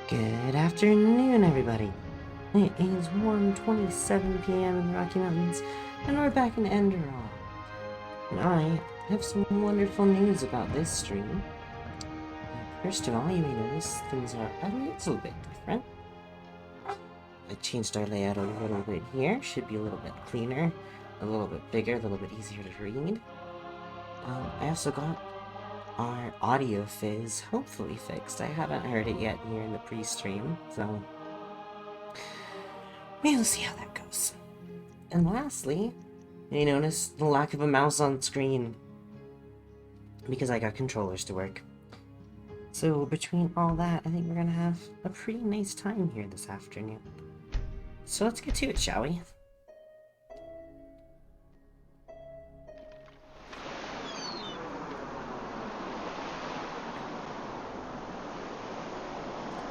Good afternoon, everybody. It is 1:27 p.m. in the Rocky Mountains, and we're back in Enderal. And I have some wonderful news about this stream. First of all, you may notice things are a little bit different. I changed our layout a little bit here. Should be a little bit cleaner, a little bit bigger, a little bit easier to read. I also got our audio fizz hopefully fixed. I haven't heard it yet here in the pre-stream, so we'll see how that goes. And lastly, you notice the lack of a mouse on screen because I got controllers to work. So between all that, I think we're gonna have a pretty nice time here this afternoon. So let's get to it, shall we?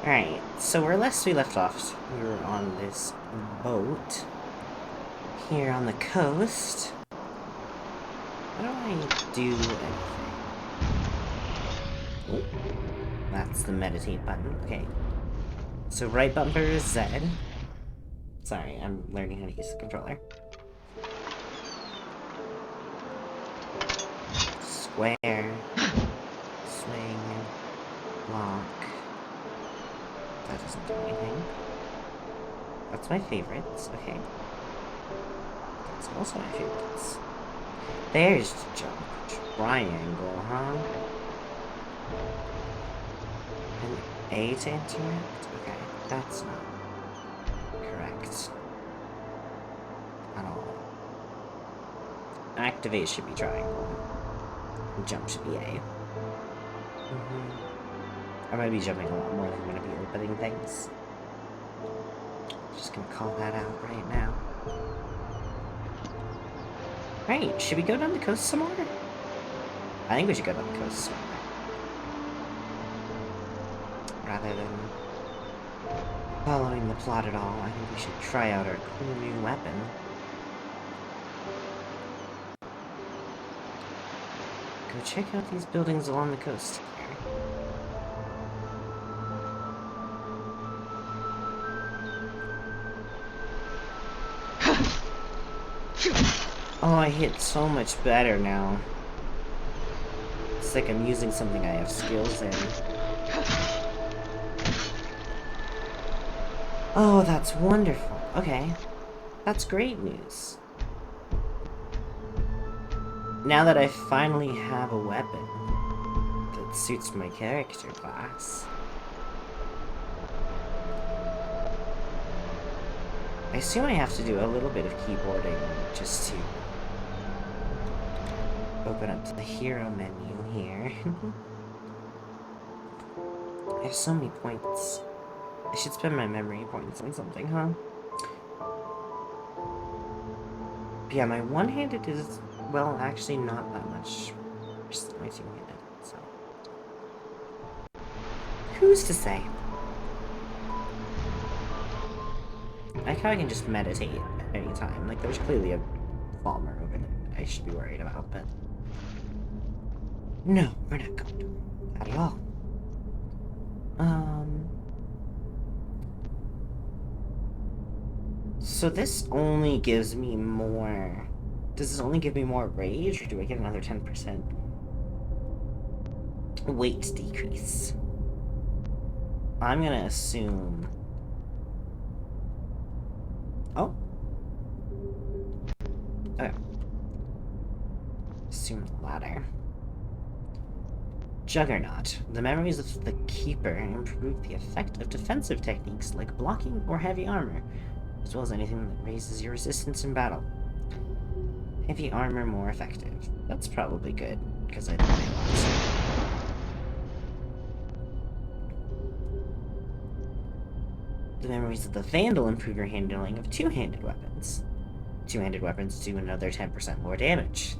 Alright, so where last we left off, we were on this boat here on the coast. How do I do anything? Oh, that's the meditate button. Okay. So right bumper is Z. Sorry, I'm learning how to use the controller. Square. Swing. Lock. That doesn't do anything. That's my favorites, okay. That's also my favorites. There's the jump. Triangle, huh? And A to interact? Okay, that's not correct at all. Activate should be triangle. And jump should be A. I might be jumping a lot more than I'm going to be opening things. Just going to call that out right now. Right, should we go down the coast some more? I think we should go down the coast some more. Rather than following the plot at all, I think we should try out our cool new weapon. Go check out these buildings along the coast here. Oh, I hit so much better now. It's like I'm using something I have skills in. Oh, that's wonderful. Okay. That's great news. Now that I finally have a weapon that suits my character class, I assume I have to do a little bit of keyboarding just to open up the hero menu here. I have so many points. I should spend my memory points on something, huh? But yeah, my one-handed is, well, actually not that much worse than my two-handed, so. Who's to say? I like how I can just meditate at any time. Like, there's clearly a Falmer over there that I should be worried about, but no, we're not going to. Not at all. So this only gives me more... Does this only give me more rage, or do I get another 10% weight decrease? I'm gonna assume... Oh. Okay. Assume the latter. Juggernaut. The memories of the Keeper improve the effect of defensive techniques like blocking or heavy armor, as well as anything that raises your resistance in battle. Heavy armor more effective. That's probably good, because I don't play lots. The memories of the Vandal improve your handling of two-handed weapons. Two-handed weapons do another 10% more damage.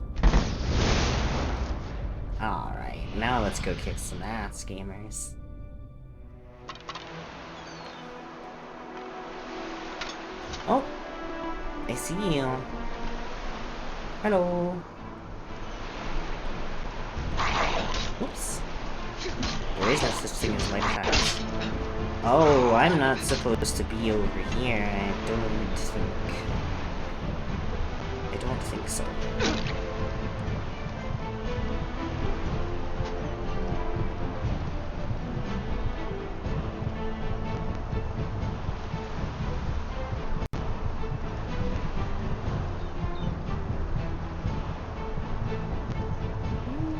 Alright, now let's go kick some ass, gamers. Oh! I see you. Hello. Oops. There is no such thing as light attacks. Oh, I'm not supposed to be over here. I don't think so.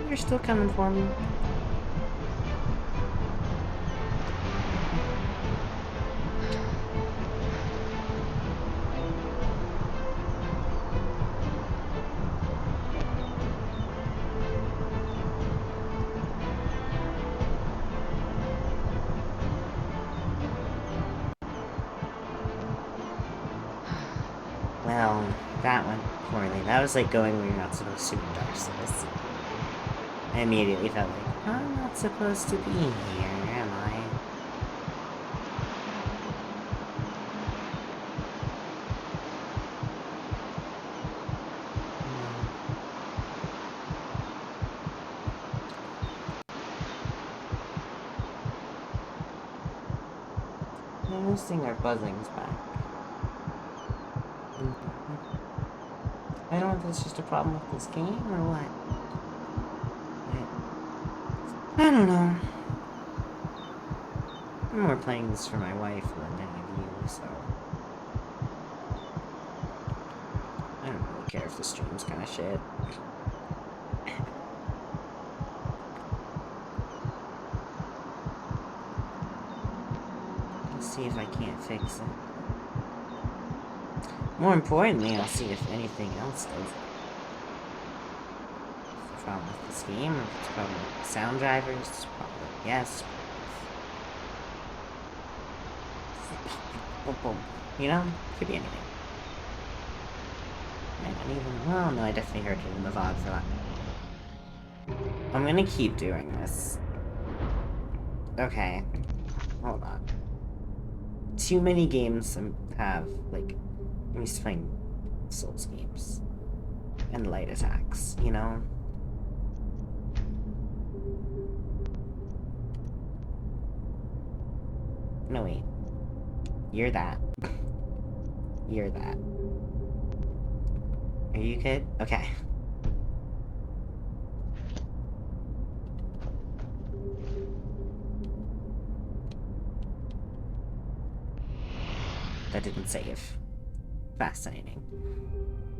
You're still coming for me. Well, that went poorly. That was like going where you're not supposed to in Dark Souls. I immediately felt like, I'm not supposed to be here, am I? I'm noticing our buzzing's back. I don't know if it's just a problem with this game or what. I don't know. I'm more playing this for my wife than any of you, so I don't really care if the stream's kind of shit. Let's see if I can't fix it. More importantly, I'll see if anything else does it. If it's a problem with this game, or if it's a problem with sound drivers, probably yes. You know, could be anything. Well, no, I definitely heard it in the VOD for that. I'm gonna keep doing this. Okay. Hold on. Too many games have, like, I'm used to playing Souls games. And light attacks, you know? No, wait. You're that. You're that. Are you good? Okay. That didn't save. Fascinating.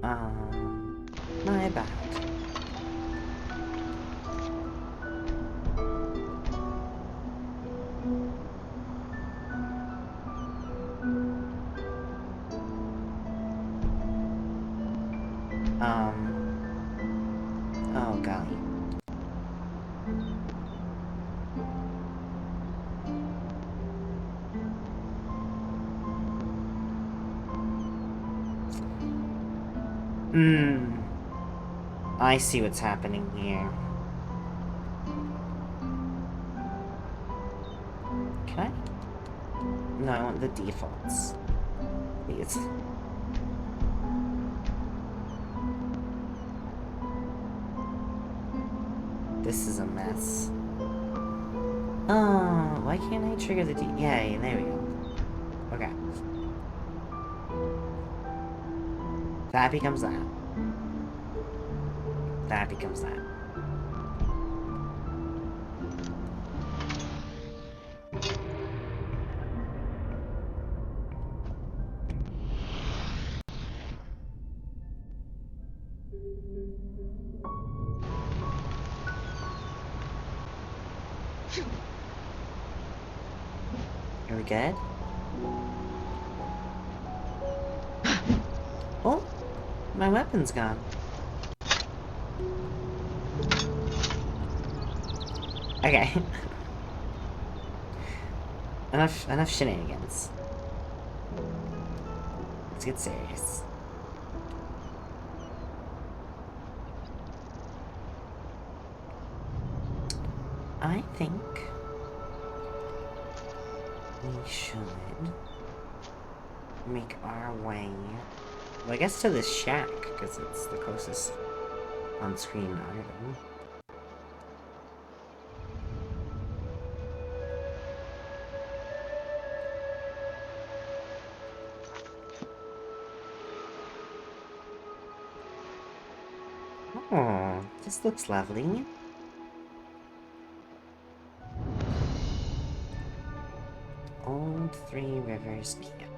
My bad. Oh golly. I see what's happening here. Can I? No, I want the defaults. Please. This is a mess. Oh, why can't I trigger the yeah, there we go. Okay. That becomes that. That becomes that. Are we good? Oh, my weapon's gone. Okay. enough shenanigans. Let's get serious. I think we should make our way, well, I guess to this shack, because it's the closest on-screen item. Oh, this looks lovely. Old Three Rivers Camp.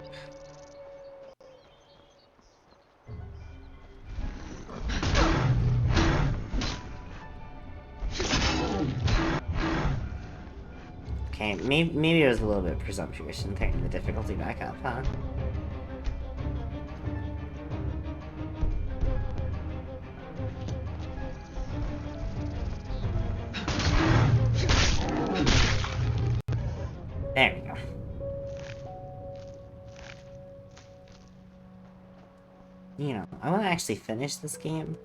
Okay, maybe it was a little bit presumptuous in turning the difficulty back up, huh? There we go. You know, I want to actually finish this game.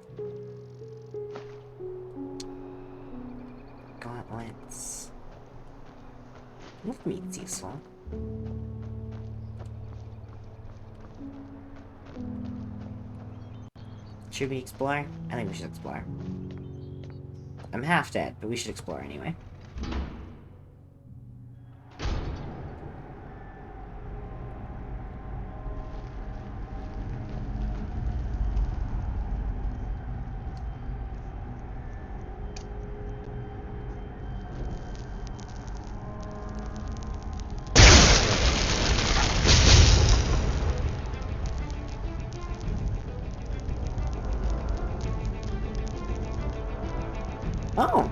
Gauntlets. Wolf meat's useful. Should we explore? I think we should explore. I'm half dead, but we should explore anyway. Oh!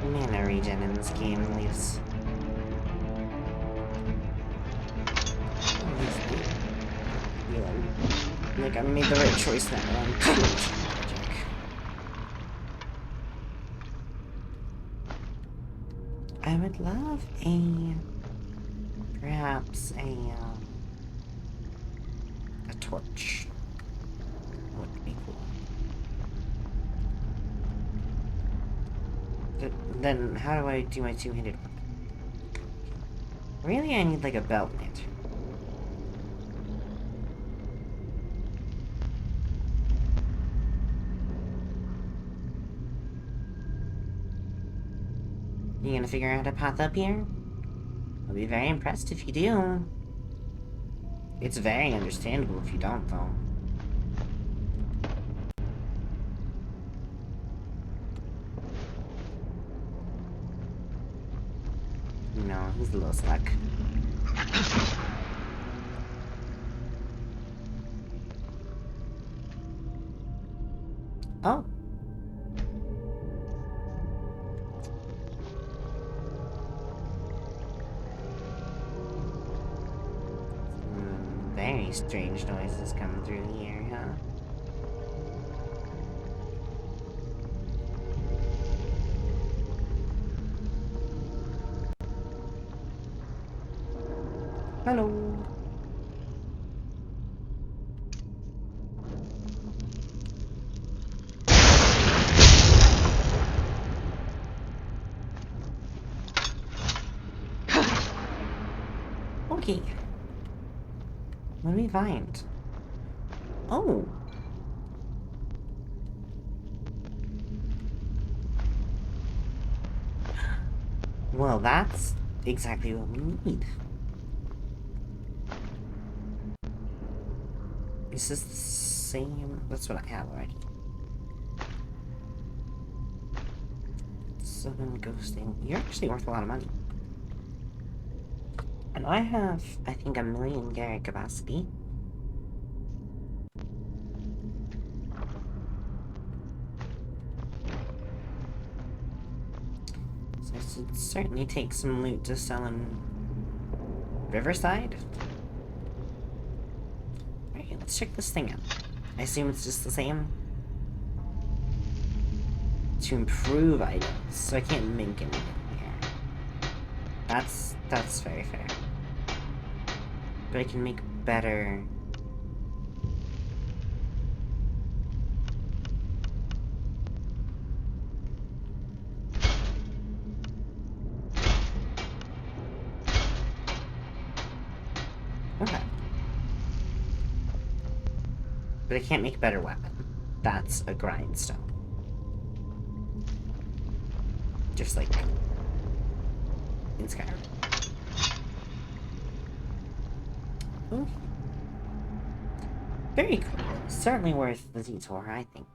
Mana regen in this game leaves. Like I made the right choice that one. I would love perhaps a torch. Would be cool. Then how do I do my two-handed weapon? Really, I need like a belt lantern. You gonna figure out a path up here? I'll be very impressed if you do. It's very understandable if you don't, though. No, he's a little stuck. Oh. Very strange noises coming through the air, huh? Hello. Okay. What do we find? Oh. Well, that's exactly what we need. Is this the same? That's what I have already. 7 ghosting. You're actually worth a lot of money. And I have, I think, 1,000,000 Garrett capacity. So I should certainly take some loot to sell in Riverside. Alright, let's check this thing out. I assume it's just the same. To improve items, so I can't make anything here. That's very fair. But I can make better. Okay. But I can't make a better weapon. That's a grindstone. Just like in Skyrim. Ooh. Very cool. Certainly worth the detour, I think.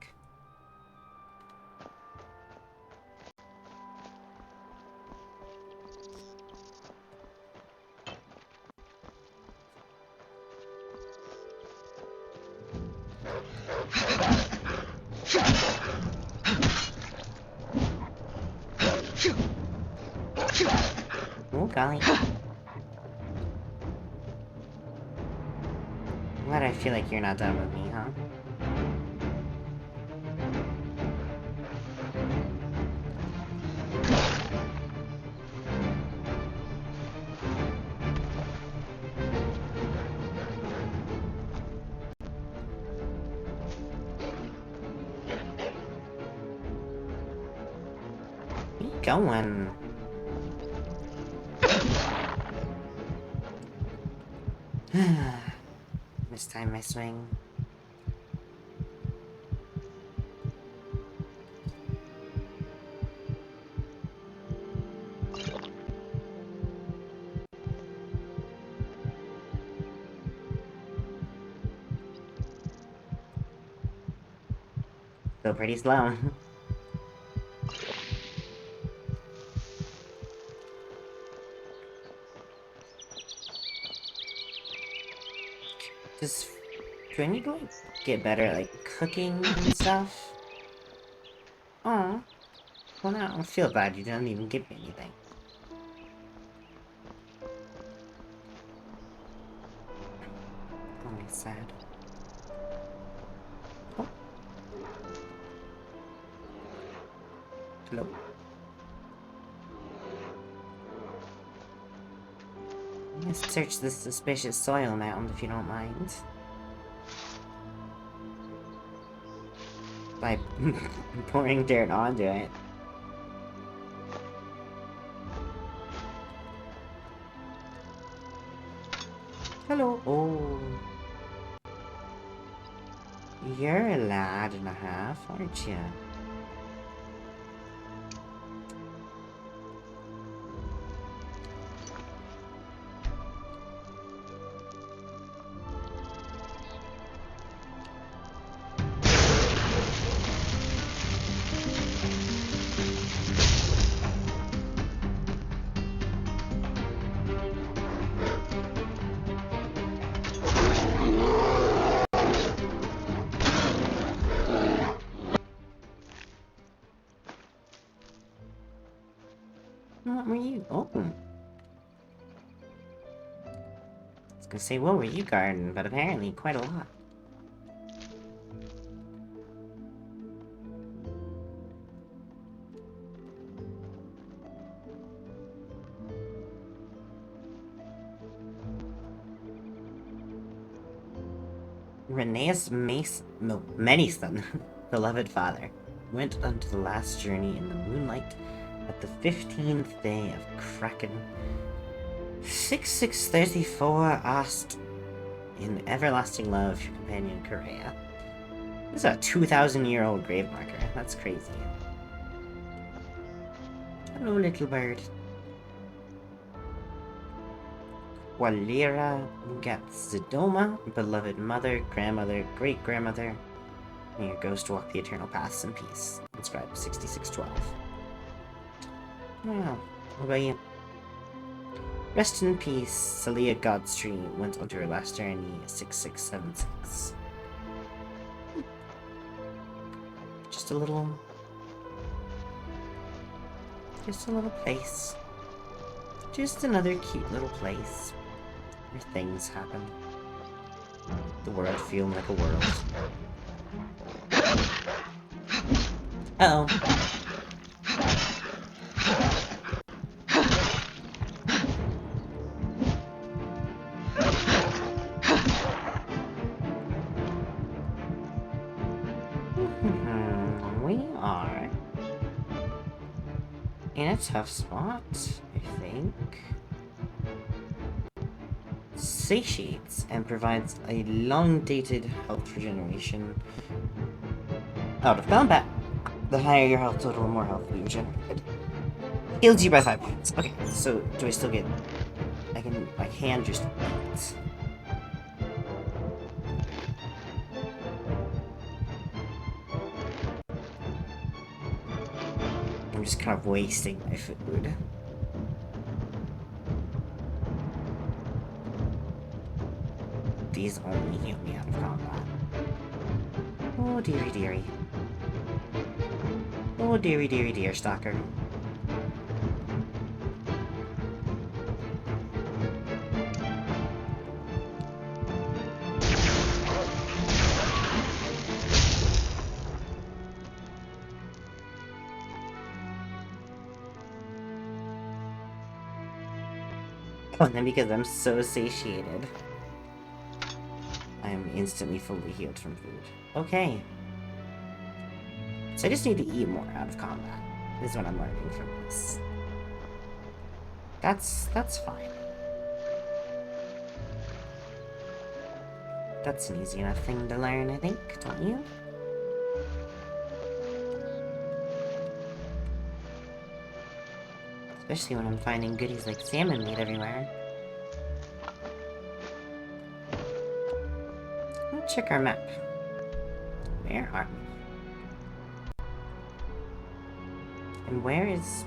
Oh, golly. Why do I feel like you're not done with me, huh? Where you going? Mistime my swing. Still pretty slow. Do I need to, like, get better at, like, cooking and stuff? Aw. Well, now I don't feel bad, you didn't even give me anything. Only sad. Oh. Hello. I'm gonna search this suspicious soil mound if you don't mind. By pouring dirt onto it. Hello. Oh. You're a lad and a half, aren't you? What were you? Oh. I was gonna say, what were you guarding? But apparently quite a lot. Reneus Menison, beloved father, went unto the last journey in the moonlight at the 15th day of Kraken 6634 Ost in everlasting love, your companion Correa. This is a 2,000-year-old grave marker. That's crazy. Hello, little bird. Walira Gatzidoma, beloved mother, grandmother, great-grandmother. May your ghost walk the eternal paths in peace. Inscribed 6612. Wow. What about you? Rest in peace, Celia Godstree went onto her last journey, 6676. Just a little place. Just another cute little place where things happen. The world feeling like a world. Uh-oh. We are in a tough spot, I think. Satiates and provides a long-dated health regeneration. Out of combat. The higher your health total, the more health you regenerate. Heals you by 5 points. Okay, so do I still get... I can just eat. I'm just kind of wasting my food. These only heal me out of combat. Oh, dearie dearie. Oh, dearie dearie dear stalker. Oh, and then because I'm so satiated, I'm instantly fully healed from food. Okay. So I just need to eat more out of combat, is what I'm learning from this. That's fine. That's an easy enough thing to learn, I think, don't you? Especially when I'm finding goodies like salmon meat everywhere. Let's check our map. Where are we? And where is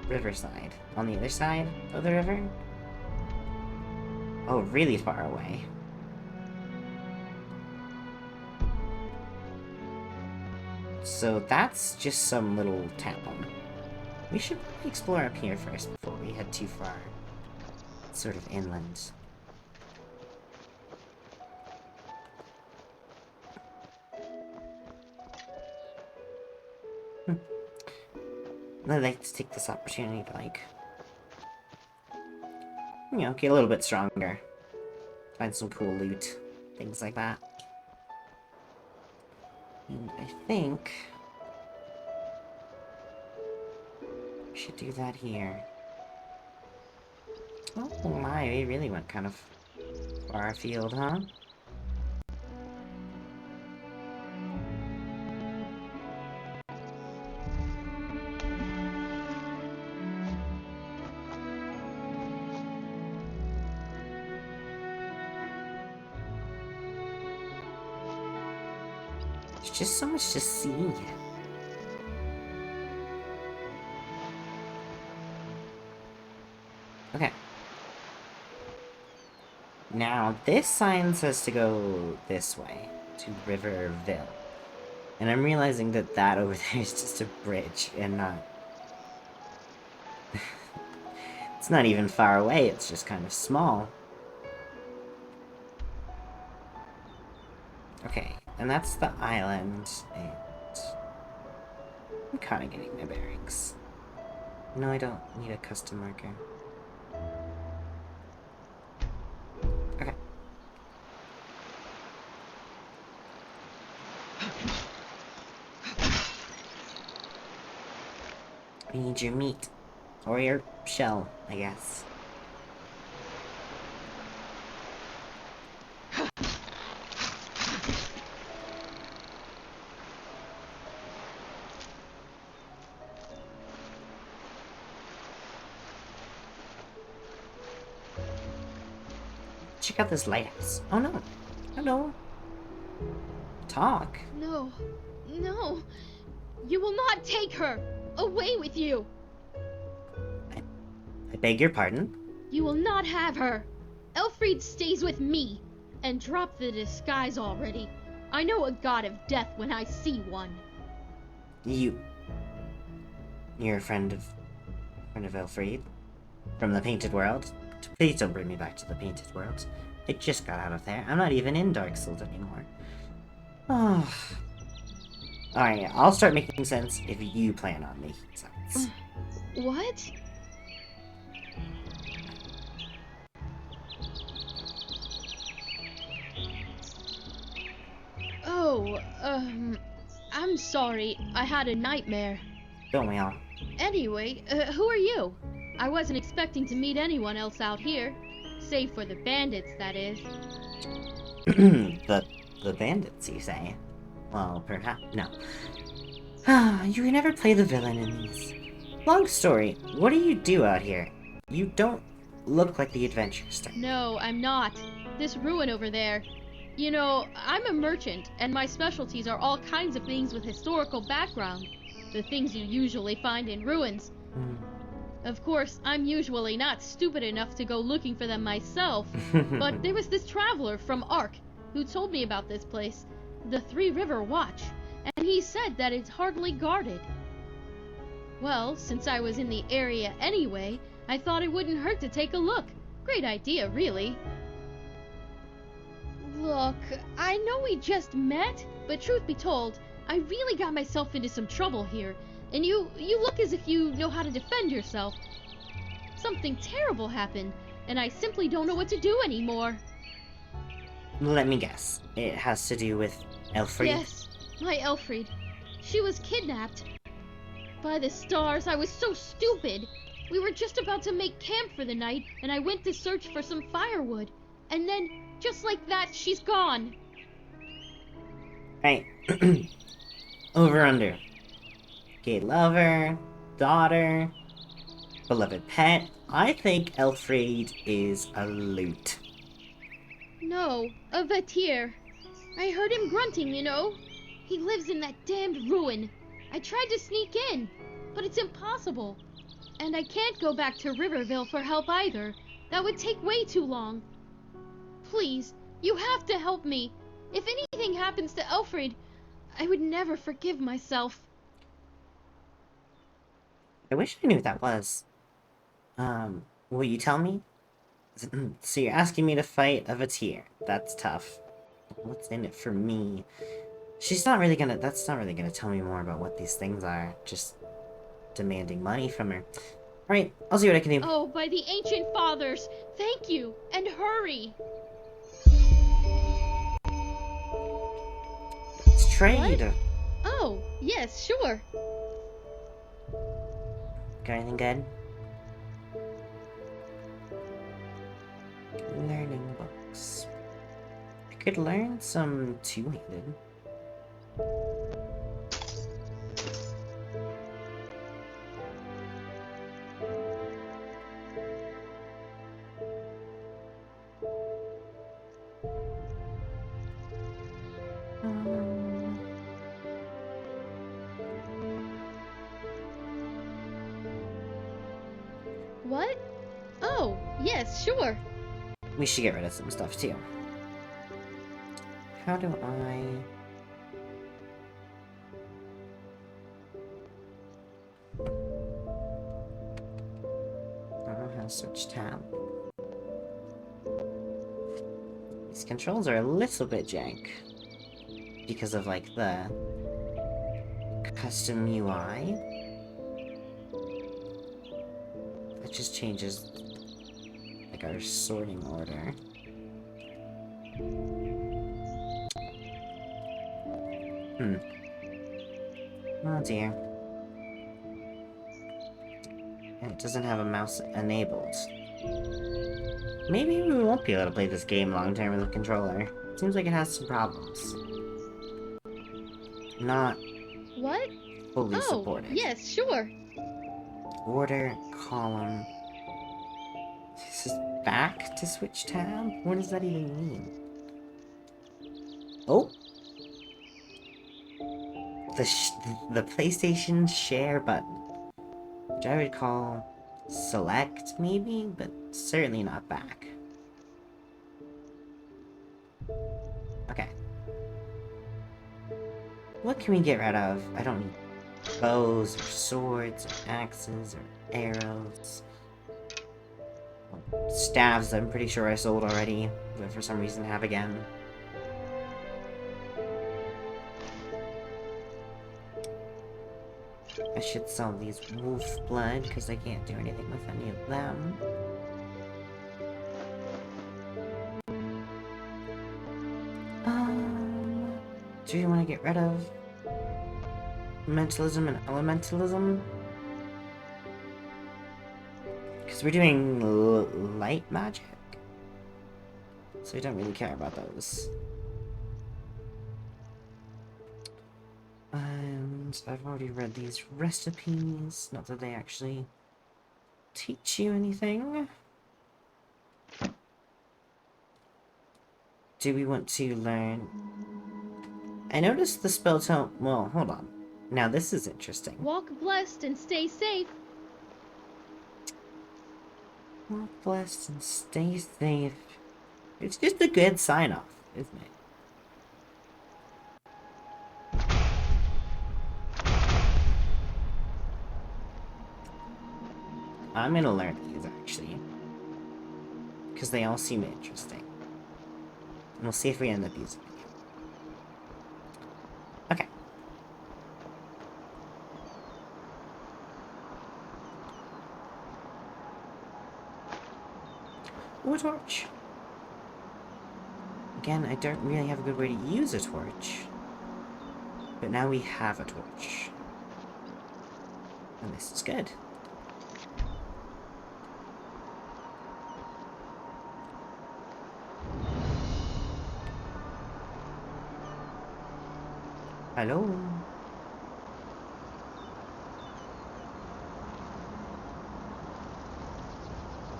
Riverside? On the other side of the river? Oh, really far away. So that's just some little town. We should explore up here first before we head too far. Sort of inland. I'd like to take this opportunity to, like, you know, get a little bit stronger. Find some cool loot. Things like that. And I think we should do that here. Oh my, we really went kind of far afield, huh? There's just so much to see. Okay. Now, this sign says to go this way, to Riverville. And I'm realizing that that over there is just a bridge, and not... It's not even far away, it's just kind of small. Okay, and that's the island, and... I'm kind of getting my bearings. No, I don't need a custom marker. Okay. We need your meat. Or your shell, I guess. Check out this lighthouse. Oh no. Hello. Talk. No. No. You will not take her. Away with you. I beg your pardon? You will not have her. Elfried stays with me. And drop the disguise already. I know a god of death when I see one. You're a friend of Elfried? From the Painted World? Please don't bring me back to the Painted World. I just got out of there. I'm not even in Dark Souls anymore. Oh. Alright, I'll start making sense if you plan on making sense. What? Oh, I'm sorry. I had a nightmare. Don't we all? Anyway, who are you? I wasn't expecting to meet anyone else out here. Save for the bandits, that is. The bandits, you say? Well, perhaps... no. You can never play the villain in these. Long story, what do you do out here? You don't look like the adventurous type. No, I'm not. This ruin over there. You know, I'm a merchant, and my specialties are all kinds of things with historical background. The things you usually find in ruins. Of course, I'm usually not stupid enough to go looking for them myself, but there was this traveler from Ark who told me about this place, the Three River Watch, and he said that it's hardly guarded. Well, since I was in the area anyway, I thought it wouldn't hurt to take a look. Great idea, really. Look, I know we just met, but truth be told, I really got myself into some trouble here, and you look as if you know how to defend yourself. Something terrible happened, and I simply don't know what to do anymore. Let me guess. It has to do with Elfried? Yes, my Elfried. She was kidnapped. By the stars, I was so stupid. We were just about to make camp for the night, and I went to search for some firewood. And then, just like that, she's gone. Right. Over under. Gay lover, daughter, beloved pet. I think Elfried is a loot. No, a Vatir. I heard him grunting, you know. He lives in that damned ruin. I tried to sneak in, but it's impossible. And I can't go back to Riverville for help either. That would take way too long. Please, you have to help me. If anything happens to Elfried, I would never forgive myself. I wish I knew what that was. Will you tell me? So you're asking me to fight a Vatir. That's tough. What's in it for me? That's not really gonna tell me more about what these things are. Just demanding money from her. Alright, I'll see what I can do. Oh, by the ancient fathers, thank you, and hurry. Let's trade. What? Oh, yes, sure. Got anything good? Learning books. I could learn some two-handed. What? Oh, yes, sure. We should get rid of some stuff too. How do I... I don't know how to switch tab. These controls are a little bit jank. Because of, like, the custom UI. It just changes, like, our sorting order. Oh dear. And it doesn't have a mouse enabled. Maybe we won't be able to play this game long term with a controller. Seems like it has some problems. Not What? fully supported. Yes, sure. Order, column. This is back to switch tab? What does that even mean? Oh! The PlayStation share button. Which I would call select, maybe? But certainly not back. Okay. What can we get rid of? I don't need bows, or swords, or axes, or arrows. Staves, I'm pretty sure I sold already, but for some reason have again. I should sell these wolf blood, because I can't do anything with any of them. Do you want to get rid of mentalism and elementalism? Because we're doing light magic. So we don't really care about those. And I've already read these recipes. Not that they actually teach you anything. Do we want to learn? I noticed the spell tome. Well, hold on. Now this is interesting. Walk blessed and stay safe. Walk blessed and stay safe. It's just a good sign-off, isn't it? I'm gonna learn these, actually. Because they all seem interesting. And we'll see if we end up using it. Okay. Ooh, a torch. Again, I don't really have a good way to use a torch. But now we have a torch. And this is good. Hello?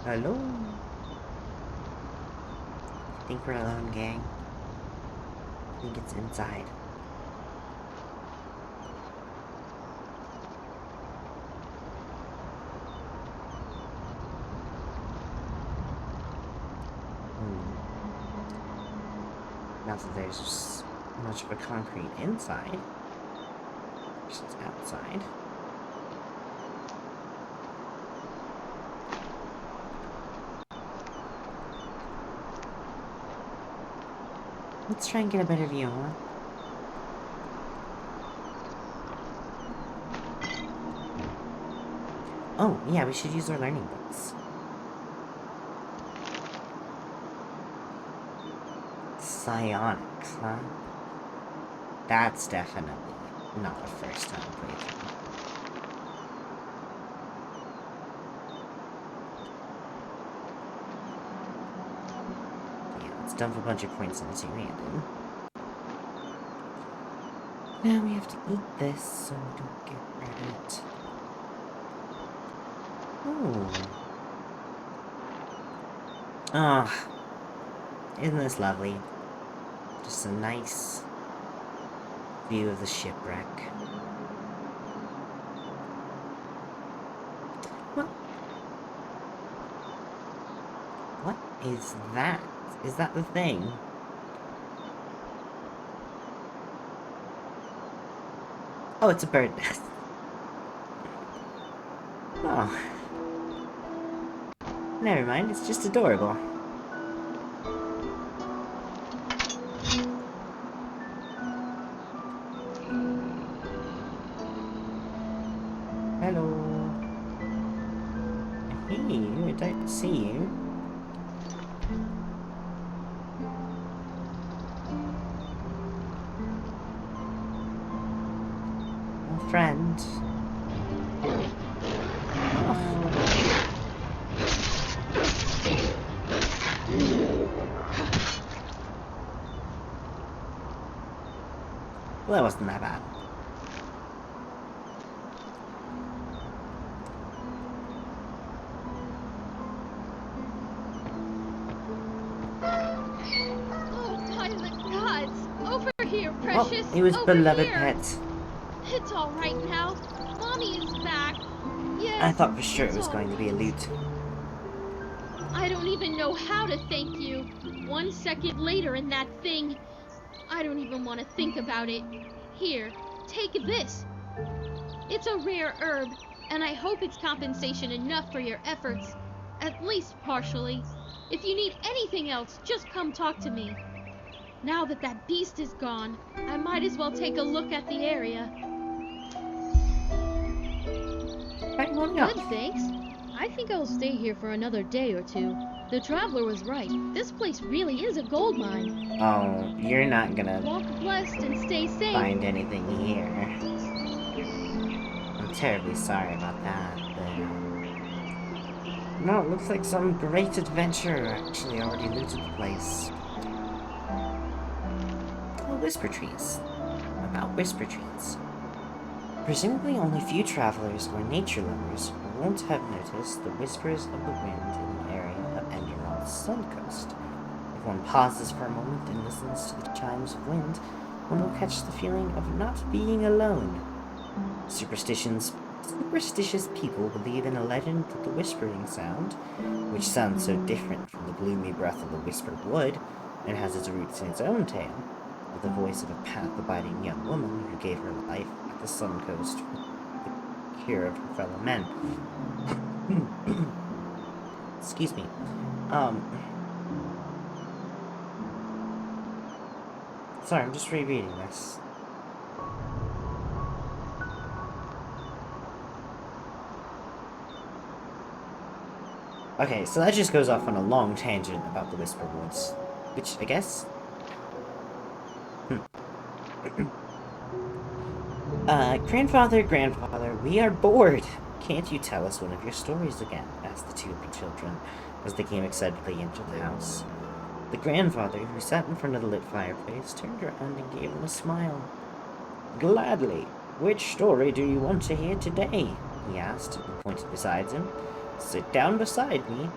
Hello? I think we're alone, gang. I think it's inside. Not that there's much of a concrete inside. Just outside. Let's try and get a better view, huh? Oh, yeah, we should use our learning books. Psionics, huh? That's definitely not a first time playthrough. Yeah, let's dump a bunch of points in this random. Now we have to eat this so we don't get rid of it. Ooh. Ah, isn't this lovely? Just a nice view of the shipwreck. What is that? Is that the thing? Oh, it's a bird nest. Oh. Never mind, it's just adorable. Hello. Hey, I don't see you. My friend. Well, that wasn't that bad. Precious, well, it was beloved here. pet. It's all right now. Mommy is back. Yes. I thought for sure it was going to be a loot. I don't even know how to thank you. 1 second later in that thing. I don't even want to think about it. Here, take this. It's a rare herb, and I hope it's compensation enough for your efforts. At least partially. If you need anything else, just come talk to me. Now that that beast is gone, I might as well take a look at the area. Good, thanks. I think I'll stay here for another day or two. The traveler was right. This place really is a gold mine. Oh, you're not gonna walk blessed and stay safe. Find anything here. I'm terribly sorry about that, but no, it looks like some great adventurer actually already looted the place. Oh, whisper trees. About whisper trees. Presumably only few travelers or nature lovers won't have noticed the whispers of the wind in the area of Enderal's sun coast. If one pauses for a moment and listens to the chimes of wind, one will catch the feeling of not being alone. Superstitious people believe in a legend that the whispering sound, which sounds so different from the gloomy breath of the whispered wood, and has its roots in its own tale, of the voice of a path-abiding young woman who gave her life at the sun coast for the cure of her fellow men. Excuse me. Sorry, I'm just rereading this. Okay, so that just goes off on a long tangent about the Whisper Woods, which I guess... grandfather, we are bored. Can't you tell us one of your stories again? Asked the two little children as they came excitedly into the house. The grandfather, who sat in front of the lit fireplace, turned around and gave them a smile. Gladly. Which story do you want to hear today? He asked, and pointed beside him. Sit down beside me.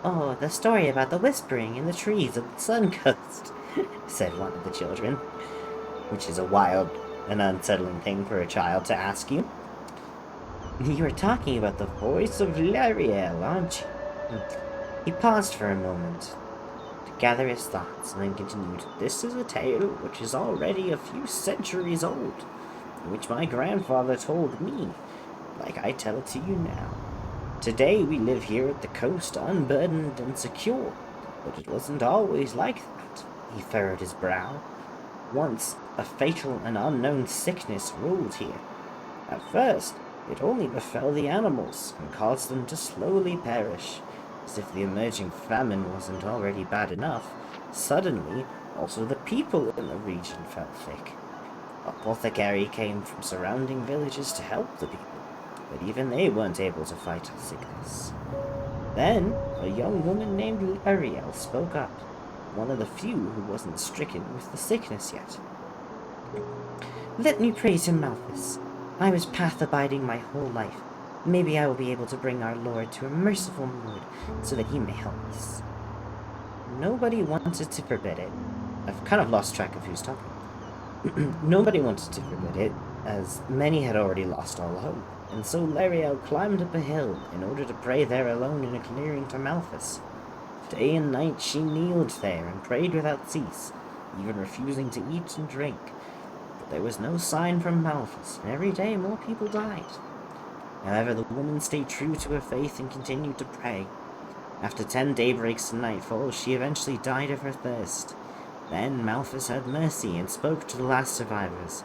Oh, the story about the whispering in the trees of the Sun Coast, said one of the children, which is a wild and unsettling thing for a child to ask you. You are talking about the voice of Lariel, aren't you? He paused for a moment to gather his thoughts, and then continued, This is a tale which is already a few centuries old, which my grandfather told me, like I tell it to you now. Today we live here at the coast unburdened and secure, but it wasn't always like that. He furrowed his brow. Once, a fatal and unknown sickness ruled here. At first, it only befell the animals and caused them to slowly perish. As if the emerging famine wasn't already bad enough, suddenly, also the people in the region fell sick. Apothecary came from surrounding villages to help the people, but even they weren't able to fight the sickness. Then, a young woman named Ariel spoke up, one of the few who wasn't stricken with the sickness yet. Let me pray to Malthus. I was path-abiding my whole life. Maybe I will be able to bring our Lord to a merciful mood, so that he may help us. Nobody wanted to forbid it. I've kind of lost track of who's talking. Nobody wanted to forbid it, as many had already lost all hope, and so Lariel climbed up a hill in order to pray there alone in a clearing to Malthus. Day and night she kneeled there and prayed without cease, even refusing to eat and drink. But there was no sign from Malthus, and every day more people died. However, the woman stayed true to her faith and continued to pray. After 10 daybreaks and nightfall, she eventually died of her thirst. Then Malthus had mercy and spoke to the last survivors.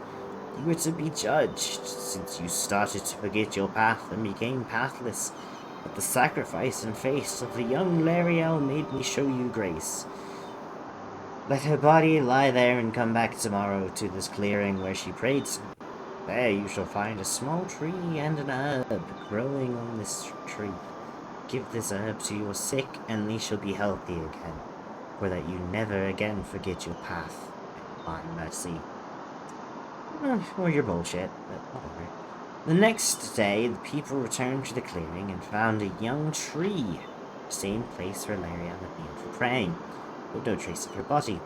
You were to be judged, since you started to forget your path and became pathless. But the sacrifice and faith of the young Lariel made me show you grace. Let her body lie there and come back tomorrow to this clearing where she prayed to me. There you shall find a small tree and an herb growing on this tree. Give this herb to your sick, and they shall be healthy again, for that you never again forget your path. My mercy. Or your bullshit, but whatever. The next day, the people returned to the clearing and found a young tree, same place where Lariel had been for praying, with no trace of her body.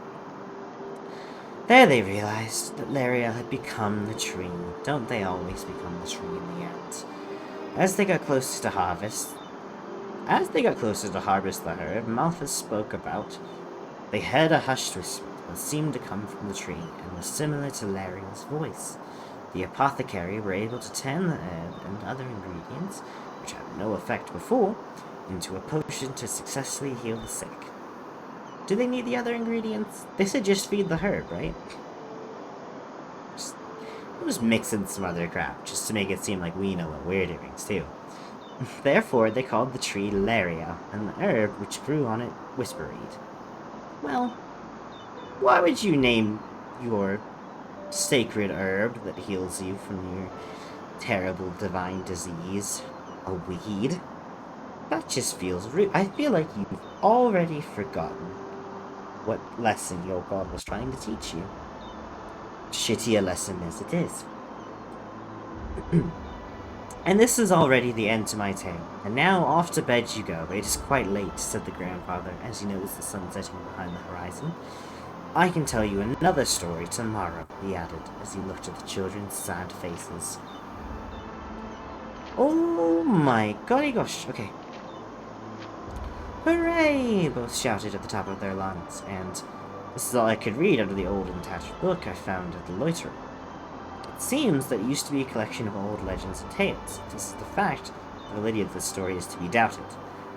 There they realized that Lariel had become the tree. Don't they always become the tree in the end? As they got closer to harvest the herb Malthus spoke about, they heard a hushed whisper that seemed to come from the tree and was similar to Lariel's voice. The apothecary were able to turn the herb and other ingredients, which had no effect before, into a potion to successfully heal the sick. Do they need the other ingredients? They said just feed the herb, right? We'll just mix in some other crap, just to make it seem like we know what we're doing, too. Therefore, they called the tree Laria, and the herb which grew on it Whisperreed. Well, why would you name your sacred herb that heals you from your terrible divine disease a weed? That just feels rude. I feel like you've already forgotten what lesson your god was trying to teach you. Shitty a lesson as it is. And this is already the end to my tale. And now off to bed you go. It is quite late, said the grandfather, as he noticed the sun setting behind the horizon. I can tell you another story tomorrow, he added, as he looked at the children's sad faces. Oh my golly gosh, okay. Hooray! Both shouted at the top of their lungs, and this is all I could read out of the old and attached book I found at the loiterer. It seems that it used to be a collection of old legends and tales. If this is the fact, the validity of this story is to be doubted.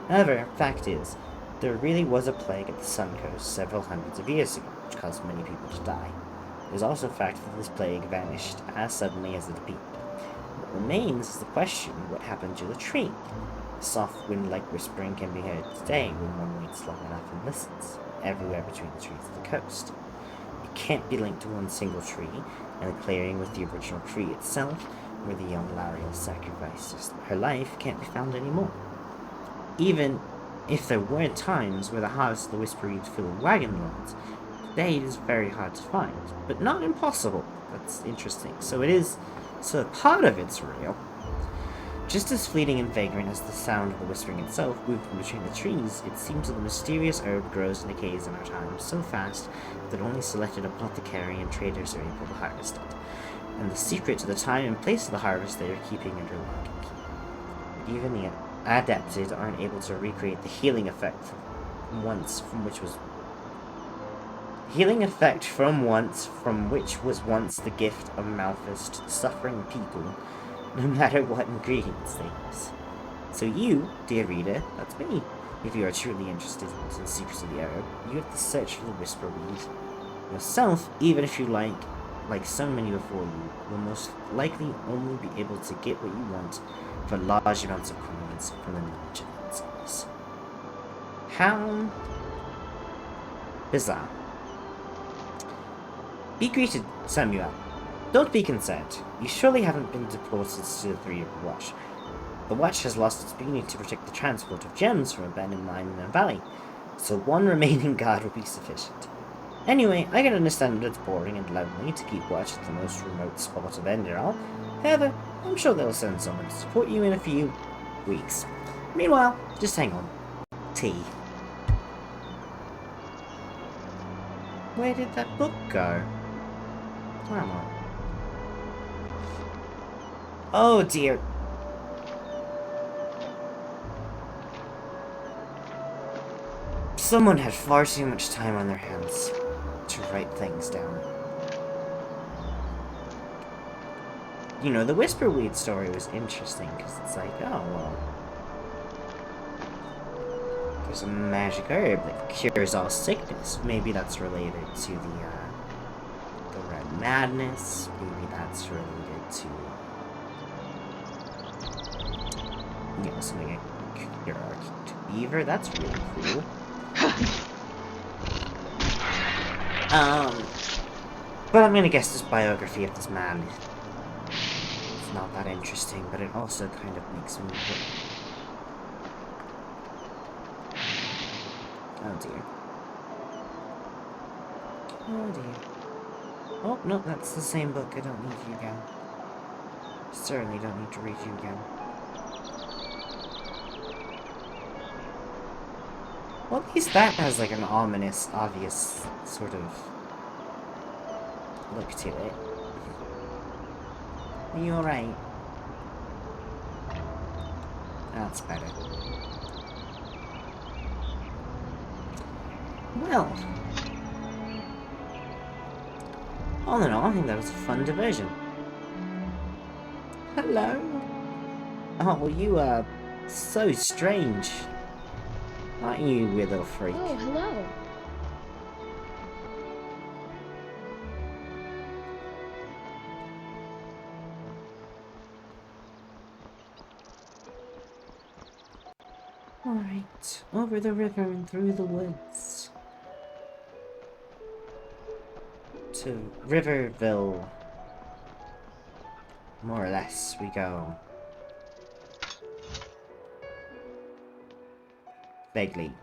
However, fact is, there really was a plague at the Sun Coast several hundreds of years ago, which caused many people to die. It is also a fact that this plague vanished as suddenly as it appeared. What remains is the question, what happened to the tree? A soft wind-like whispering can be heard today when one waits long enough and listens, everywhere between the trees of the coast. It can't be linked to one single tree, and the clearing with the original tree itself, where the young Lariel sacrificed her life, can't be found anymore. Even if there were times where the harvest of the Whisperweed filled wagon loads, today it is very hard to find, but not impossible. That's interesting. So part of it's real. Just as fleeting and vagrant as the sound of the whispering itself moving between the trees, it seems that the mysterious herb grows and decays in our time so fast that only selected apothecary and traders are able to harvest it. And the secret to the time and place of the harvest they are keeping under lock and key. Even the adapted aren't able to recreate the healing effect from which was once the gift of Malthus to the suffering people, no matter what ingredients they use. So you, dear reader, that's me. If you are truly interested in the secrets of the herb, you have to search for the Whisperweed yourself, even if you like so many before you, will most likely only be able to get what you want for large amounts of coins from the knowledge of themselves. How bizarre. Be greeted, Samuel. Don't be concerned. You surely haven't been deported to the Three-River Watch. The Watch has lost its ability to protect the transport of gems from abandoned mine in a valley, so one remaining guard will be sufficient. Anyway, I can understand that it's boring and lonely to keep watch at the most remote spot of Enderal. However, I'm sure they'll send someone to support you in a few weeks. Meanwhile, just hang on. Tea. Where did that book go? Come on. Oh dear. Someone had far too much time on their hands to write things down. You know, the Whisperweed story was interesting because it's like, oh well, there's a magic herb that cures all sickness. Maybe that's related to the Red Madness. Maybe that's related to, you know, something like cure Arctic Beaver. That's really cool. But I'm gonna guess this biography of this man is not that interesting, but it also kind of makes me think. Oh dear. Oh dear. Oh, no, that's the same book. I don't need you again. Certainly don't need to read you again. Well, at least that has like an ominous, obvious sort of look to it. Are you alright? That's better. Well, all in all, I think that was a fun diversion. Hello? Oh, you are so strange. Aren't you, weird little freak? Oh, hello. Alright, over the river and through the woods. To Riverville, more or less, we go. Vaguely,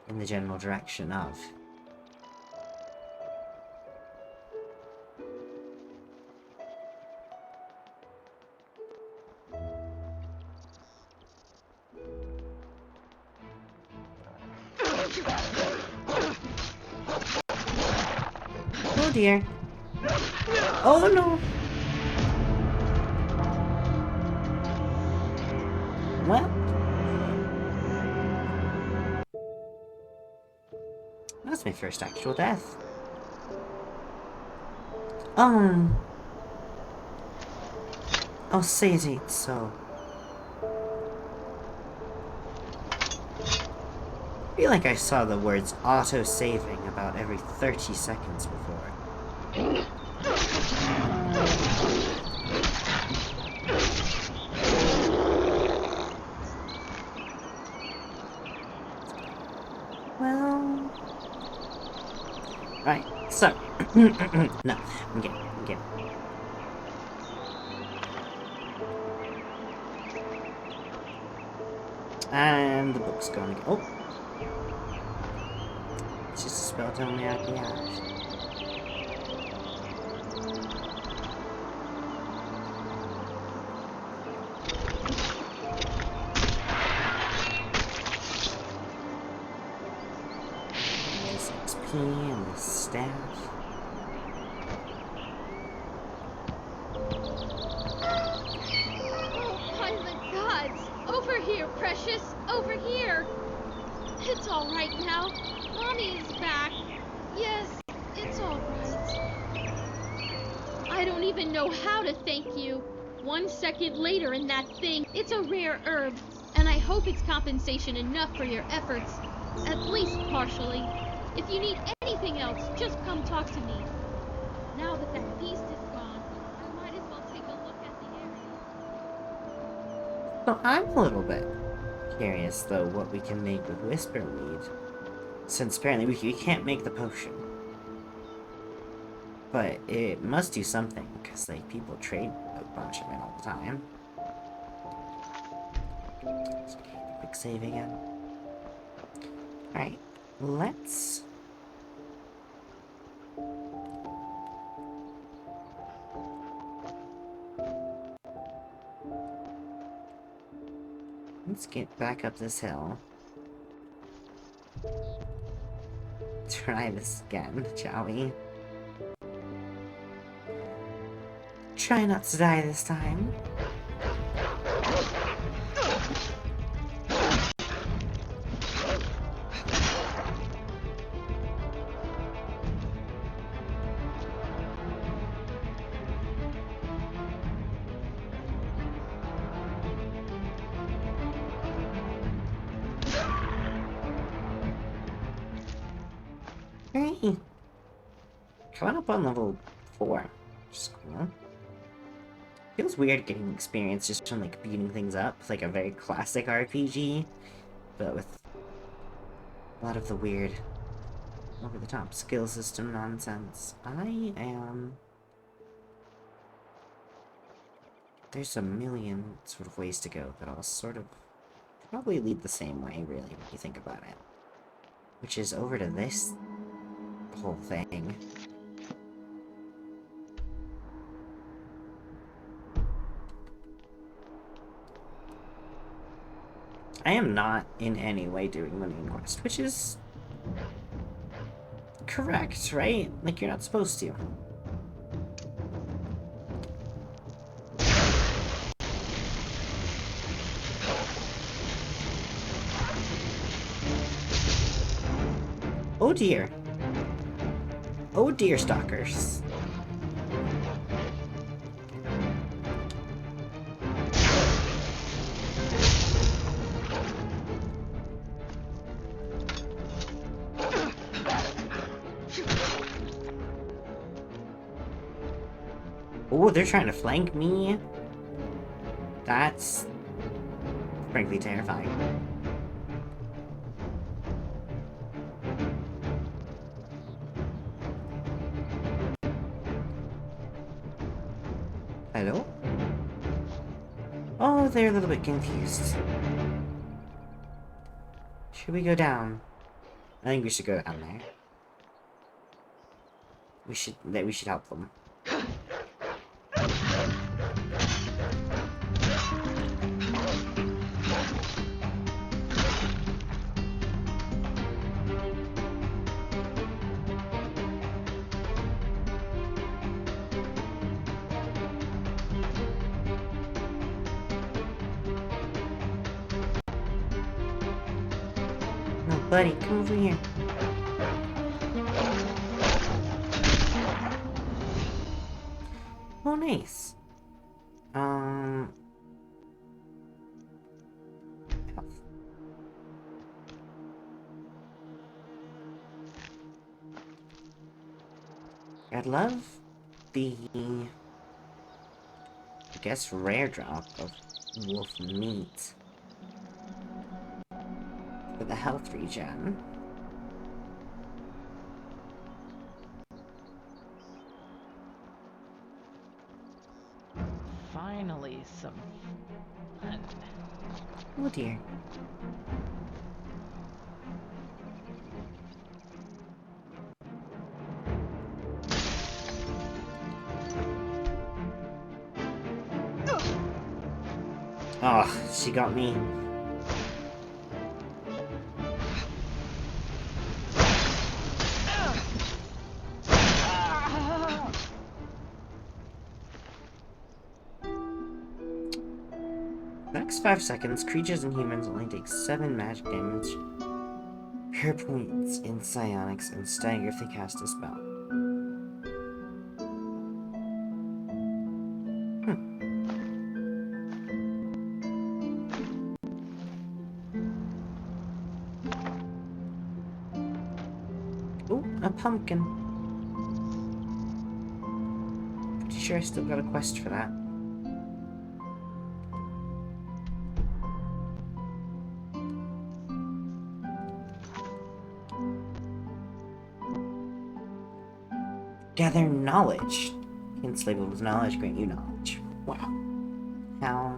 in the general direction of. Oh dear. Oh no! Well, that's my first actual death. Oh, say it ain't so. I feel like I saw the words auto-saving about every 30 seconds before. Well... Right, so... no, I'm kidding. And the book's going again. Oh! It's just a spell telling me out of the ash. This XP and this staff. Oh, by the gods! Over here, precious! Over here! It's all right now. Mommy is back. Yes, it's all right. I don't even know how to thank you. 1 second later in that thing, it's a rare herb, and I hope it's compensation enough for your efforts. At least partially. If you need anything else, just come talk to me. Now that that beast is gone, I might as well take a look at the area. So I'm a little bit curious, though, what we can make with Whisperweed. Since apparently we can't make the potion. But it must do something, because, like, people trade a bunch of it all the time. Okay, quick save again. Alright, let's... Let's get back up this hill. Try this again, shall we? Try not to die this time. Hey, coming up on level 4. Just cool. Feels weird getting experience just from, like, beating things up, like a very classic RPG, but with a lot of the weird, over-the-top skill system nonsense. There's a million sort of ways to go that all sort of probably lead the same way, really, when you think about it. Which is over to this whole thing. I am not in any way doing the main quest, which is correct, right? Like, you're not supposed to. Oh dear. Oh dear, stalkers. Oh, they're trying to flank me? That's frankly terrifying. Hello? Oh, they're a little bit confused. Should we go down? I think we should go down there. We should help them. Buddy, come over here. Oh, nice. I'd love the, I guess, rare drop of wolf meat for the health regen. Finally, some fun. Oh dear. Oh, she got me. Next 5 seconds, creatures and humans only take 7 magic damage per points in psionics and stagger if they cast a spell. Oh, a pumpkin. Pretty sure I still got a quest for that. Gather knowledge. Hints labeled with knowledge grant you knowledge. Wow. How?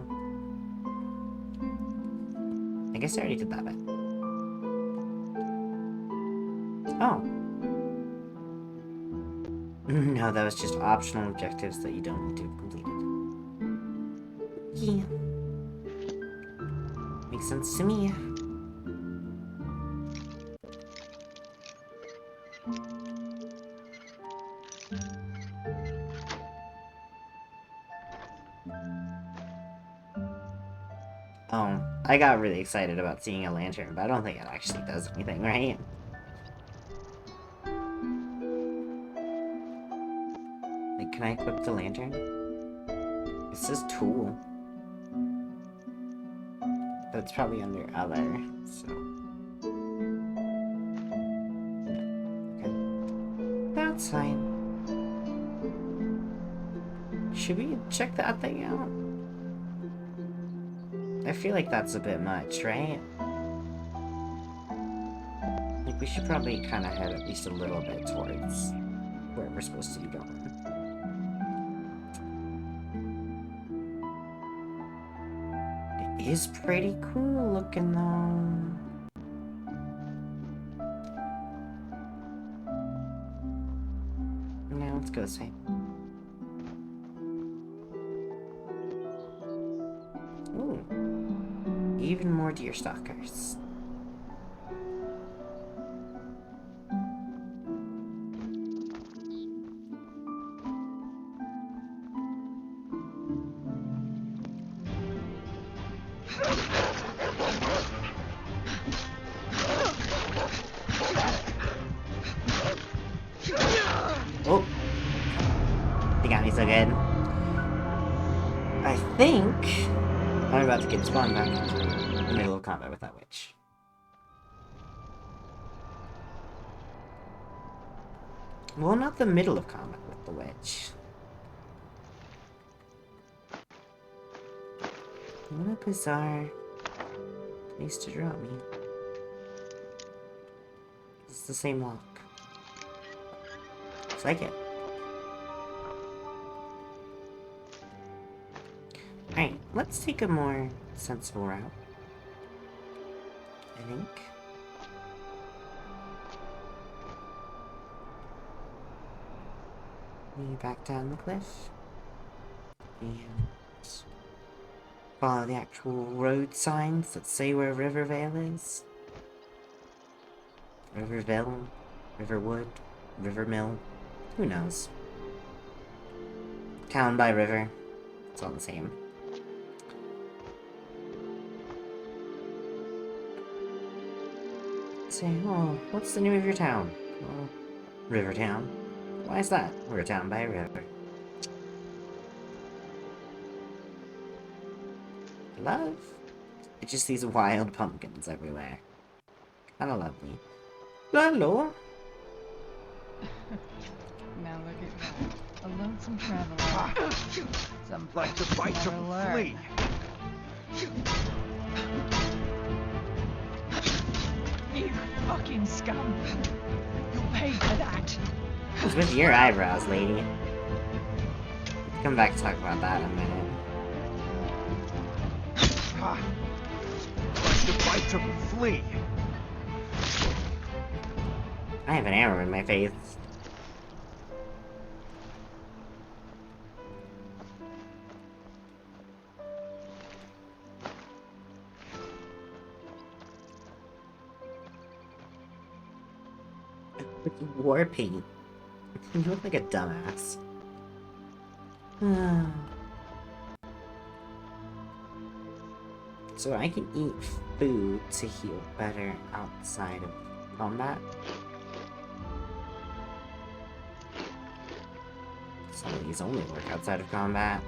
I guess I already did that bit. Oh. No, that was just optional objectives that you don't need to have completed. Yeah. Makes sense to me. Oh, I got really excited about seeing a lantern, but I don't think it actually does anything, right? Like, can I equip the lantern? It says tool. But it's probably under other, so... Okay. That's fine. Should we check that thing out? I feel like that's a bit much, right? Like, we should probably kind of head at least a little bit towards where we're supposed to be going. It is pretty cool looking, though. Now, let's go this way. Ooh. Even more deer stalkers. Oh! They got me so good. I think I'm about to get spawned back into the middle of combat with that witch. Well, not the middle of combat with the witch. What a bizarre place to drop me. It's the same lock. Looks like it. Alright, let's take a more sensible route. I think. We back down the cliff. And follow the actual road signs that say where Rivervale is. Rivervale, Riverwood, Rivermill, who knows? Town by river, it's all the same. say, oh, what's the name of your town? Oh, Rivertown. Why is that? We're a town by a river. Love? It's just these wild pumpkins everywhere. Kinda lovely. Hello? Now look at that. A lonesome traveler. Some Like the bite of never a learn. flea. You fucking scum. You'll pay for that. What's with your eyebrows, lady? Come back to talk about that in a minute. Like the bite of a flea. I have an arrow in my face. It's war paint. You look like a dumbass. So I can eat food to heal better outside of combat. Some of these only work outside of combat.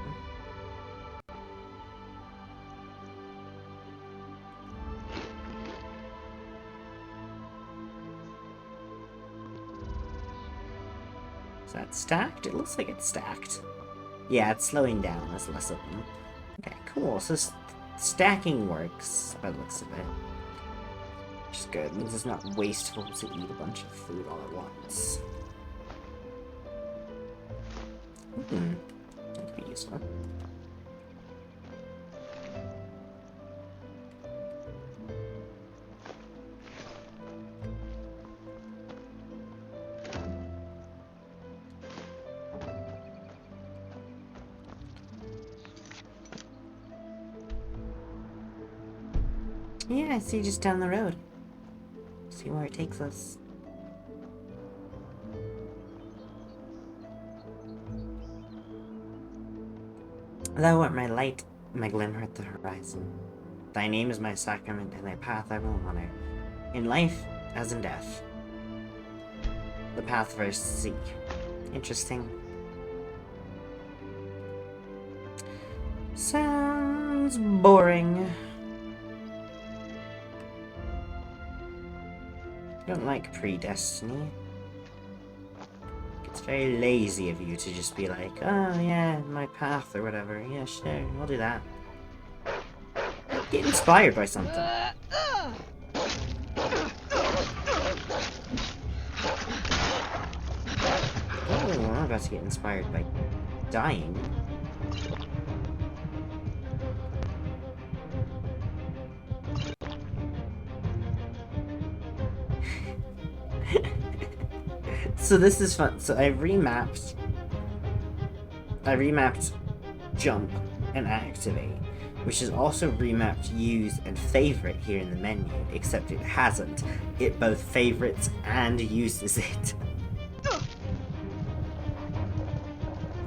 Is that stacked? It looks like it's stacked. Yeah, it's slowing down. There's less of them. Okay, cool. So stacking works by the looks of it. Which is good. It means it's not wasteful to eat a bunch of food all at once. That could be useful. Yeah, I see just down the road. See where it takes us. Thou art my light, my glimmer at the horizon. Thy name is my sacrament, and thy path I will honor. In life, as in death. The path first seek. Interesting. Sounds boring. I don't like predestiny. It's very lazy of you to just be like, oh yeah, my path or whatever. Yeah, sure, I'll do that. Get inspired by something. Oh, I'm about to get inspired by dying. So this is fun. So I remapped jump and activate, which is also remapped use and favorite here in the menu, except it hasn't. It both favorites and uses it.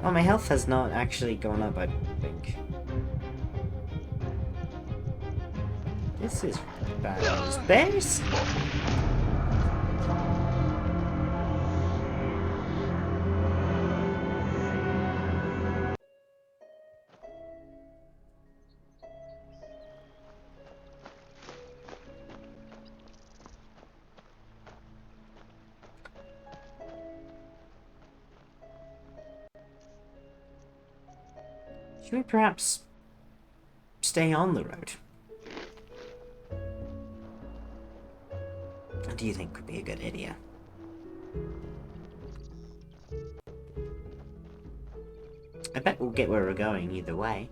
Oh, my health has not actually gone up, I don't think. This is bad news. Bears? Should we perhaps stay on the road? What do you think would be a good idea? I bet we'll get where we're going either way.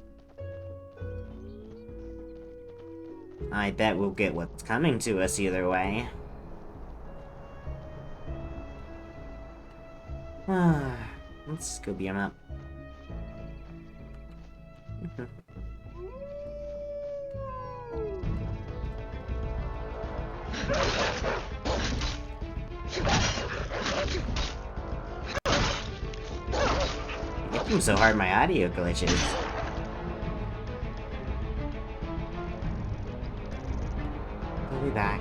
I bet we'll get what's coming to us either way. Let's go beat him up. I hit him so hard my audio glitches. We'll be back.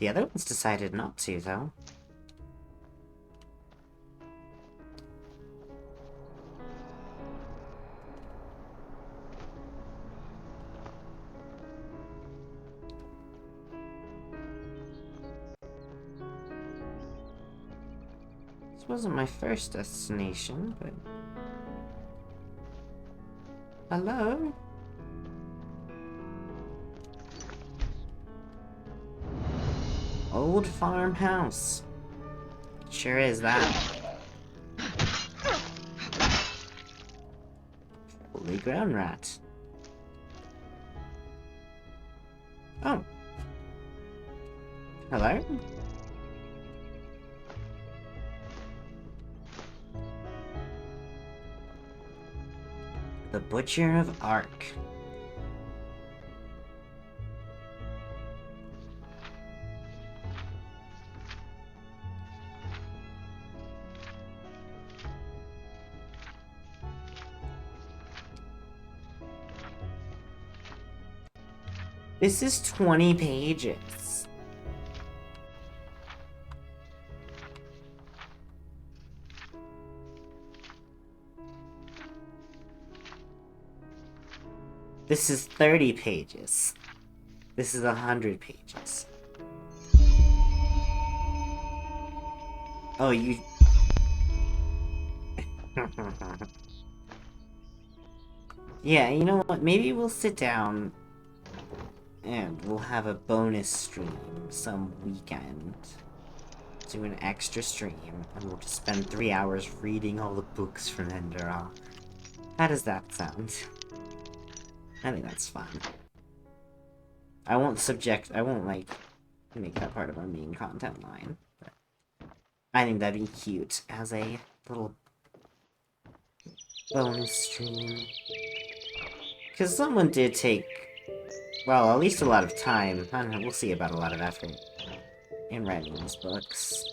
The other ones decided not to, though. This wasn't my first destination, but... Hello? Old farmhouse. Sure is that. Holy ground rat. Oh. Hello? The Butcher of Ark. This is 20 pages. This is 30 pages. This is 100 pages. Oh, you... Yeah, you know what? Maybe we'll sit down and we'll have a bonus stream some weekend. Do an extra stream, and we'll just spend 3 hours reading all the books from Enderal. How does that sound? I think that's fun. I won't, like, make that part of our main content line. But I think that'd be cute as a little bonus stream. Because someone did take, well, at least a lot of time. I don't know, we'll see about a lot of effort in writing these books.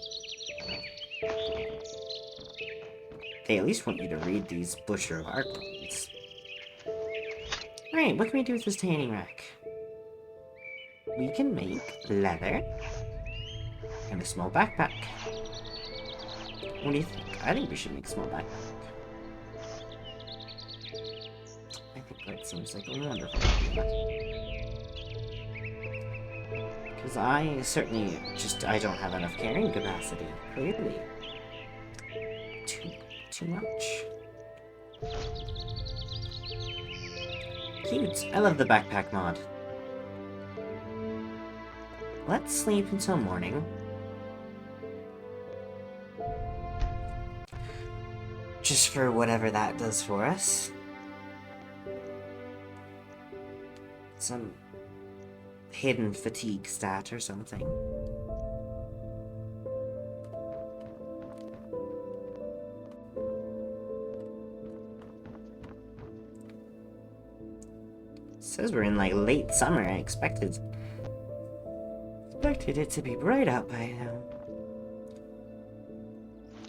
They at least want you to read these Butcher of Ark books. Alright, what can we do with this tanning rack? We can make leather and a small backpack. What do you think? I think we should make a small backpack. I think that seems like a wonderful idea. Because I certainly I don't have enough carrying capacity, clearly. Too much. Cute. I love the backpack mod. Let's sleep until morning. Just for whatever that does for us. Some hidden fatigue stat or something. Says we're in like late summer. I expected it to be bright out by now.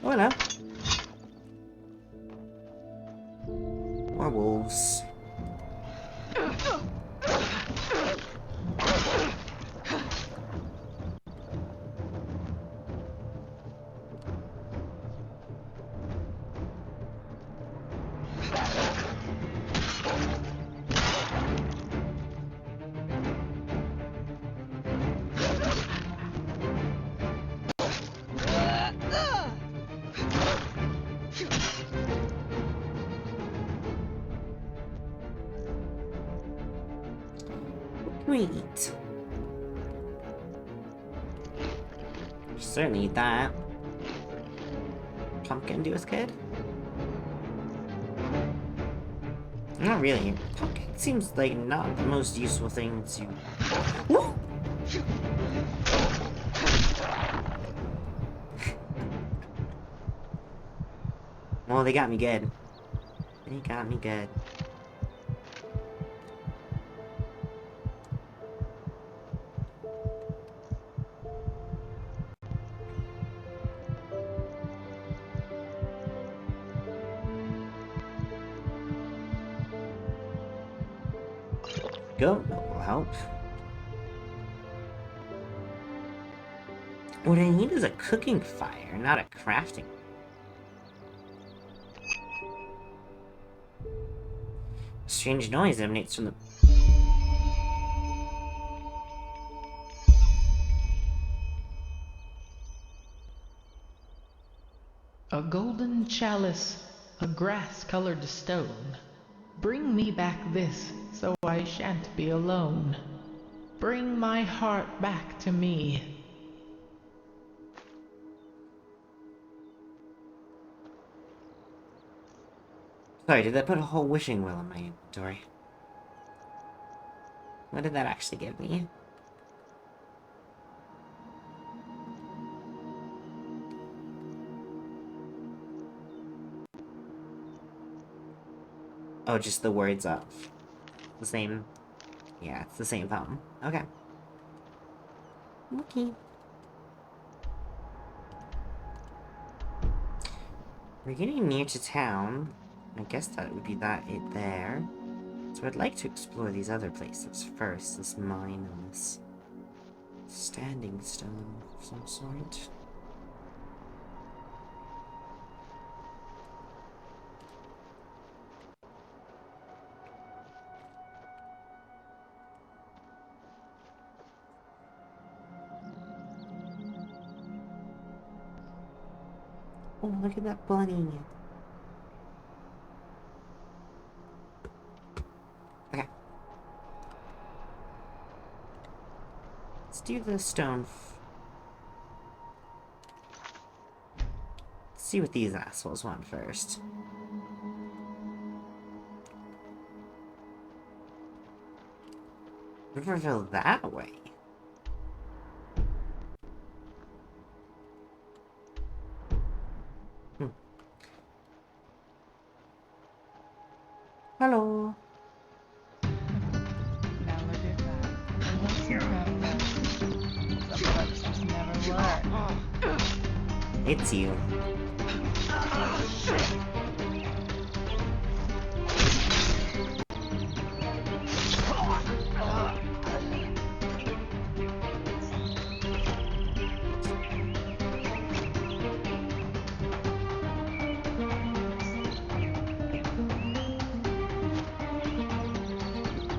Oh no. More wolves. We eat. Certainly eat that. Pumpkin do us good? Not really. Pumpkin seems like not the most useful thing to... Woo! Well, they got me good. They got me good. Go, that will help. What I need is a cooking fire, not a crafting. A strange noise emanates from the... A golden chalice, a grass-colored stone. Bring me back this, so I shan't be alone. Bring my heart back to me. Sorry, did that put a whole wishing well in my inventory? What did that actually give me? Oh, just the words of the same. Yeah, it's the same fountain. Okay. Okay. We're getting near to town. I guess that would be it there. So I'd like to explore these other places first. This mine and this standing stone of some sort. Oh, look at that bunny. Okay. Let's do the stone. Let's see what these assholes want first. Riverville that way. Hello. It's you.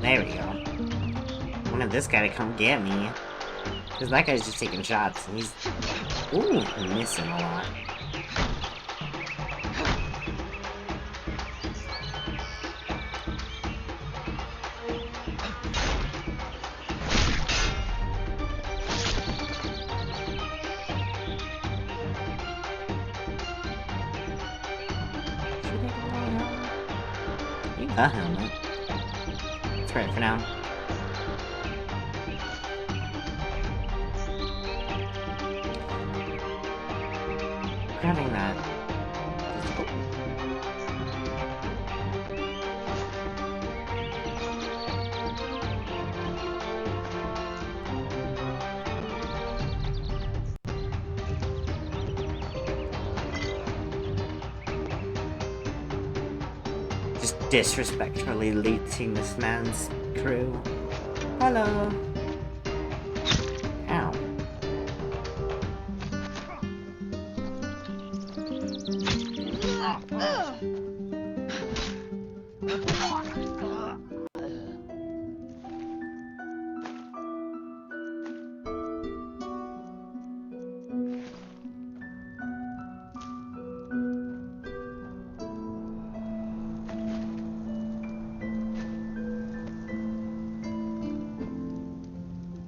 There we go. I wanted this guy to come get me. Because that guy's just taking shots, and he's... Ooh, missing a lot. Need the helmet. That's right for now. Grabbing that. Just disrespectfully looting this man's crew. Hello. Ow.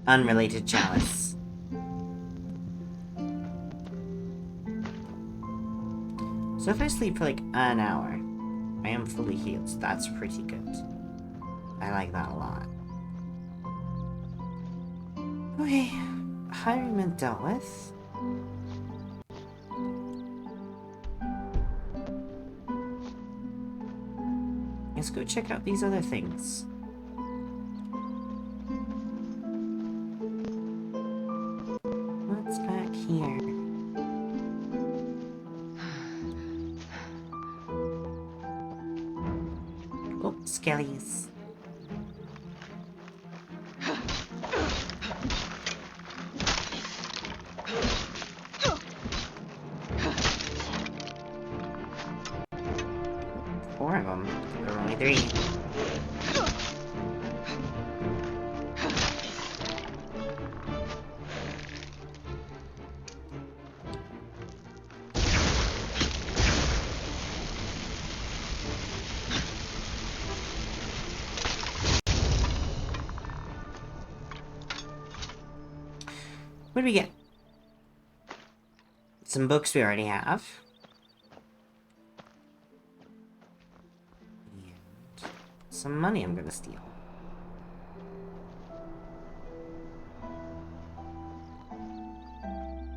Unrelated chalice. So if I sleep for like an hour, I am fully healed, so that's pretty good. I like that a lot. Okay, highwayman dealt with. Let's go check out these other things. What's back here? Oh, skellies. 23. What do we get? Some books we already have. And some money I'm gonna steal.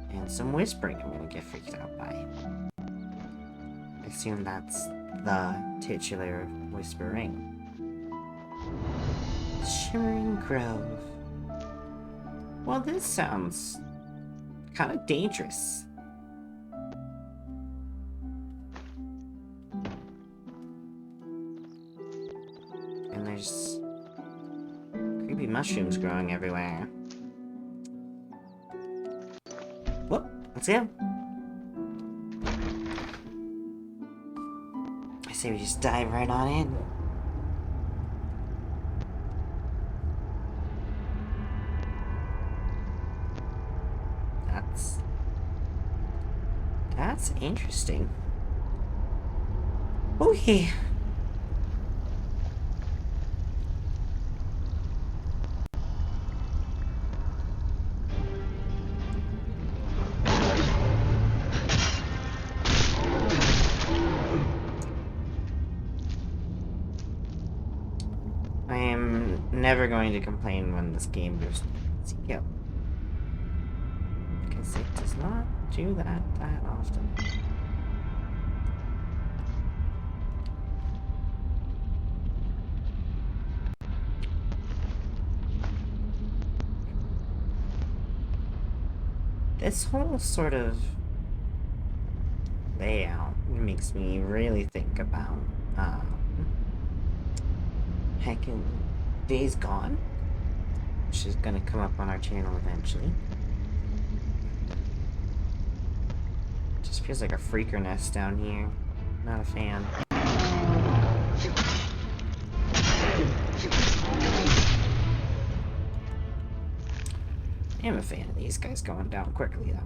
And some whispering I'm gonna get freaked out by. I assume that's the titular whispering. Shimmering Grove. Well, this sounds kind of dangerous. And there's creepy mushrooms growing everywhere. Whoop, let's go. I say we just dive right on in. That's interesting. Okay. I am never going to complain when this game goes CPO. Because it does not do that often. This whole sort of layout makes me really think about heckin' Days Gone, which is gonna come up on our channel eventually. Just feels like a freaker nest down here. Not a fan. I am a fan of these guys going down quickly, though.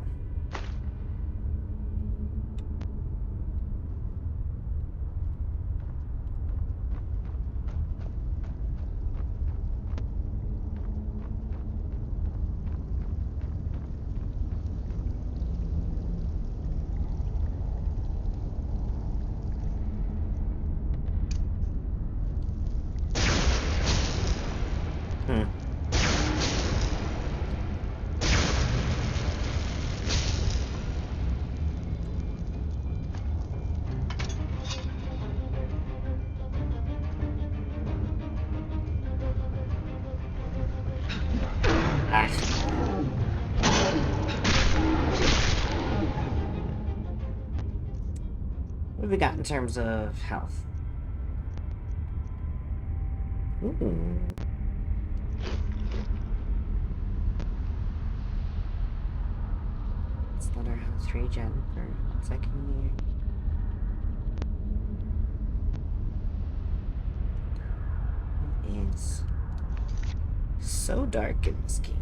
What have we got in terms of health? Ooh. Let's let our health regen for 1 second here. It is so dark in this cave.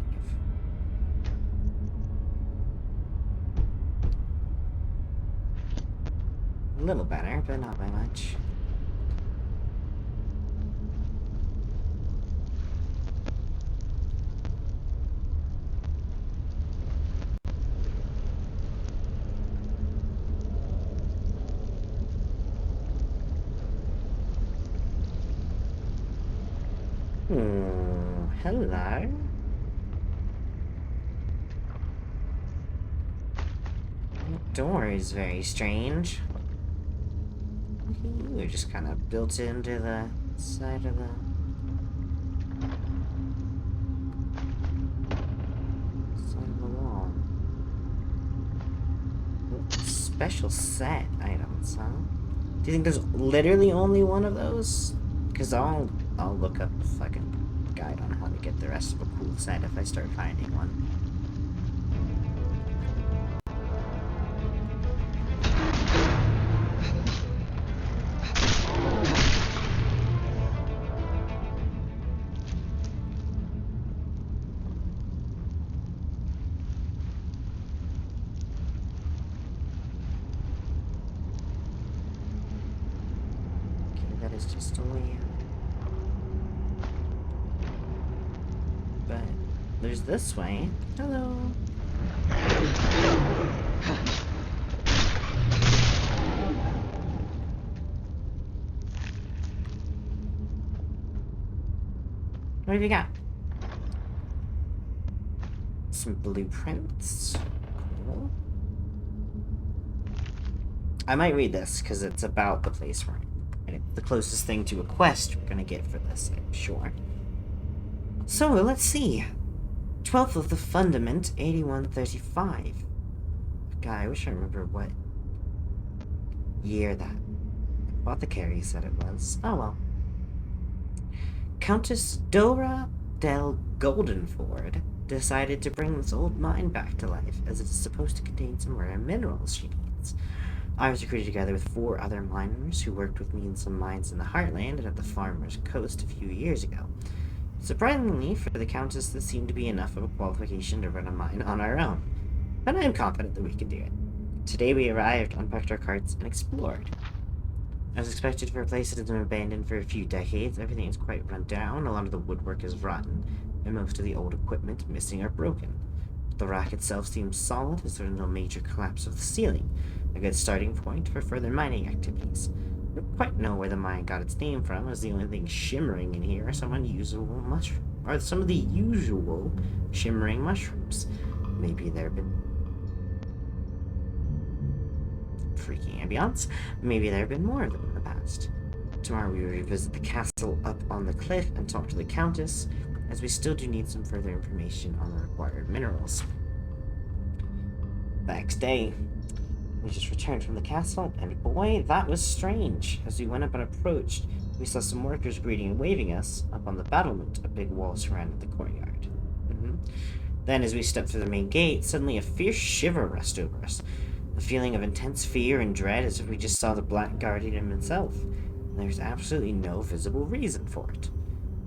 A little better, but not by much. Hello. That door is very strange. You were just kind of built into the side of the... wall. Special set items, huh? Do you think there's literally only one of those? Because I'll look up the fucking guide on how to get the rest of a cool set if I start finding one. is just a way out. But there's this way. Hello. What have you got? Some blueprints. Cool. I might read this because it's about the place we're in. And it's the closest thing to a quest we're gonna get for this, I'm sure. So let's see. 12th of the Fundament, 8135. God, I wish I remember what year that apothecary said it was. Oh well. Countess Dora del Goldenford decided to bring this old mine back to life, as it is supposed to contain some rare minerals she needs. I was recruited together with 4 other miners who worked with me in some mines in the Heartland and at the Farmer's Coast a few years ago. Surprisingly, for the Countess, this seemed to be enough of a qualification to run a mine on our own, but I am confident that we can do it. Today we arrived, unpacked our carts, and explored. As expected for a place that has been abandoned for a few decades, everything is quite run down, a lot of the woodwork is rotten, and most of the old equipment missing or broken. The rack itself seems solid, as there is no major collapse of the ceiling, a good starting point for further mining activities. I don't quite know where the mine got its name from, as the only thing shimmering in here are some of the usual shimmering mushrooms. Maybe there have been freaky ambiance. Maybe there have been more of them in the past. Tomorrow we will revisit the castle up on the cliff and talk to the Countess, as we still do need some further information on the required minerals. The next day, we just returned from the castle, and boy, that was strange. As we went up and approached, we saw some workers greeting and waving us. Up on the battlement, a big wall surrounded the courtyard. Then, as we stepped through the main gate, suddenly a fierce shiver rushed over us. A feeling of intense fear and dread, as if we just saw the Black Guardian himself. There was absolutely no visible reason for it.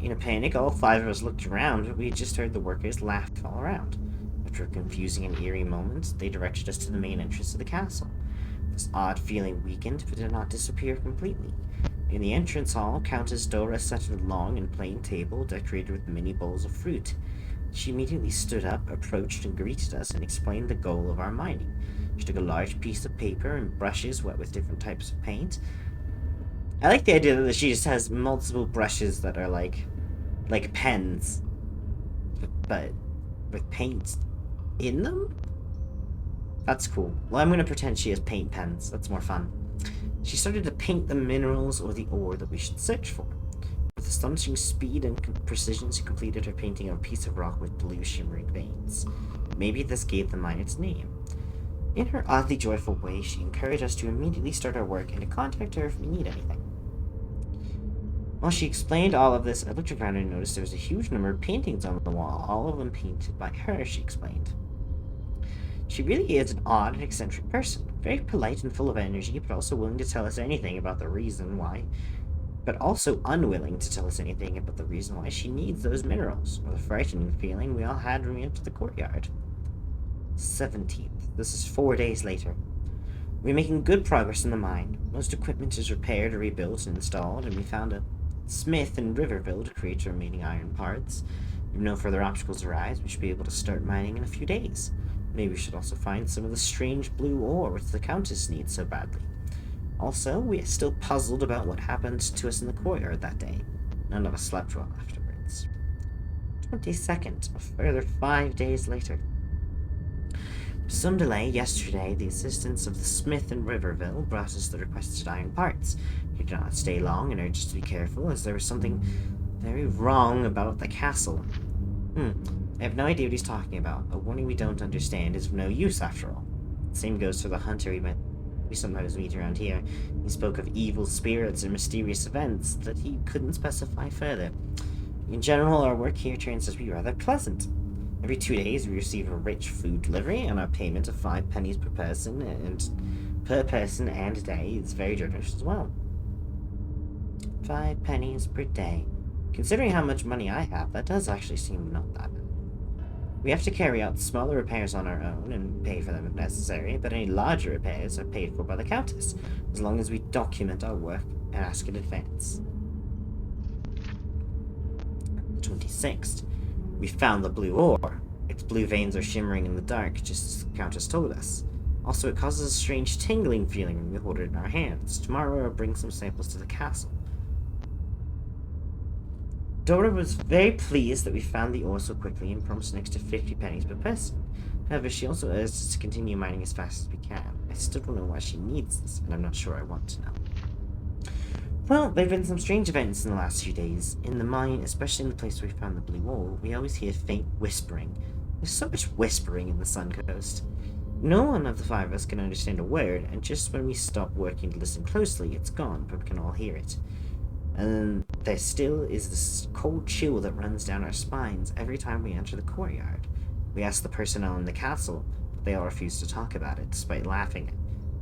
In a panic, all 5 of us looked around, but we had just heard the workers laugh all around. After a confusing and eerie moment, they directed us to the main entrance of the castle. This odd feeling weakened, but did not disappear completely. In the entrance hall, Countess Dora sat at a long and plain table decorated with many bowls of fruit. She immediately stood up, approached, and greeted us, and explained the goal of our mining. She took a large piece of paper and brushes wet with different types of paint. I like the idea that she just has multiple brushes that are like pens, but with paint in them? That's cool. Well, I'm gonna pretend she has paint pens. That's more fun. She started to paint the minerals or the ore that we should search for. With astonishing speed and precision, she completed her painting of a piece of rock with blue shimmering veins. Maybe this gave the mine its name. In her oddly joyful way, she encouraged us to immediately start our work and to contact her if we need anything. While she explained all of this, I looked around and noticed there was a huge number of paintings on the wall, all of them painted by her, she explained. She really is an odd and eccentric person, very polite and full of energy, but also willing to tell us anything about the reason why, but also unwilling to tell us anything about the reason why she needs those minerals, or the frightening feeling we all had when we entered the courtyard. 17th. This is 4 days later. We're making good progress in the mine. Most equipment is repaired or rebuilt and installed, and we found a smith in Riverville to create the remaining iron parts. If no further obstacles arise, we should be able to start mining in a few days. Maybe we should also find some of the strange blue ore which the Countess needs so badly. Also, we are still puzzled about what happened to us in the courtyard that day. None of us slept well afterwards. 22nd, a further 5 days later. With some delay, yesterday, the assistance of the smith in Riverville brought us the requested iron parts. He did not stay long and urged us to be careful, as there was something very wrong about the castle. I have no idea what he's talking about. A warning we don't understand is of no use, after all. The same goes for the hunter we sometimes meet around here. He spoke of evil spirits and mysterious events that he couldn't specify further. In general, our work here turns out to be rather pleasant. Every 2 days, we receive a rich food delivery, and our payment of 5 pennies per person and day is very generous as well. 5 pennies per day. Considering how much money I have, that does actually seem not that bad. We have to carry out smaller repairs on our own and pay for them if necessary, but any larger repairs are paid for by the Countess, as long as we document our work and ask in advance. The 26th. We found the blue ore. Its blue veins are shimmering in the dark, just as the Countess told us. Also, it causes a strange tingling feeling when we hold it in our hands. Tomorrow I'll bring some samples to the castle. Dora was very pleased that we found the ore so quickly and promised an extra 50 pennies per person. However, she also urged us to continue mining as fast as we can. I still don't know why she needs this, and I'm not sure I want to know. Well, there have been some strange events in the last few days. In the mine, especially in the place where we found the blue ore, we always hear faint whispering. There's so much whispering in the Suncoast. No one of the five of us can understand a word, and just when we stop working to listen closely, it's gone, but we can all hear it. And there still is this cold chill that runs down our spines every time we enter the courtyard. We ask the personnel in the castle, but they all refuse to talk about it, despite laughing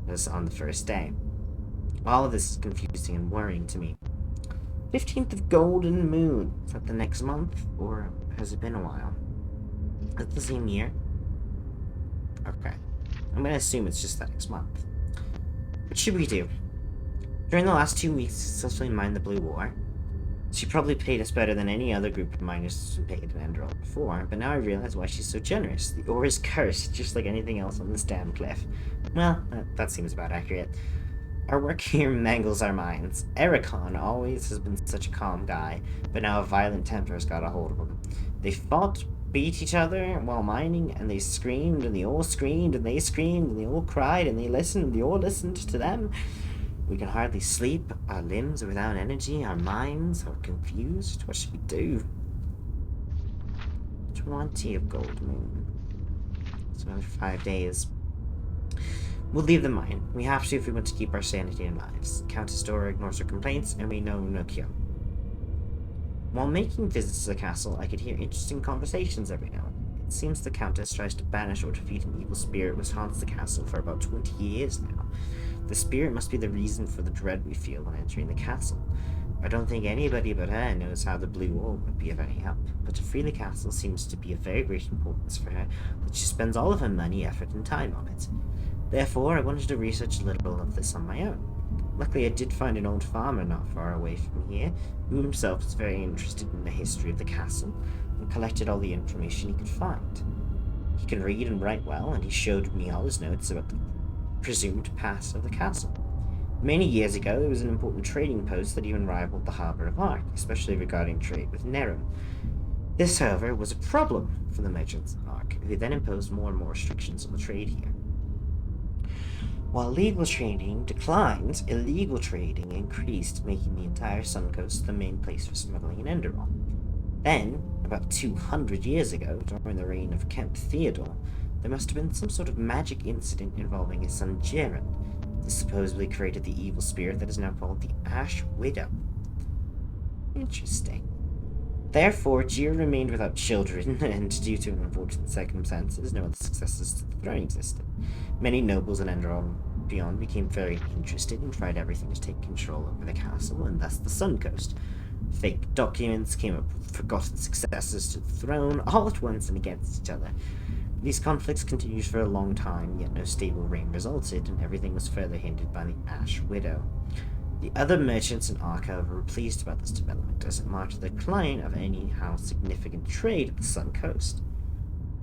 at us on the first day. All of this is confusing and worrying to me. 15th of Golden Moon. Is that the next month, or has it been a while? Is it the same year? Okay. I'm gonna assume it's just that next month. What should we do? During the last 2 weeks, successfully mined the blue ore. She probably paid us better than any other group of miners paid in Enderal before, but now I realize why she's so generous. The ore is cursed, just like anything else on this damn cliff. Well, that seems about accurate. Our work here mangles our minds. Ericon always has been such a calm guy, but now a violent temper has got a hold of him. They fought, beat each other while mining, and they screamed, and they all screamed, and they screamed, and they all cried, and they listened, and they all listened to them. We can hardly sleep, our limbs are without energy, our minds are confused. What should we do? 20 of Gold Moon. It's another 5 days. We'll leave the mine. We have to if we want to keep our sanity and lives. Countess Dora ignores her complaints, and we know no cure. While making visits to the castle, I could hear interesting conversations every now and then. It seems the Countess tries to banish or defeat an evil spirit which haunts the castle for about 20 years now. The spirit must be the reason for the dread we feel when entering the castle. I don't think anybody but her knows how the blue ore would be of any help, but to free the castle seems to be of very great importance for her, that she spends all of her money, effort, and time on it. Therefore, I wanted to research a little of this on my own. Luckily, I did find an old farmer not far away from here, who himself was very interested in the history of the castle, and collected all the information he could find. He can read and write well, and he showed me all his notes about the presumed past of the castle. Many years ago, there was an important trading post that even rivaled the harbour of Ark, especially regarding trade with Nerim. This, however, was a problem for the merchants of Ark, who then imposed more and more restrictions on the trade here. While legal trading declined, illegal trading increased, making the entire Suncoast the main place for smuggling in Enderal. Then, about 200 years ago, during the reign of Kemp Theodore, there must have been some sort of magic incident involving his son Jaren. This supposedly created the evil spirit that is now called the Ash Widow. Interesting. Therefore, Jir remained without children, and due to unfortunate circumstances, no other successors to the throne existed. Many nobles in Enderal and beyond became very interested and tried everything to take control over the castle, and thus the Suncoast. Fake documents came up with forgotten successors to the throne, all at once and against each other. These conflicts continued for a long time, yet no stable reign resulted, and everything was further hindered by the Ash Widow. The other merchants in Ark, however, were pleased about this development, as it marked the decline of any significant trade at the Suncoast.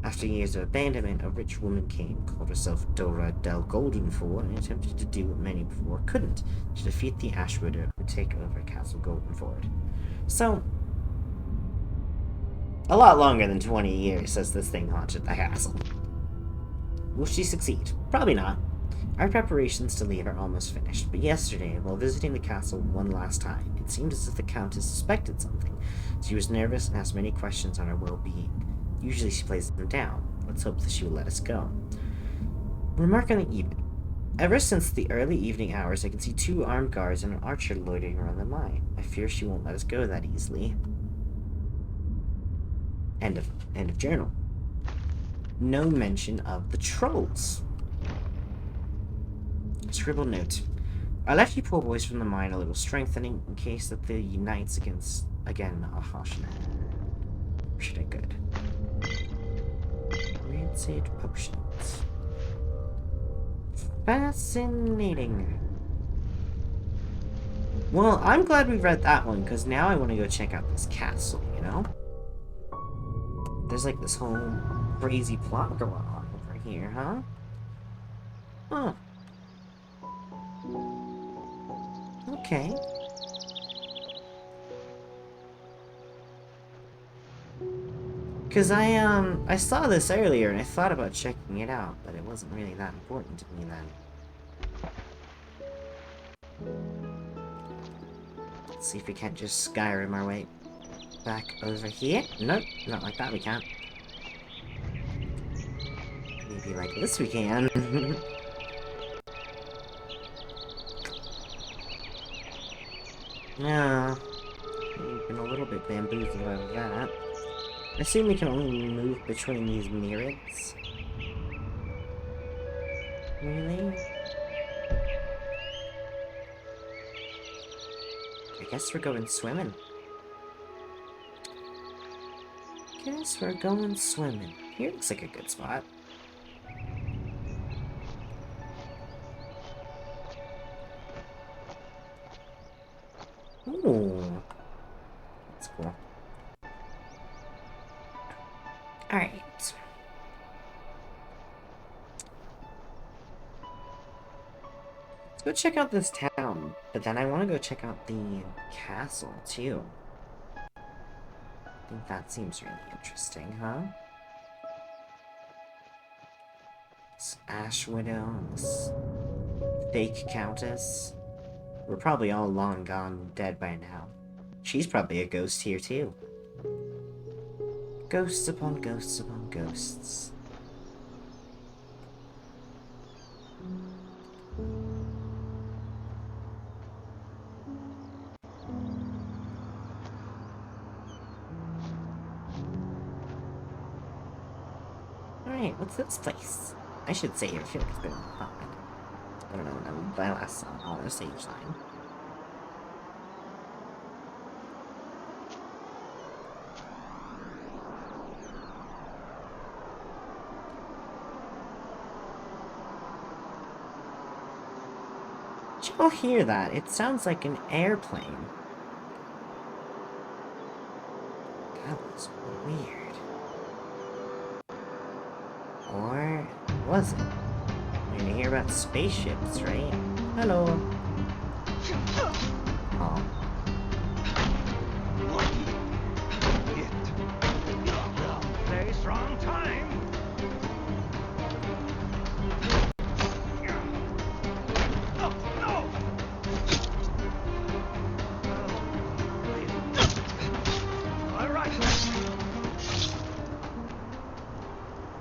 After years of abandonment, a rich woman came, called herself Dora Del Goldenford, and attempted to do what many before couldn't, to defeat the Ash Widow and take over Castle Goldenford. So, a lot longer than 20 years since this thing haunted the castle. Will she succeed? Probably not. Our preparations to leave are almost finished, but yesterday, while visiting the castle one last time, it seemed as if the Countess suspected something. She was nervous and asked many questions on our well-being. Usually she plays them down. Let's hope that she will let us go. Remark on the evening. Ever since the early evening hours, I can see 2 armed guards and an archer loitering around the mine. I fear she won't let us go that easily. End of journal. No mention of the trolls. Scribbled note. I left you poor boys from the mine a little strengthening in case that they unites against again Ahashna. Should I good? Rancid potions. Fascinating. Well, I'm glad we read that one, because now I want to go check out this castle, you know? There's like this whole crazy plot going on over here, huh? Huh. Okay. Because I saw this earlier and I thought about checking it out, but it wasn't really that important to me then. Let's see if we can't just Skyrim our way back over here. Nope, not like that we can't. Maybe like this we can. No. We've been a little bit bamboozled out of that. I assume we can only move between these myriads. Really? I guess we're going swimming. Guess we're going swimming. Here looks like a good spot. Ooh. That's cool. Alright. Let's go check out this town, but then I want to go check out the castle, too. I think that seems really interesting, huh? This Ash Widow, this fake countess. We're probably all long gone dead by now. She's probably a ghost here, too. Ghosts upon ghosts upon ghosts. Alright, what's this place? I should say I feel like it's been hot. I don't know when I last saw all the stage line. Did you all hear that? It sounds like an airplane. That was weird. Or was it? You're gonna hear about spaceships, right? Hello. Oh. Very strong time. Oh, no! All right.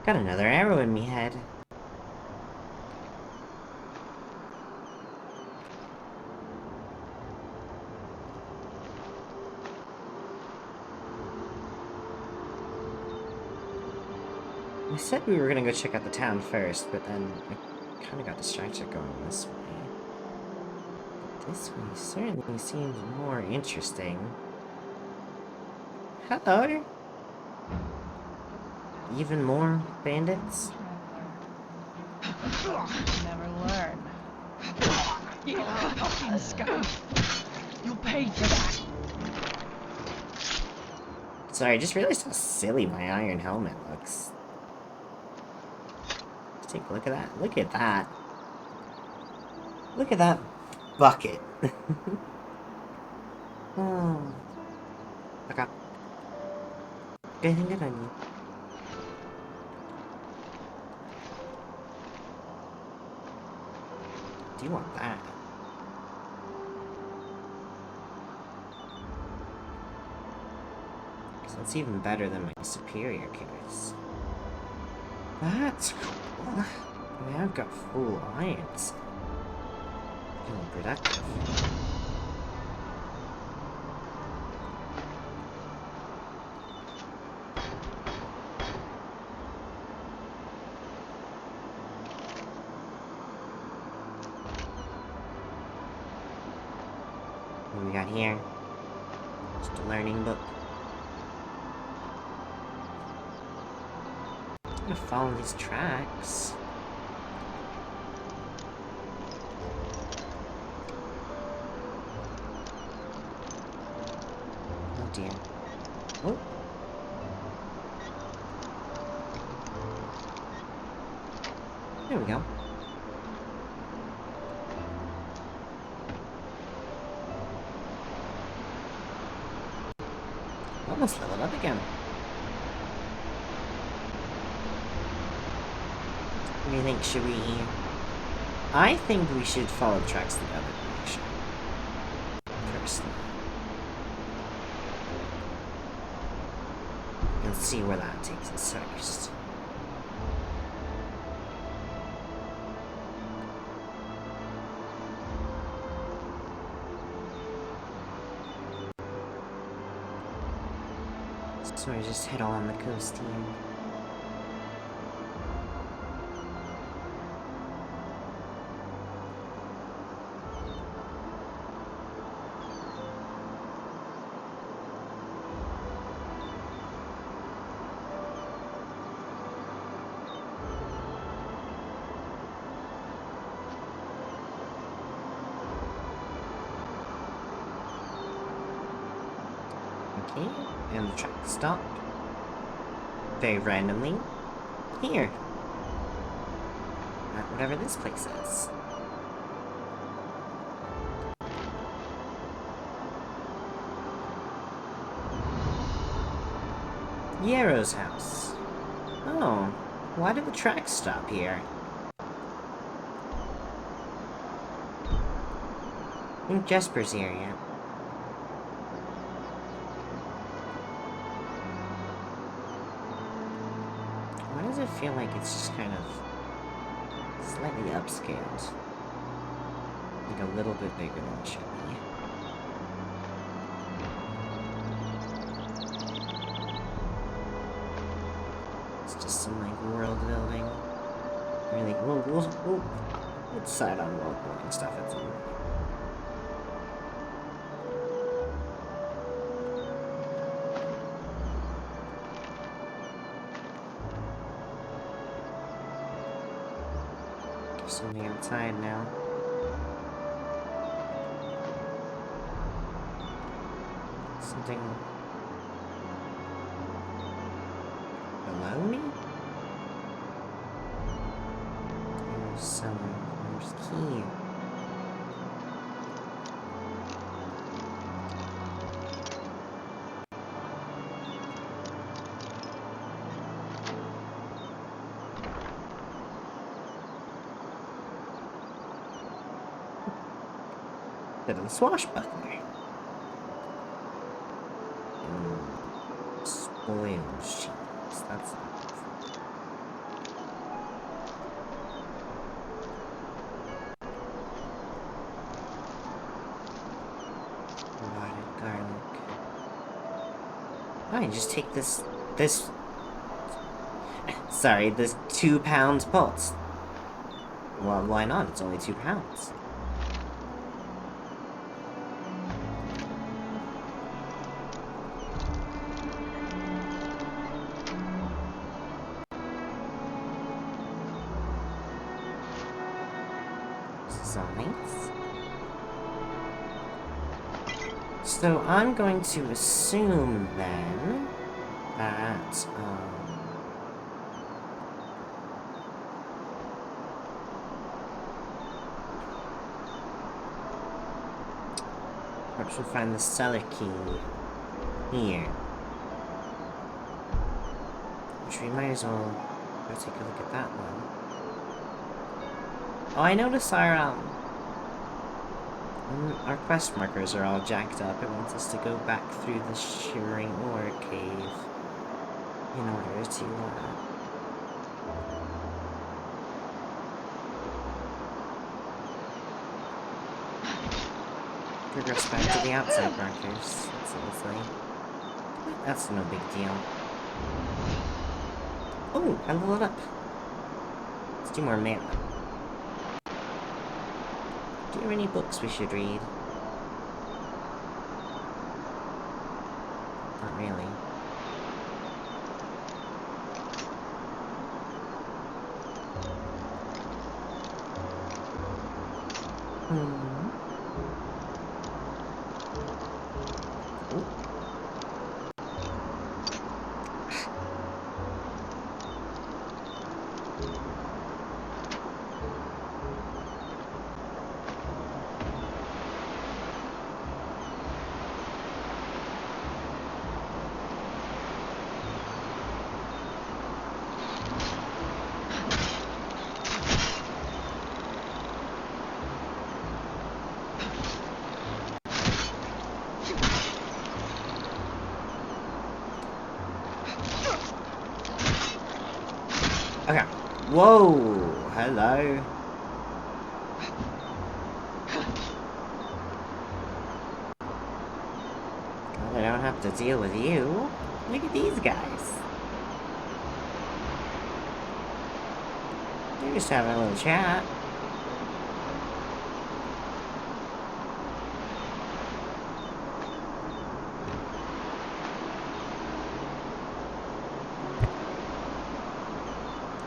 Got another arrow in me head. We said we were gonna go check out the town first, but then I kind of got distracted going this way. But this way certainly seems more interesting. Hello? Even more bandits? Never learn. You fucking scum. You'll pay for that. Sorry, I just realized how silly my iron helmet looks. Let's take a look at that. Look at that. Look at that bucket. Oh. Okay. Anything good on you? Do you want that? Because that's even better than my superior case. That's cool. I mean, I've got full irons. Feeling productive. What we got here? Just a learning book. I'm gonna follow these tracks. dear. Oh. There we go. Almost leveled up again. What do you think? Should we... I think we should follow the tracks the other direction. Personally. And see where that takes us first. So I just head on the coast here. Okay, and the track stopped. Very randomly. Here. At whatever this place is. Yarrow's house. Oh, why did the track stop here? I think Jesper's here yet. Why does it feel like it's just kind of slightly upscaled? Like a little bit bigger than it should be. It's just some like world building. Really, we'll decide on world building stuff at some point. Something outside now. Something below me? There's key. Bit of the swashbuckler. Spoiled sheets. That's rotted garlic. Oh, you just take this sorry, this 2 pounds pulse. Well, why not? It's only 2 pounds. So I'm going to assume then that perhaps we'll find the cellar key here, which we might as well go take a look at that one. Oh, I noticed our quest markers are all jacked up. It wants us to go back through the shimmering ore cave in order to progress back to the outside markers. That's no big deal. Oh, I leveled up. Let's do more mana. Do you have any books we should read? Not really. Whoa! Hello. Well, I don't have to deal with you. Look at these guys. They're just having a little chat.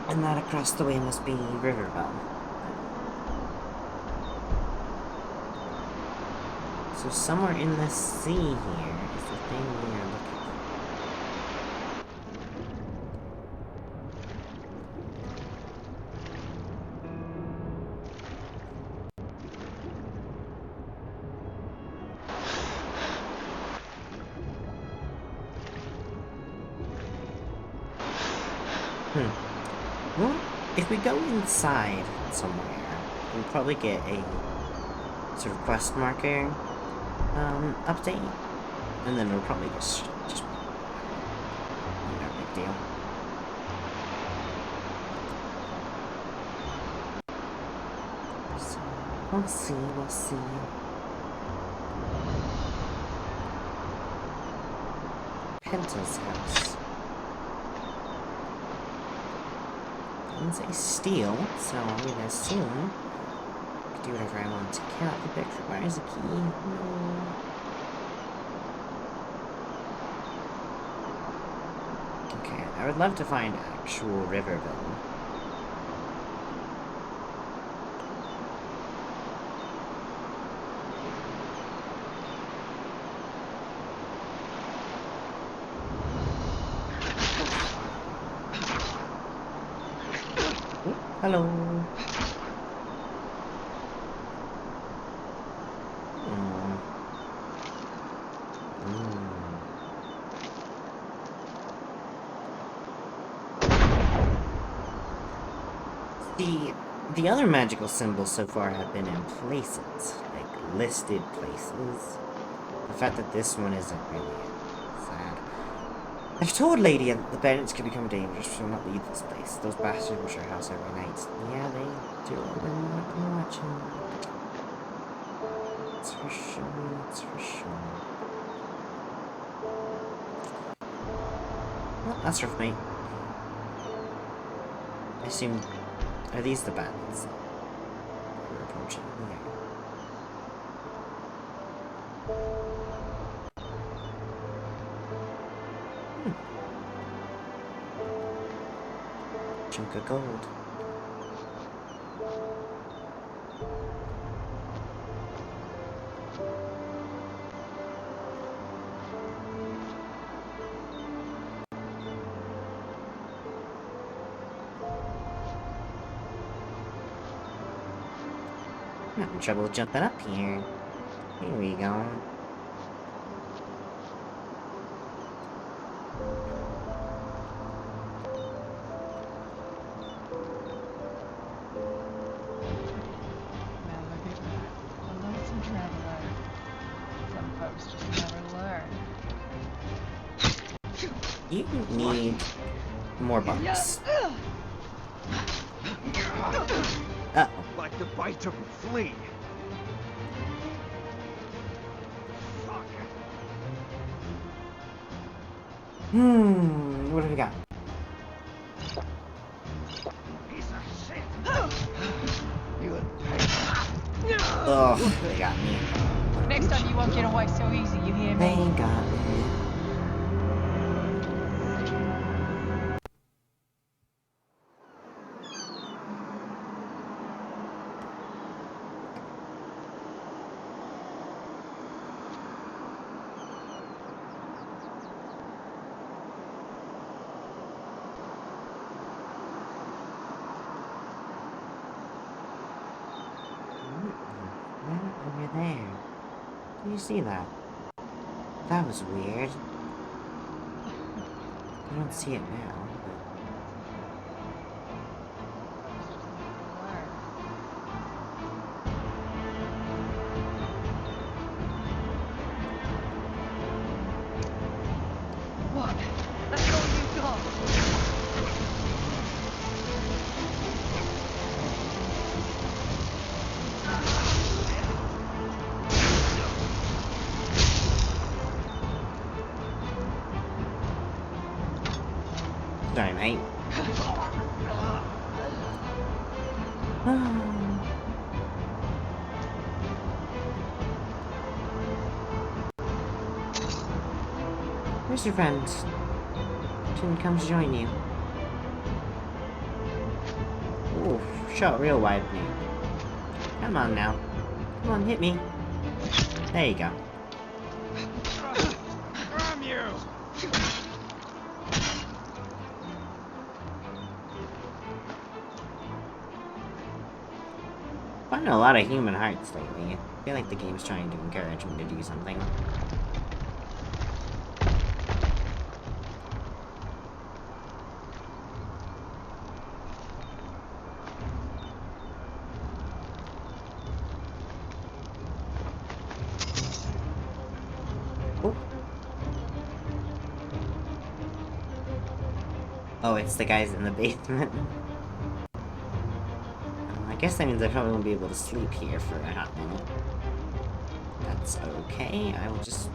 And that across the way must be Riverbell. So somewhere in the sea here is the thing we are looking for. Well, if we go inside somewhere, we'll probably get a sort of quest marker update, and then it'll probably just no big deal. So we'll see. Penta's house. Doesn't say steal, so I'm gonna assume I can do whatever I want to count. The deck requires a key. No. Okay, I would love to find actual Riverville. Hello. The other magical symbols so far have been in places, like listed places. The fact that this one isn't really sad. I've told Lady that the bandits can become dangerous, so not leave this place. Those bastards will share house every night. Yeah, they do. They're not watching. That's for sure. That's for sure. Well, that's rough, mate. I assume. Are these the bandits? We're approaching. Yeah. Chunk of gold. I'm having trouble jumping up here. Here we go. You need more bucks. Uh-oh. Like the bite of a flea. Fuck. What have we got? Piece of shit. You Oh, they got me. Next time you won't get away so easy, you hear They me? got me. Over there. Can you see that? That was weird. I don't see it now. What? That's all you got? Where's your friend? Shouldn't come to join you. Ooh, shot real wide me. Come on now. Come on, hit me. There you go. Damn you! Finding a lot of human hearts lately. I feel like the game's trying to encourage me to do something. Oh, it's the guys in the basement. I guess that means I probably won't be able to sleep here for a hot minute. That's okay, I will just...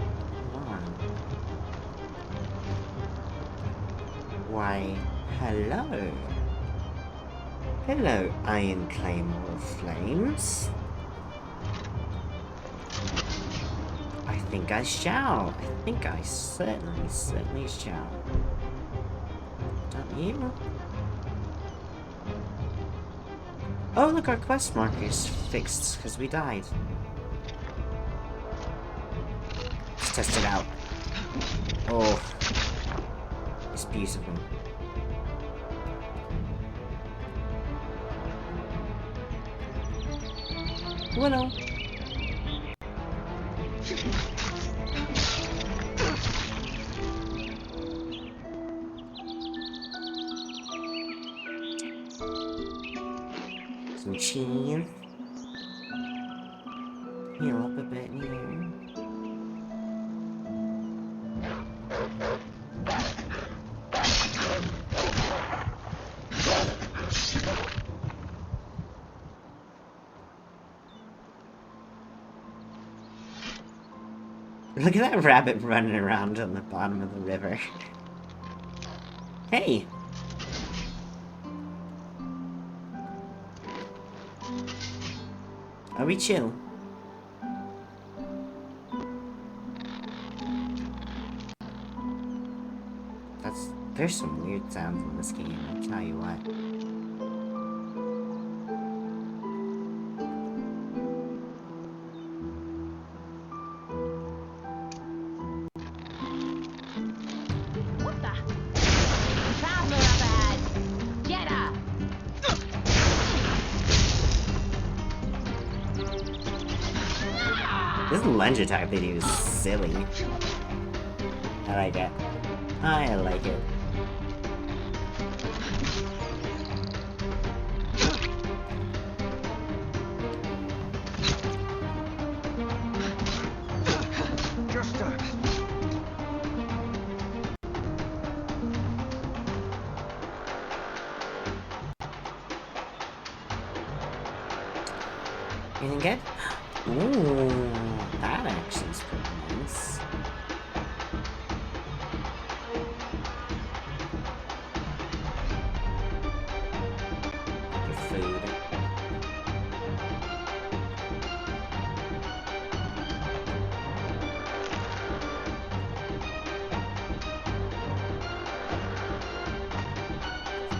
hold on. Why, hello. Hello, Iron Claymore of Flames. I think I shall. I think I certainly shall. Don't you? Oh, look, our quest marker's fixed, because we died. Let's test it out. Oh. It's beautiful. Willow. Some cheese. Heal up a bit here. Look at that rabbit running around on the bottom of the river. Hey! Are we chill? There's some weird sounds in this game, I'll tell you what. What the? Traveler up ahead! Get up! This lunge attack they do is silly. I like it. I like it. Anything good? Ooh, that actually is pretty nice. Food.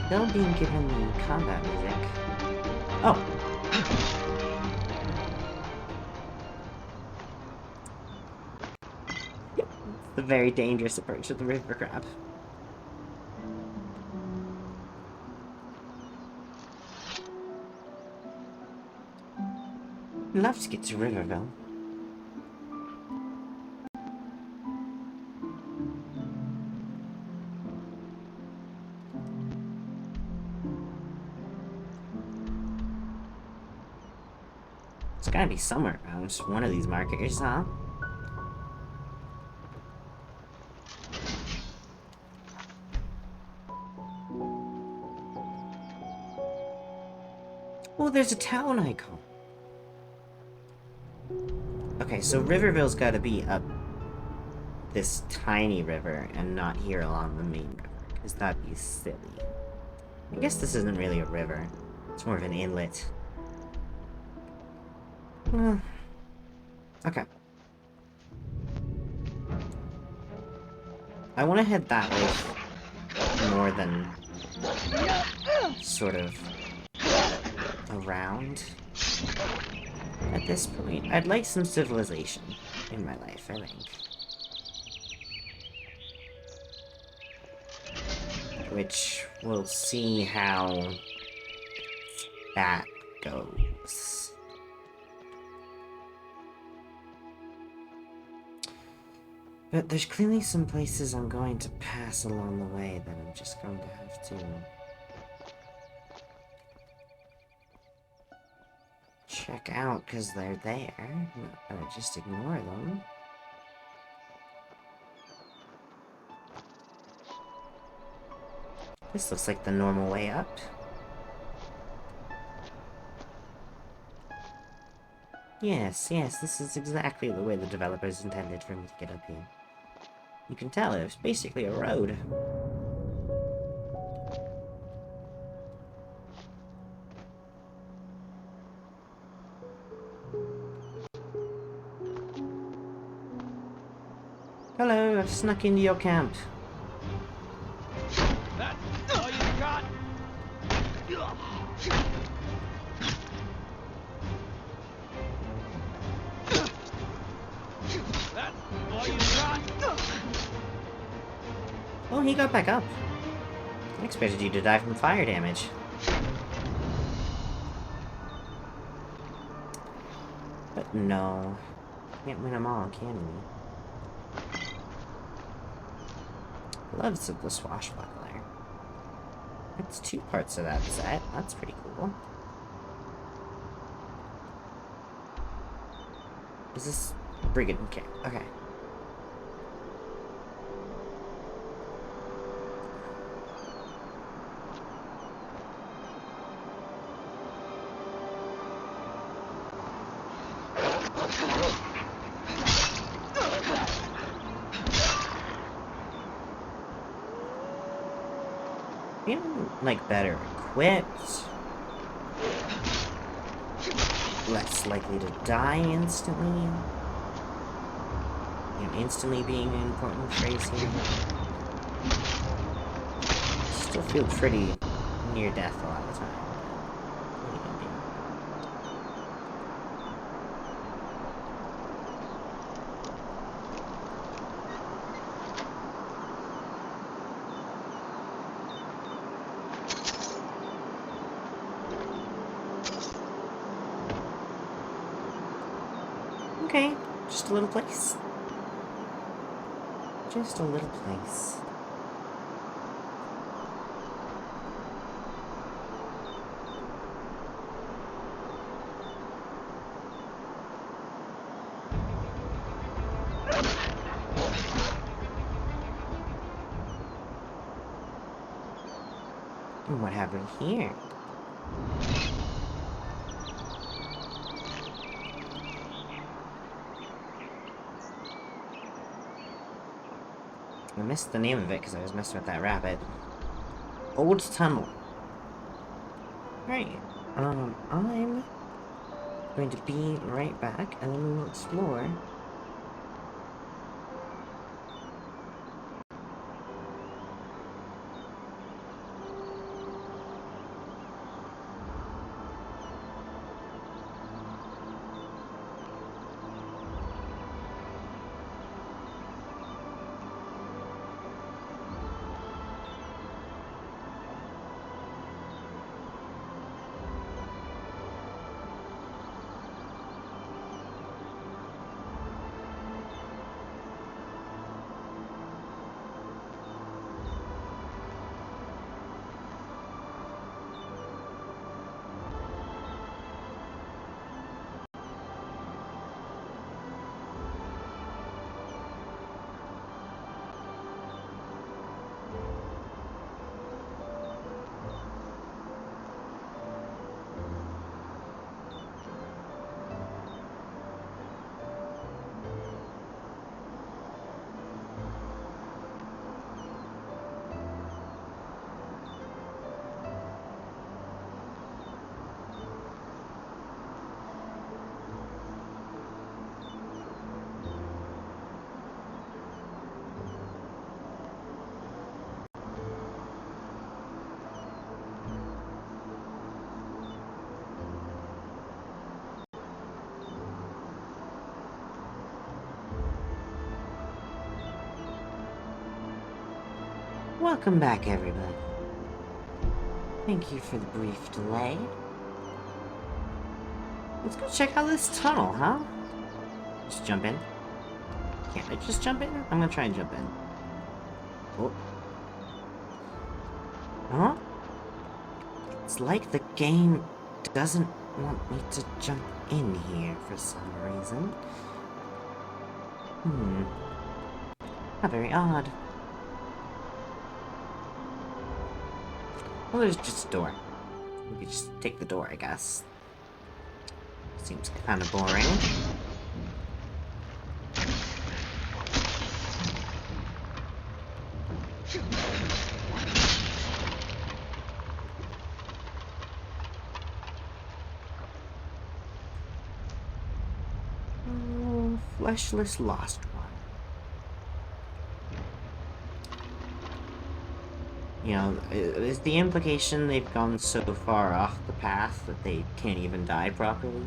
Still being given the combat music. Oh! It's a very dangerous approach to the river crab. I'd love to get to Riverville. It's gotta be somewhere around one of these markers, huh? Oh, there's a town icon. Okay, so Riverville's gotta be up this tiny river and not here along the main river, because that'd be silly. I guess this isn't really a river. It's more of an inlet. Okay. I want to head that way more than sort of around at this point. I'd like some civilization in my life, I think. Which we'll see how that goes. But there's clearly some places I'm going to pass along the way that I'm just going to have to check out because they're there. I'm not gonna just ignore them. This looks like the normal way up. Yes, this is exactly the way the developers intended for me to get up here. You can tell it's basically a road. Hello, I've snuck into your camp. That's all you got? That's all you got? Oh, he got back up. I expected you to die from fire damage. But no. Can't win them all, can we? Loves of the swashbuckler. That's 2 parts of that set. That's pretty cool. Is this brigand camp? Okay. Feeling like better equipped. Less likely to die instantly. You know, instantly being an important phrase here. Still feel pretty near death a lot of the time. What are you gonna do? Okay, just a little place. Just a little place. And what happened here? I missed the name of it because I was messing with that rabbit. Old Tunnel. Right. I'm going to be right back, and then we will explore. Welcome back, everybody. Thank you for the brief delay. Let's go check out this tunnel, huh? Just jump in. Can't I just jump in? I'm gonna try and jump in. Oh. Huh? It's like the game doesn't want me to jump in here for some reason. How very odd. Well, there's just a door. We could just take the door, I guess. Seems kind of boring. Oh, fleshless lost one. You know, is the implication they've gone so far off the path that they can't even die properly?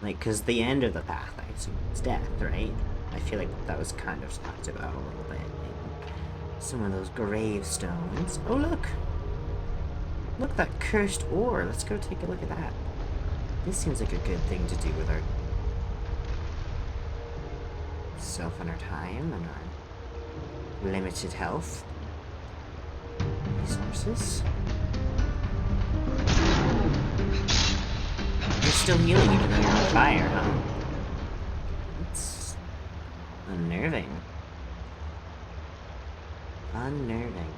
Like, because the end of the path, I assume, is death, right? I feel like that was kind of talked about a little bit in some of those gravestones. Oh, look! Look, that cursed ore. Let's go take a look at that. This seems like a good thing to do with our self and our time and our limited health. Resources. You're still healing even though you're on fire, huh? It's unnerving. Unnerving.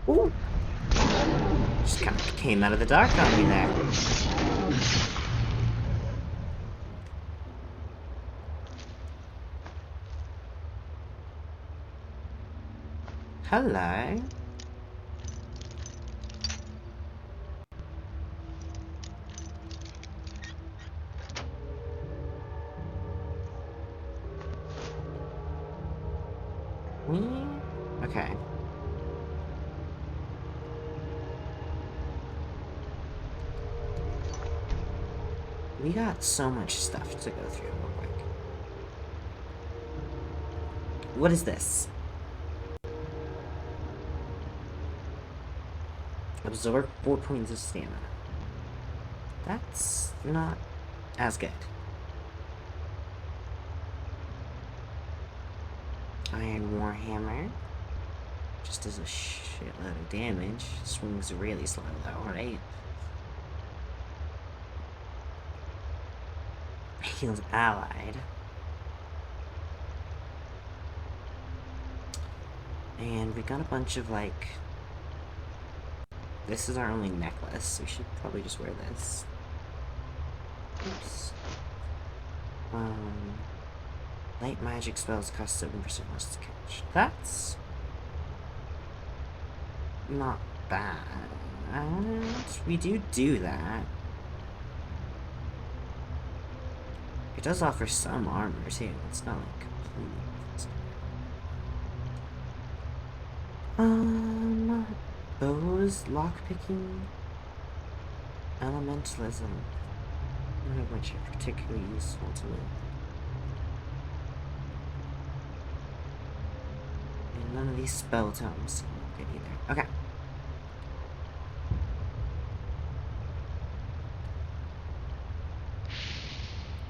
Ooh. Just kind of came out of the dark on me there. Hello. Okay. We got so much stuff to go through real quick. What is this? Absorb 4 points of stamina. That's not as good. Iron Warhammer. Just does a shitload of damage. Swings really slow though, right? Heals allied. And we got a bunch of like... This is our only necklace, so we should probably just wear this. Oops. Light magic spells cost 7% less to catch. That's... not bad. We do that. It does offer some armor too. It's not like completely. Bows, lockpicking, elementalism. None of which are particularly useful to me. And none of these spell tomes seem good either. Okay.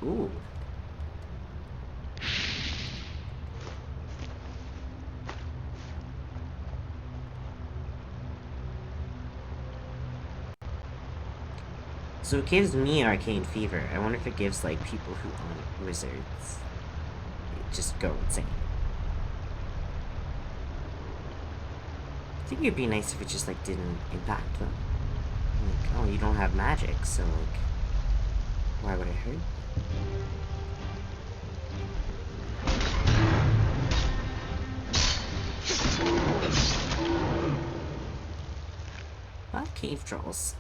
Ooh. So it gives me Arcane Fever. I wonder if it gives, like, people who aren't wizards. They just go insane. I think it'd be nice if it just, like, didn't impact them. Like, oh, you don't have magic, so, like, why would it hurt? A lot of cave trolls.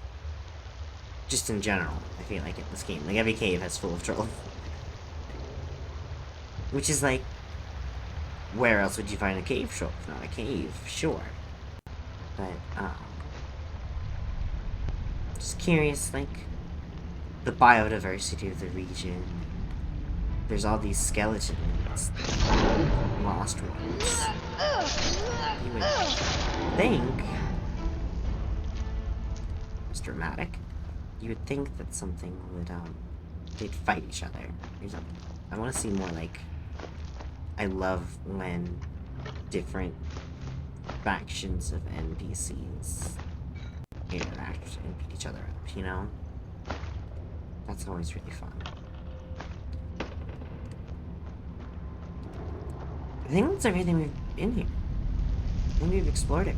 Just in general, I feel like in this game. Like, every cave has full of trolls. Which is like, where else would you find a cave troll? If not a cave, sure. But, just curious, like, the biodiversity of the region. There's all these skeletons, lost ones. You would think, it's dramatic, you would think that something would, they'd fight each other or something. I want to see more like, I love when different factions of NPCs interact and beat each other up, you know? That's always really fun. I think that's everything we've been here. I think we've explored it.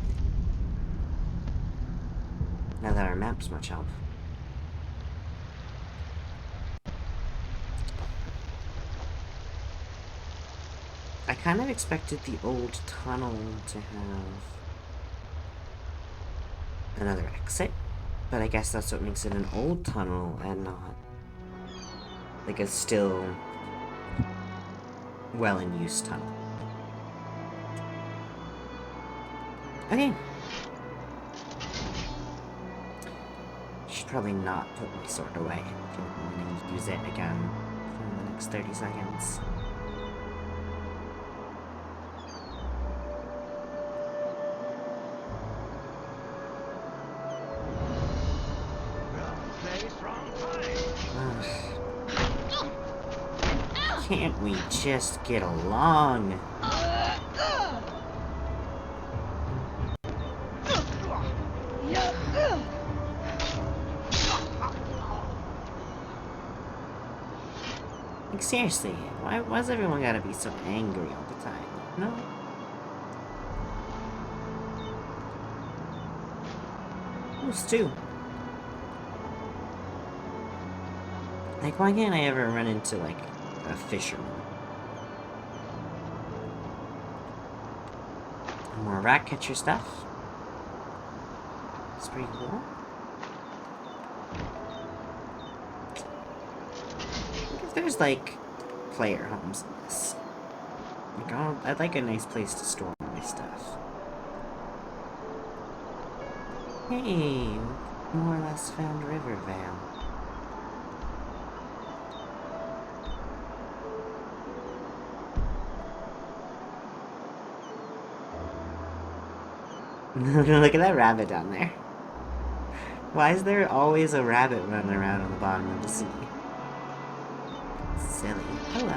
Now that our map's much help. I kind of expected the old tunnel to have another exit, but I guess that's what makes it an old tunnel and not like a still well in use tunnel. Okay. Should probably not put my sword away. I'm gonna use it again for the next 30 seconds. Can't we just get along? Like, seriously, why's everyone gotta be so angry all the time? No? Who's two? Like, why can't I ever run into, like, a fisherman? More rat catcher stuff. It's pretty cool. What if there's, like, player homes in this? Like, I'd like a nice place to store my stuff. Hey, more or less found River Vale. Look at that rabbit down there. Why is there always a rabbit running around on the bottom of the sea? Silly. Hello.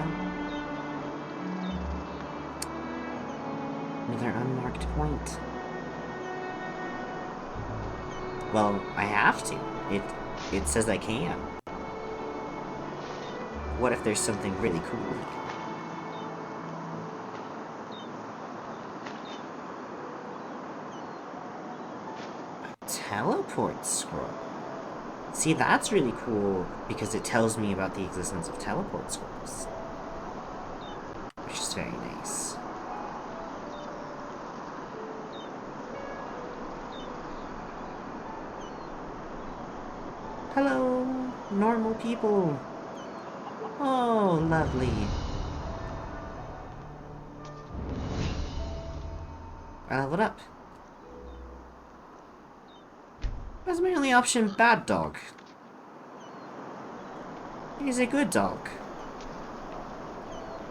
Another unmarked point. Well, I have to. It says I can. What if there's something really cool? Teleport scroll. See, that's really cool because it tells me about the existence of teleport scrolls. Which is very nice. Hello, normal people. Oh, lovely. I leveled up. That's my only option, bad dog. He's a good dog.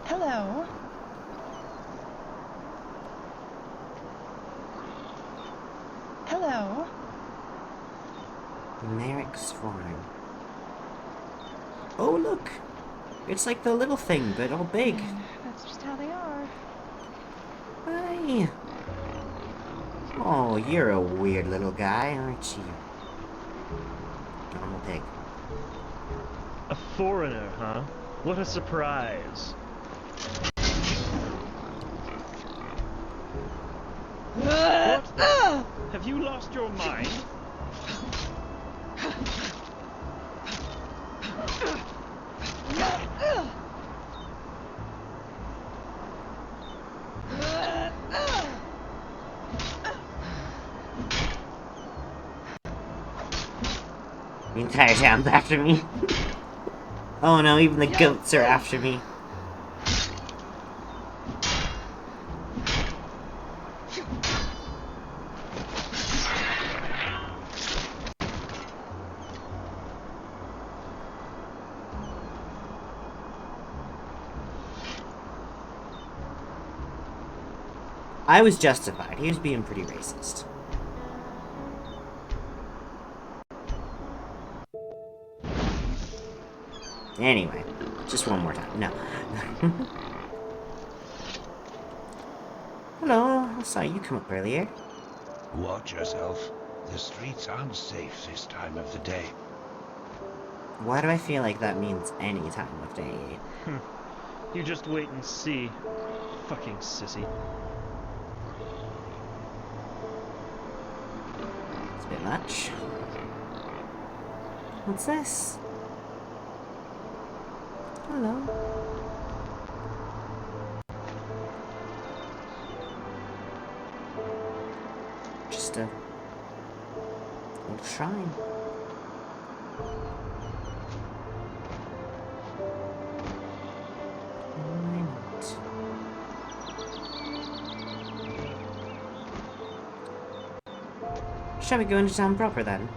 Hello. Hello. Merrick's farm. Oh, look! It's like the little thing, but all big. That's just how they are. Hi. Oh, you're a weird little guy, aren't you? Normal pig. A foreigner, huh? What a surprise. What? Have you lost your mind? The entire town's after me. Oh no, even the goats are after me. I was justified. He was being pretty racist. Anyway, just one more time. No. Hello, I saw you come up earlier. Watch yourself. The streets aren't safe this time of the day. Why do I feel like that means any time of day? You just wait and see. Fucking sissy. It's a bit much. What's this? Hello. Just a little shrine. Why not? Shall we go into town proper then?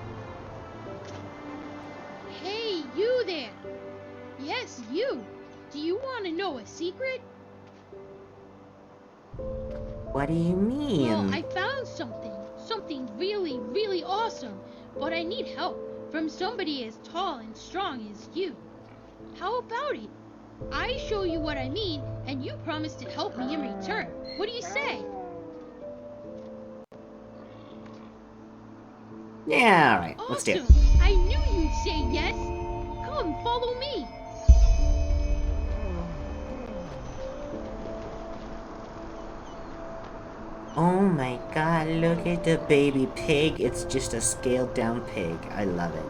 Hey, you there! Yes, you! Do you want to know a secret? What do you mean? Well, I found something. Something really, really awesome. But I need help from somebody as tall and strong as you. How about it? I show you what I mean, and you promise to help me in return. What do you say? Yeah, alright. Let's do it. Awesome! I knew you'd say yes. Come, follow me. Oh my god, look at the baby pig. It's just a scaled down pig. I love it.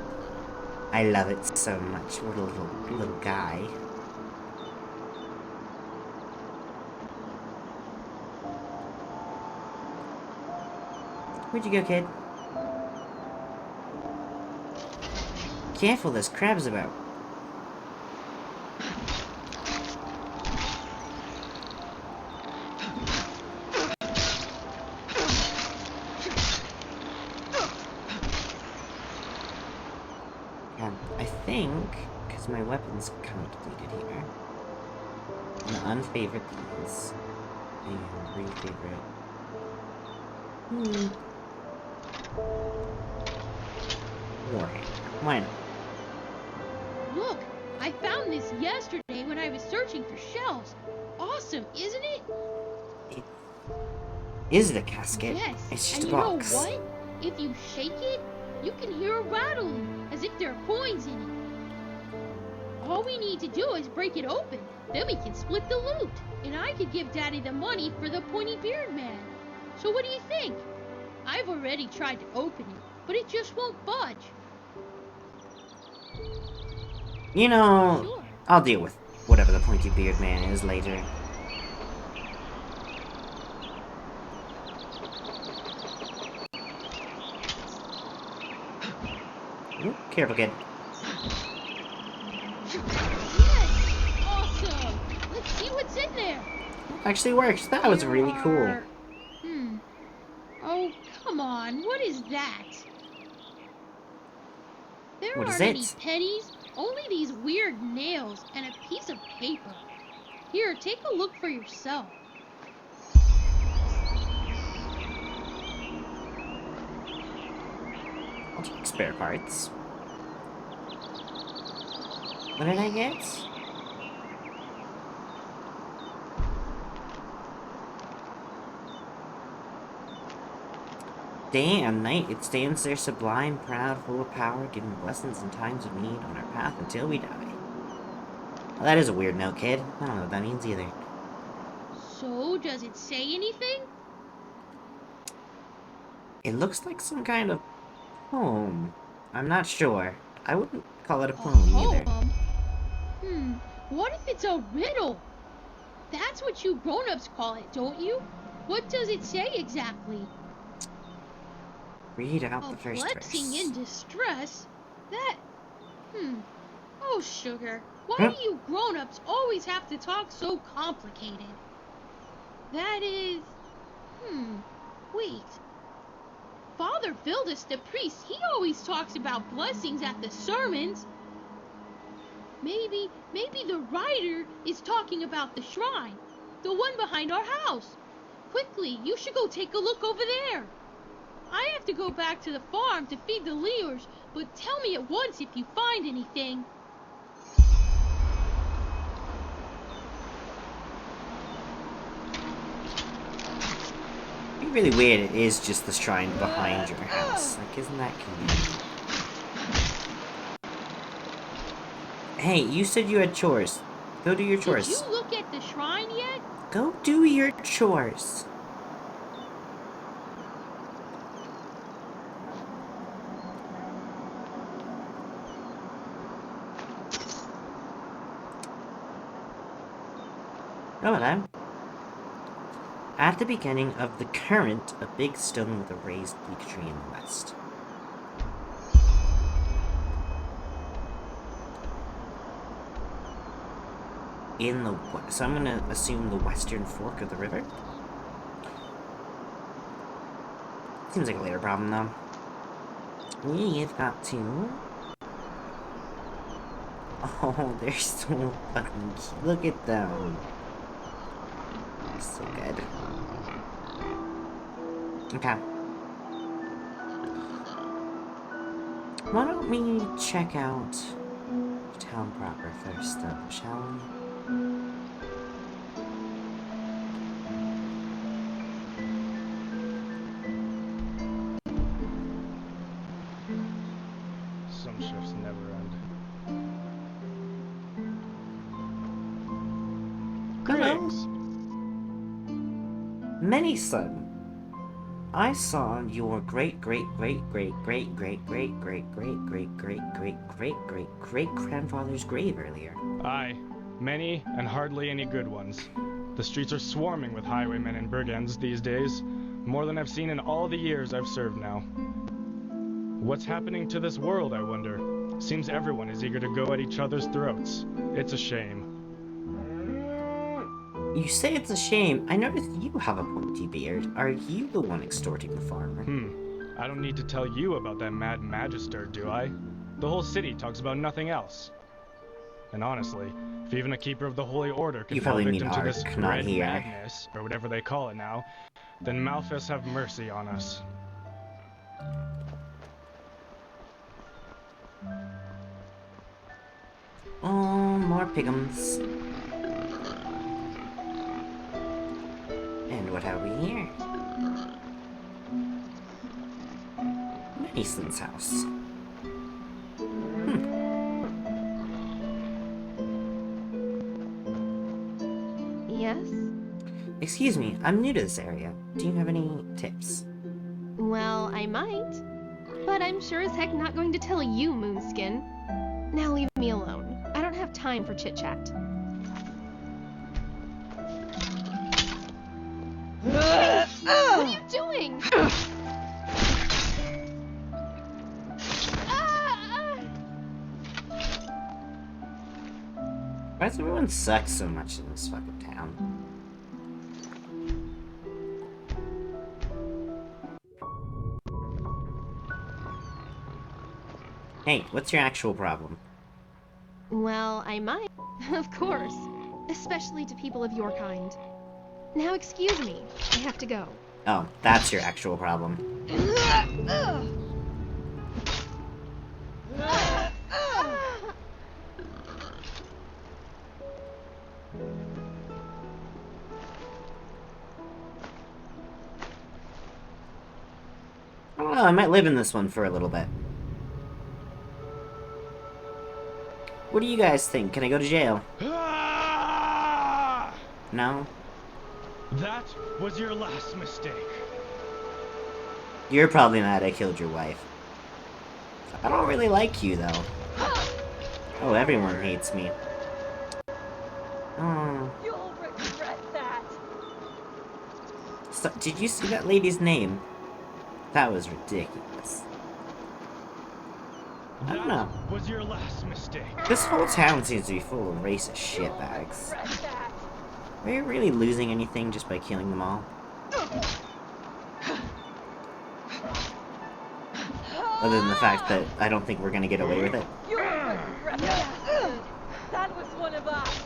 I love it so much. What a little guy. Where'd you go, kid? Careful, there's crabs about. I think, because my weapon's kind of deleted here, I'm gonna unfavorite these, and refavorite. Warhammer. Why not? Look, I found this yesterday when I was searching for shells. Awesome, isn't it? Is it a casket? Yes, It's just and a you box. know what? If you shake it, you can hear a rattling, as if there are coins in it. All we need to do is break it open. Then we can split the loot. And I could give Daddy the money for the pointy beard man. So what do you think? I've already tried to open it, but it just won't budge. You know, Sure. I'll deal with whatever the pointy beard man is later. Ooh, careful, kid. Yes! Awesome! Let's see what's in there. Actually works. That was really cool. Oh, come on. What is that? There What is aren't any it? pennies, only these weird nails and a piece of paper. Here, take a look for yourself. I'll take spare parts. What did I get? Day and night it stands there sublime, proud, full of power, giving blessings in times of need on our path until we die. Well, that is a weird note, kid. I don't know what that means either. So, does it say anything? It looks like some kind of poem. I'm not sure. I wouldn't call it a poem either. What if it's a riddle? That's what you grown-ups call it, don't you? What does it say exactly? Read out A the first blessing verse. in distress? That... Oh, sugar. Why do you grown-ups always have to talk so complicated? That is... Wait. Father Vildus, the priest, he always talks about blessings at the sermons. Maybe the writer is talking about the shrine. The one behind our house. Quickly, you should go take a look over there. I have to go back to the farm to feed the Leers, but tell me at once if you find anything. It'd be really weird it is just the shrine behind your house. Like, isn't that convenient? Hey, you said you had chores. Go do your chores. Did you look at the shrine yet? Go do your chores. Oh, hello. At the beginning of the current, a big stone with a raised bleak tree in the west. In the west. So I'm gonna assume the western fork of the river. Seems like a later problem, though. We've got to... Oh, they're so fucking cute. Look at them. They're so good. Okay. Why don't we check out town proper first, though, shall we? Some shifts never end. Greetings. Many son. I saw your great grandfather's grave earlier. Aye, many and hardly any good ones. The streets are swarming with highwaymen and brigands these days, more than I've seen in all the years I've served now. What's happening to this world, I wonder? Seems everyone is eager to go at each other's throats. It's a shame. You say it's a shame. I noticed you have a pointy beard. Are you the one extorting the farmer? I don't need to tell you about that mad magister, do I? The whole city talks about nothing else. And honestly, if even a keeper of the Holy Order can fall victim to this red madness, or whatever they call it now, then Malphus have mercy on us. Oh, more pigums. And what have we here? Mason's house. Yes? Excuse me, I'm new to this area. Do you have any tips? Well, I might. But I'm sure as heck not going to tell you, Moonskin. Now leave me alone. I don't have time for chit-chat. Hey, what are you doing? Why does everyone suck so much in this fucking town? Hey, what's your actual problem? Well, I might. Of course. Especially to people of your kind. Now excuse me. I have to go. Oh, that's your actual problem. I don't know, I might live in this one for a little bit. What do you guys think? Can I go to jail? No? That was your last mistake. You're probably mad I killed your wife. I don't really like you, though. Oh, everyone hates me. Oh. You'll regret that. So, did you see that lady's name? That was ridiculous. I don't know. That was your last mistake. This whole town seems to be full of racist shitbags. Are you really losing anything just by killing them all? Other than the fact that I don't think we're gonna get away with it. You'll regret that. That was one of us.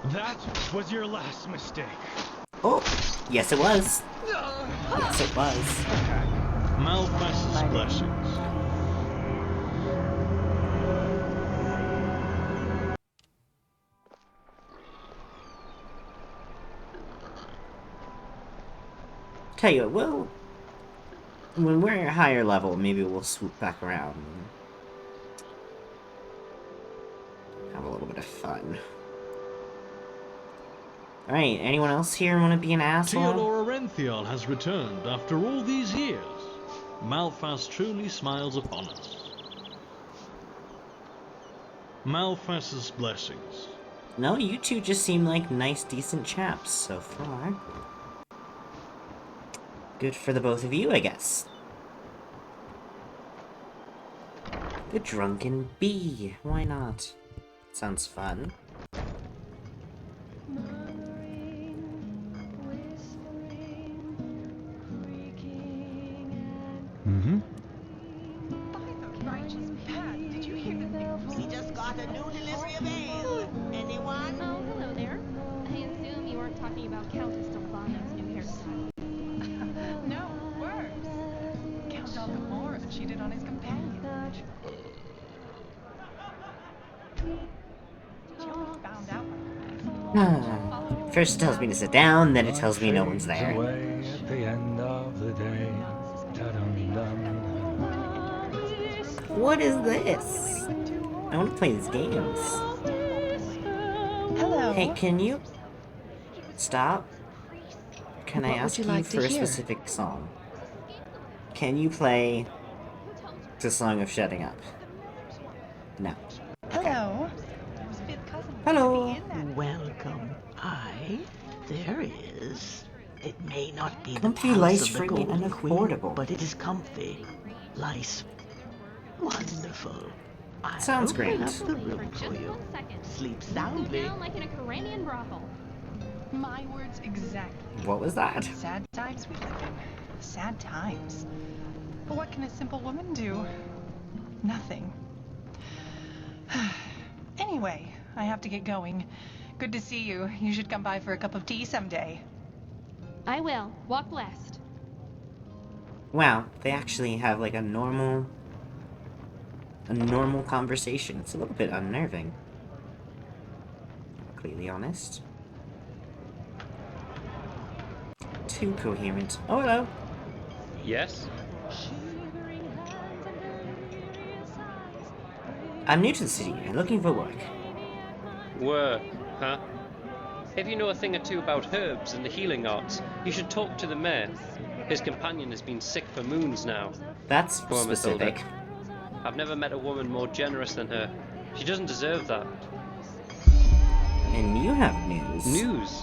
That was your last mistake. Oh, yes it was. Yes it was. Malphas's blessings. Tell you what, when we're at a higher level, maybe we'll swoop back around and have a little bit of fun. Alright, anyone else here want to be an asshole? Theodora Renthion has returned after all these years. Malphas truly smiles upon us. Malphas's blessings. No, you two just seem like nice, decent chaps so far. Good for the both of you, I guess. The Drunken Bee. Why not? Sounds fun. Mm-hmm. By the righteous Pat, did you hear the news? We just got a new delivery of ale. Anyone? Oh, hello there. I assume you weren't talking about Countess Delphania's new hairstyle. No, worse. Count all the more that she did on his companion. Joey found out. First it tells me to sit down, then it tells me no one's Fades there. away at the end of the day. Ta-dum-dum. What is this? I want to play these games. Hello. Hey, can you stop? Can I ask you for a specific song? Can you play the Song of Shutting Up? No. Hello. Those fifth cousins Hello. should be in that. Welcome. Aye, there is. It may not be Comfy, the lice palace of the free, Golden and Queen, affordable. but it is comfy. Lice. Wonderful. I Sounds hope great. I have the For room just for you. 1 second. Sleep Go soundly. down like in a Coranian brothel. My words exactly. What was that? Sad times we live in. Sad times. But what can a simple woman do? Nothing. Anyway, I have to get going. Good to see you. You should come by for a cup of tea someday. I will. Walk blessed. Wow, they actually have like a normal conversation. It's a little bit unnerving. Completely honest. Too coherent. Oh, hello. Yes? I'm new to the city and looking for work. Work, huh? If you know a thing or two about herbs and the healing arts, you should talk to the mayor. His companion has been sick for moons now. That's Poor Matilda. specific. I've never met a woman more generous than her. She doesn't deserve that. And you have news. News?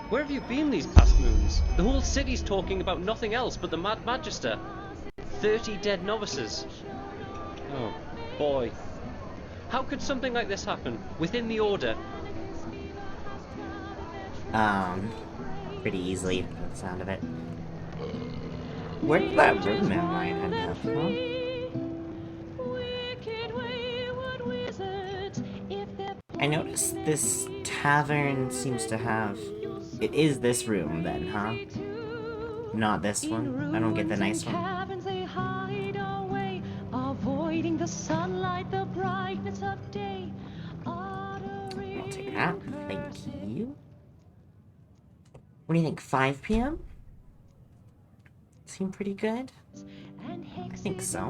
Where have you been these past moons? The whole city's talking about nothing else but the Mad Magister. 30 dead novices. Oh, boy. How could something like this happen? Within the Order? Pretty easily, by the sound of it. Where did that room at mine end up, huh? I noticed this tavern seems to have... It is this room then, huh? Not this one? I don't get the nice one. Avoiding the sunlight, the brightness of day. I'll take that. Thank you. What do you think, 5 p.m.? Seem pretty good? I think so.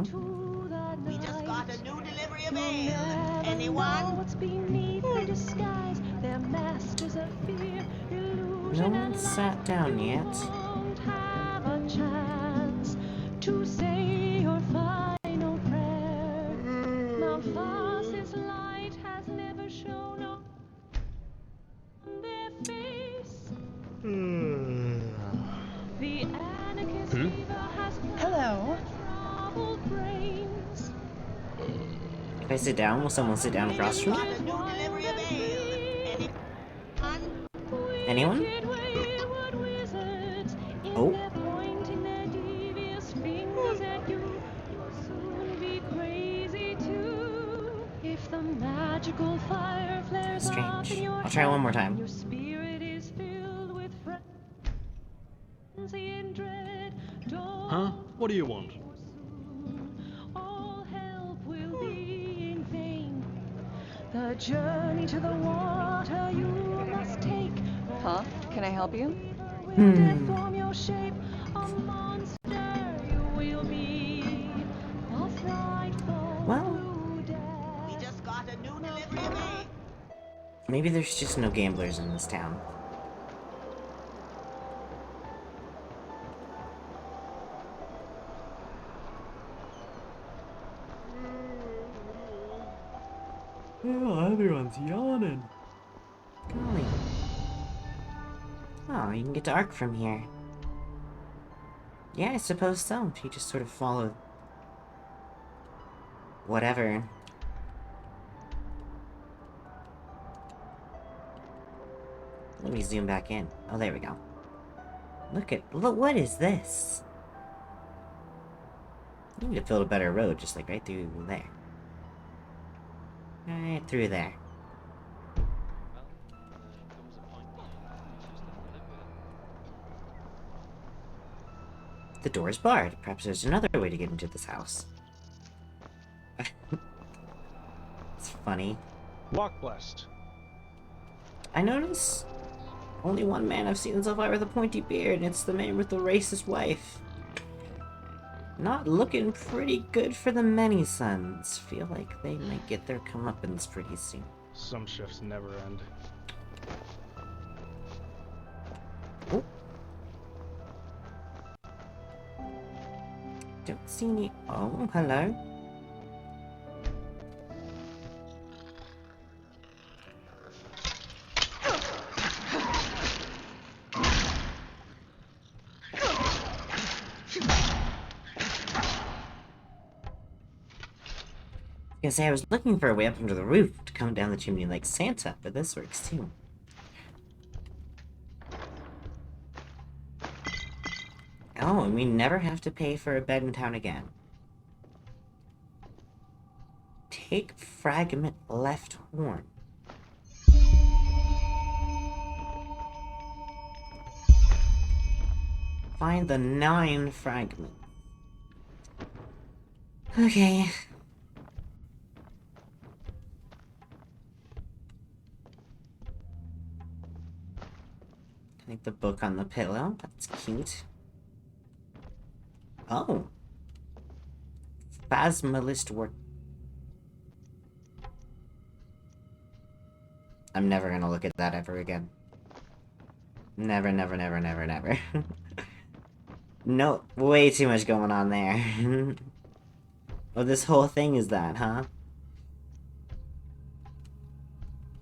We just got a new delivery of ale. Anyone? What's beneath the disguise? They're masters of fear, illusion. No one sat down yet. Won't have a chance to say your final prayer. Malphas's light has never shone on their face. The anarchist fever has Hello. troubled brains. If I sit down, will someone sit down across from Got me? a new delivery of ale. Anyone? Wicked wayward wizards, in Oh. their pointing their devious fingers at you, you'll soon be crazy too. If the magical fire flares up Strange. in your I'll try one more head, time. your in dread. Don't Huh? What do you want? all help will be in vain. The journey to the water you must take. Huh? Can I help you? Will deform your shape. A monster you will be. A frightful blue death. We just got a new delivery of eggs. Maybe there's just no gamblers in this town. Oh, everyone's yawning. Golly. Oh, you can get to Ark from here. Yeah, I suppose so. If you just sort of follow... whatever. Let me zoom back in. Oh, there we go. Look, what is this? You need to build a better road, just like right through there. Right through there. The door is barred. Perhaps there's another way to get into this house. It's funny. Walk blessed. I notice only one man I've seen so far with a pointy beard, and it's the man with the racist wife. Not looking pretty good for the many sons. Feel like they might get their comeuppance pretty soon. Some shifts never end. Oh. Don't see any... Oh, hello. I was gonna say, I was looking for a way up under the roof to come down the chimney like Santa, but this works too. Oh, and we never have to pay for a bed in town again. Take fragment left horn. Find the 9 fragment. Okay. I think the book on the pillow. That's cute. Oh. Phasmalist work. I'm never gonna look at that ever again. Never, never, never, never, never. No, way too much going on there. Oh, this whole thing is that, huh?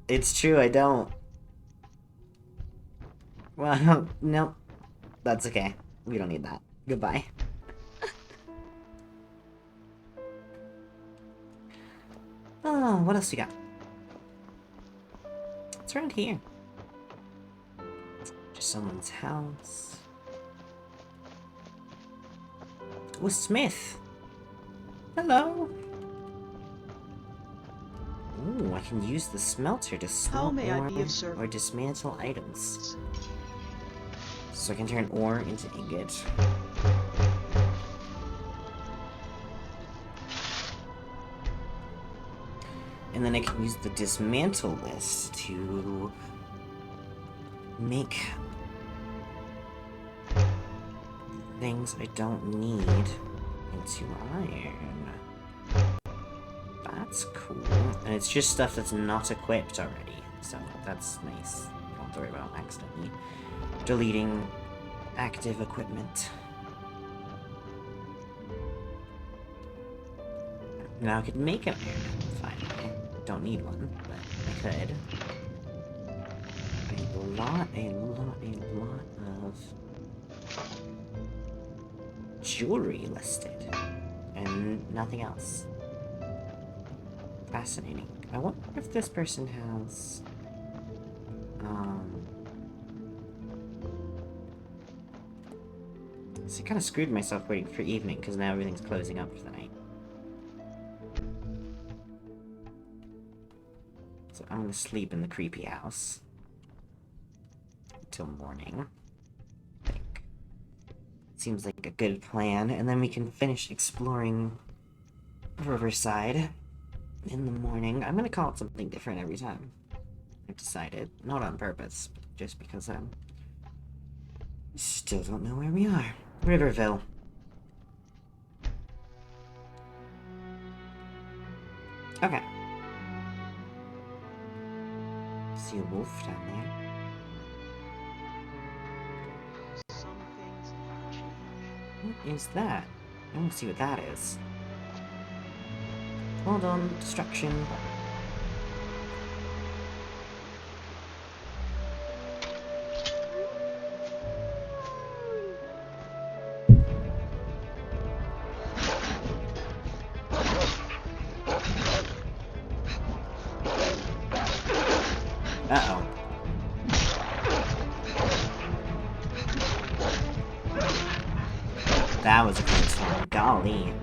It's true, I don't. Well, no. That's okay. We don't need that. Goodbye. Oh, what else we got? What's around here? Just someone's house. Oh, Smith! Hello! Ooh, I can use the smelter to smelt may I ore be of service? or dismantle items. So I can turn ore into ingot. And then I can use the dismantle list to make things I don't need into iron. That's cool. And it's just stuff that's not equipped already, so that's nice. You don't have to worry about accidentally deleting active equipment. Now I could make an iron finally. Don't need one, but I could. A lot of jewelry listed. And nothing else. Fascinating. I wonder if this person has... So I kind of screwed myself waiting for evening, because now everything's closing up for the night. So I'm gonna sleep in the creepy house. Until morning. I think. seems like a good plan, and then we can finish exploring Riverside in the morning. I'm gonna call it something different every time. I've decided. Not on purpose, but just because I still don't know where we are. Riverville. Okay. See a wolf down there. What is that? I want to see what that is. Hold on, destruction. Uh-oh. That was a close one. Golly.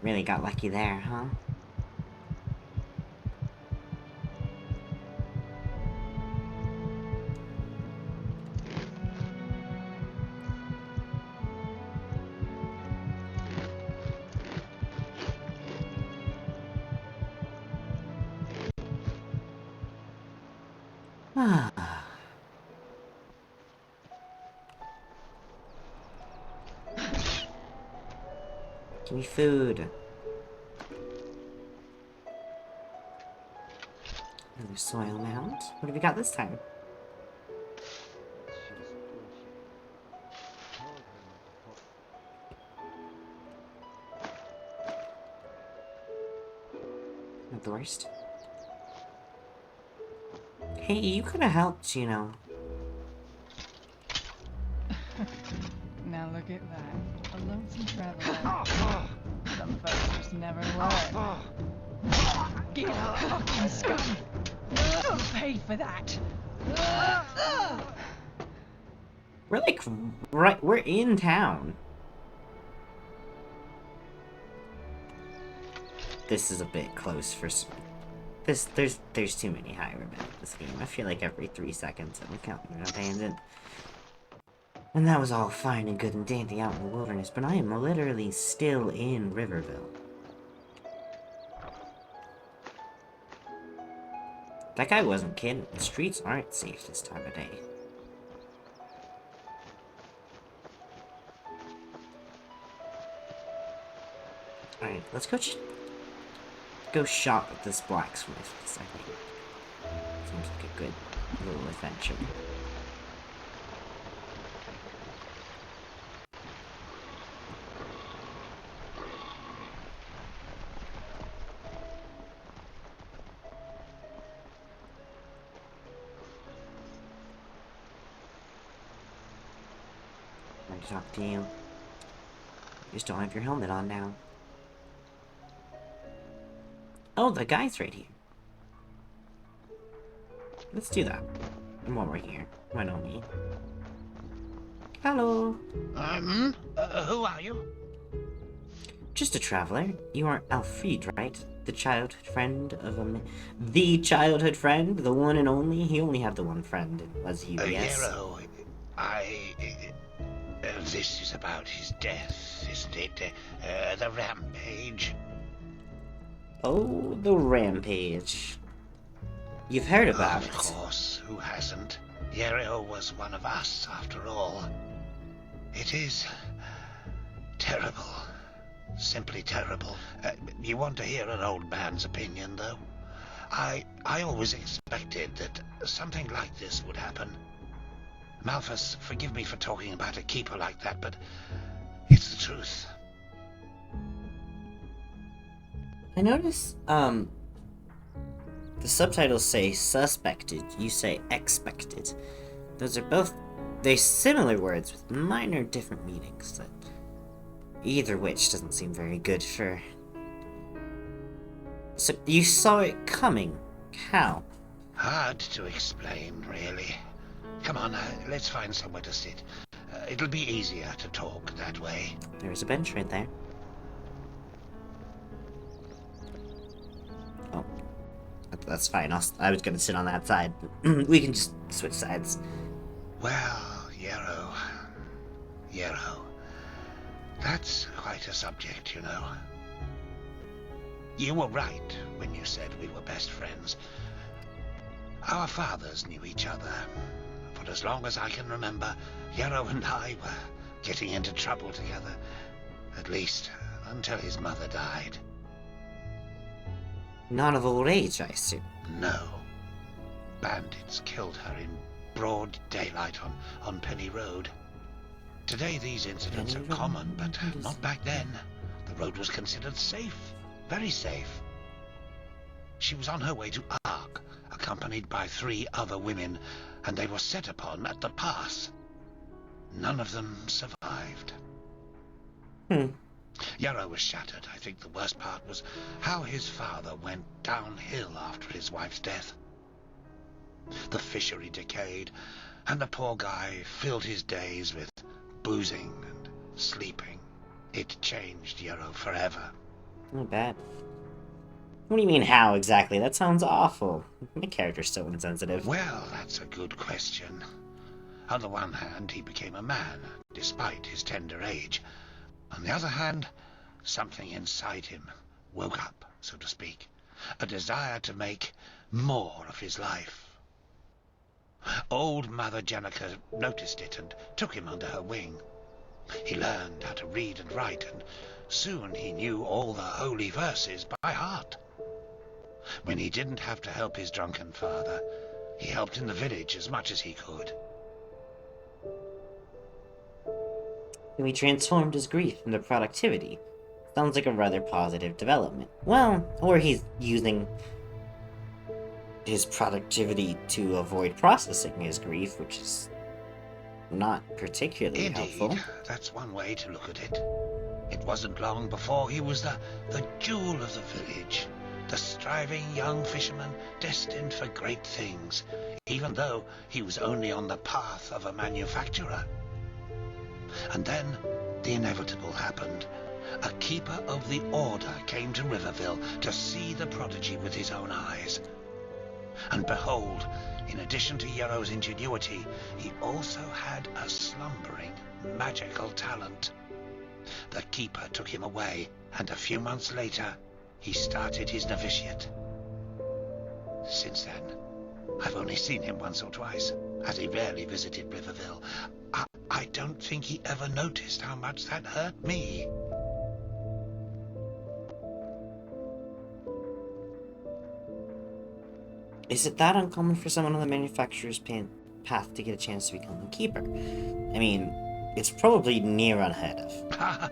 Really got lucky there, huh? Ah. Give me food. Another soil mound. What have we got this time? Not the worst. Hey, you could have helped, you know. Now look at that. A lonesome traveler. Some folks just never learn. Get out, fucking scum! You'll pay for that. We're like, right, we're in town. This is a bit close for some. There's too many highwaymen in this game. I feel like every 3 seconds I'm encountering an bandit. And that was all fine and good and dandy out in the wilderness, but I am literally still in Riverville. That guy wasn't kidding. The streets aren't safe this time of day. Alright, let's go shop at this blacksmith, I think. Seems like a good little adventure. I'm going to talk to you. You just don't have your helmet on now. Oh, the guy's right here. Let's do that. And while we're here, why don't we? Hello. Who are you? Just a traveler. You are Alfred, right? The childhood friend of the childhood friend, the one and only. He only had the one friend. It was you, yes. Yarrow, this is about his death, isn't it? The rampage. Oh, the rampage. You've heard about it. Of course, who hasn't? Yarrow was one of us, after all. It is terrible. Simply terrible. You want to hear an old man's opinion, though? I always expected that something like this would happen. Malphas, forgive me for talking about a keeper like that, but it's the truth. I notice, the subtitles say suspected, you say expected. Those are both, they're similar words with minor different meanings. That either which doesn't seem very good for... So, you saw it coming. How? Hard to explain, really. Come on, let's find somewhere to sit. It'll be easier to talk that way. There's a bench right there. Oh. That's fine. I was gonna sit on that side. We can just switch sides. Well, Yarrow, Yarrow. That's quite a subject, you know. You were right when you said we were best friends. Our fathers knew each other. For as long as I can remember, Yarrow and I were getting into trouble together. At least, until his mother died. Not of old age, I assume. No. Bandits killed her in broad daylight on Penny Road. Today these incidents are common, but not back then. The road was considered safe. Very safe. She was on her way to Ark, accompanied by 3 other women, and they were set upon at the pass. None of them survived. Yarrow was shattered. I think the worst part was how his father went downhill after his wife's death. The fishery decayed, and the poor guy filled his days with boozing and sleeping. It changed Yarrow forever. Not bad. What do you mean, how exactly? That sounds awful. My character's so insensitive. Well, that's a good question. On the one hand, he became a man, despite his tender age. On the other hand, something inside him woke up, so to speak. A desire to make more of his life. Old Mother Jenica noticed it and took him under her wing. He learned how to read and write, and soon he knew all the holy verses by heart. When he didn't have to help his drunken father, he helped in the village as much as he could. He transformed his grief into productivity. Sounds like a rather positive development. Well, or he's using his productivity to avoid processing his grief, which is not particularly helpful. That's one way to look at it. It wasn't long before he was the jewel of the village, the striving young fisherman destined for great things, even though he was only on the path of a manufacturer. And then the inevitable happened. A keeper of the order came to Riverville to see the prodigy with his own eyes. And behold, in addition to Yarrow's ingenuity, he also had a slumbering magical talent. The keeper took him away, and a few months later, he started his novitiate. Since then, I've only seen him once or twice, as he rarely visited Riverville. I don't think he ever noticed how much that hurt me. Is it that uncommon for someone on the manufacturer's path to get a chance to become a keeper? I mean, it's probably near unheard of.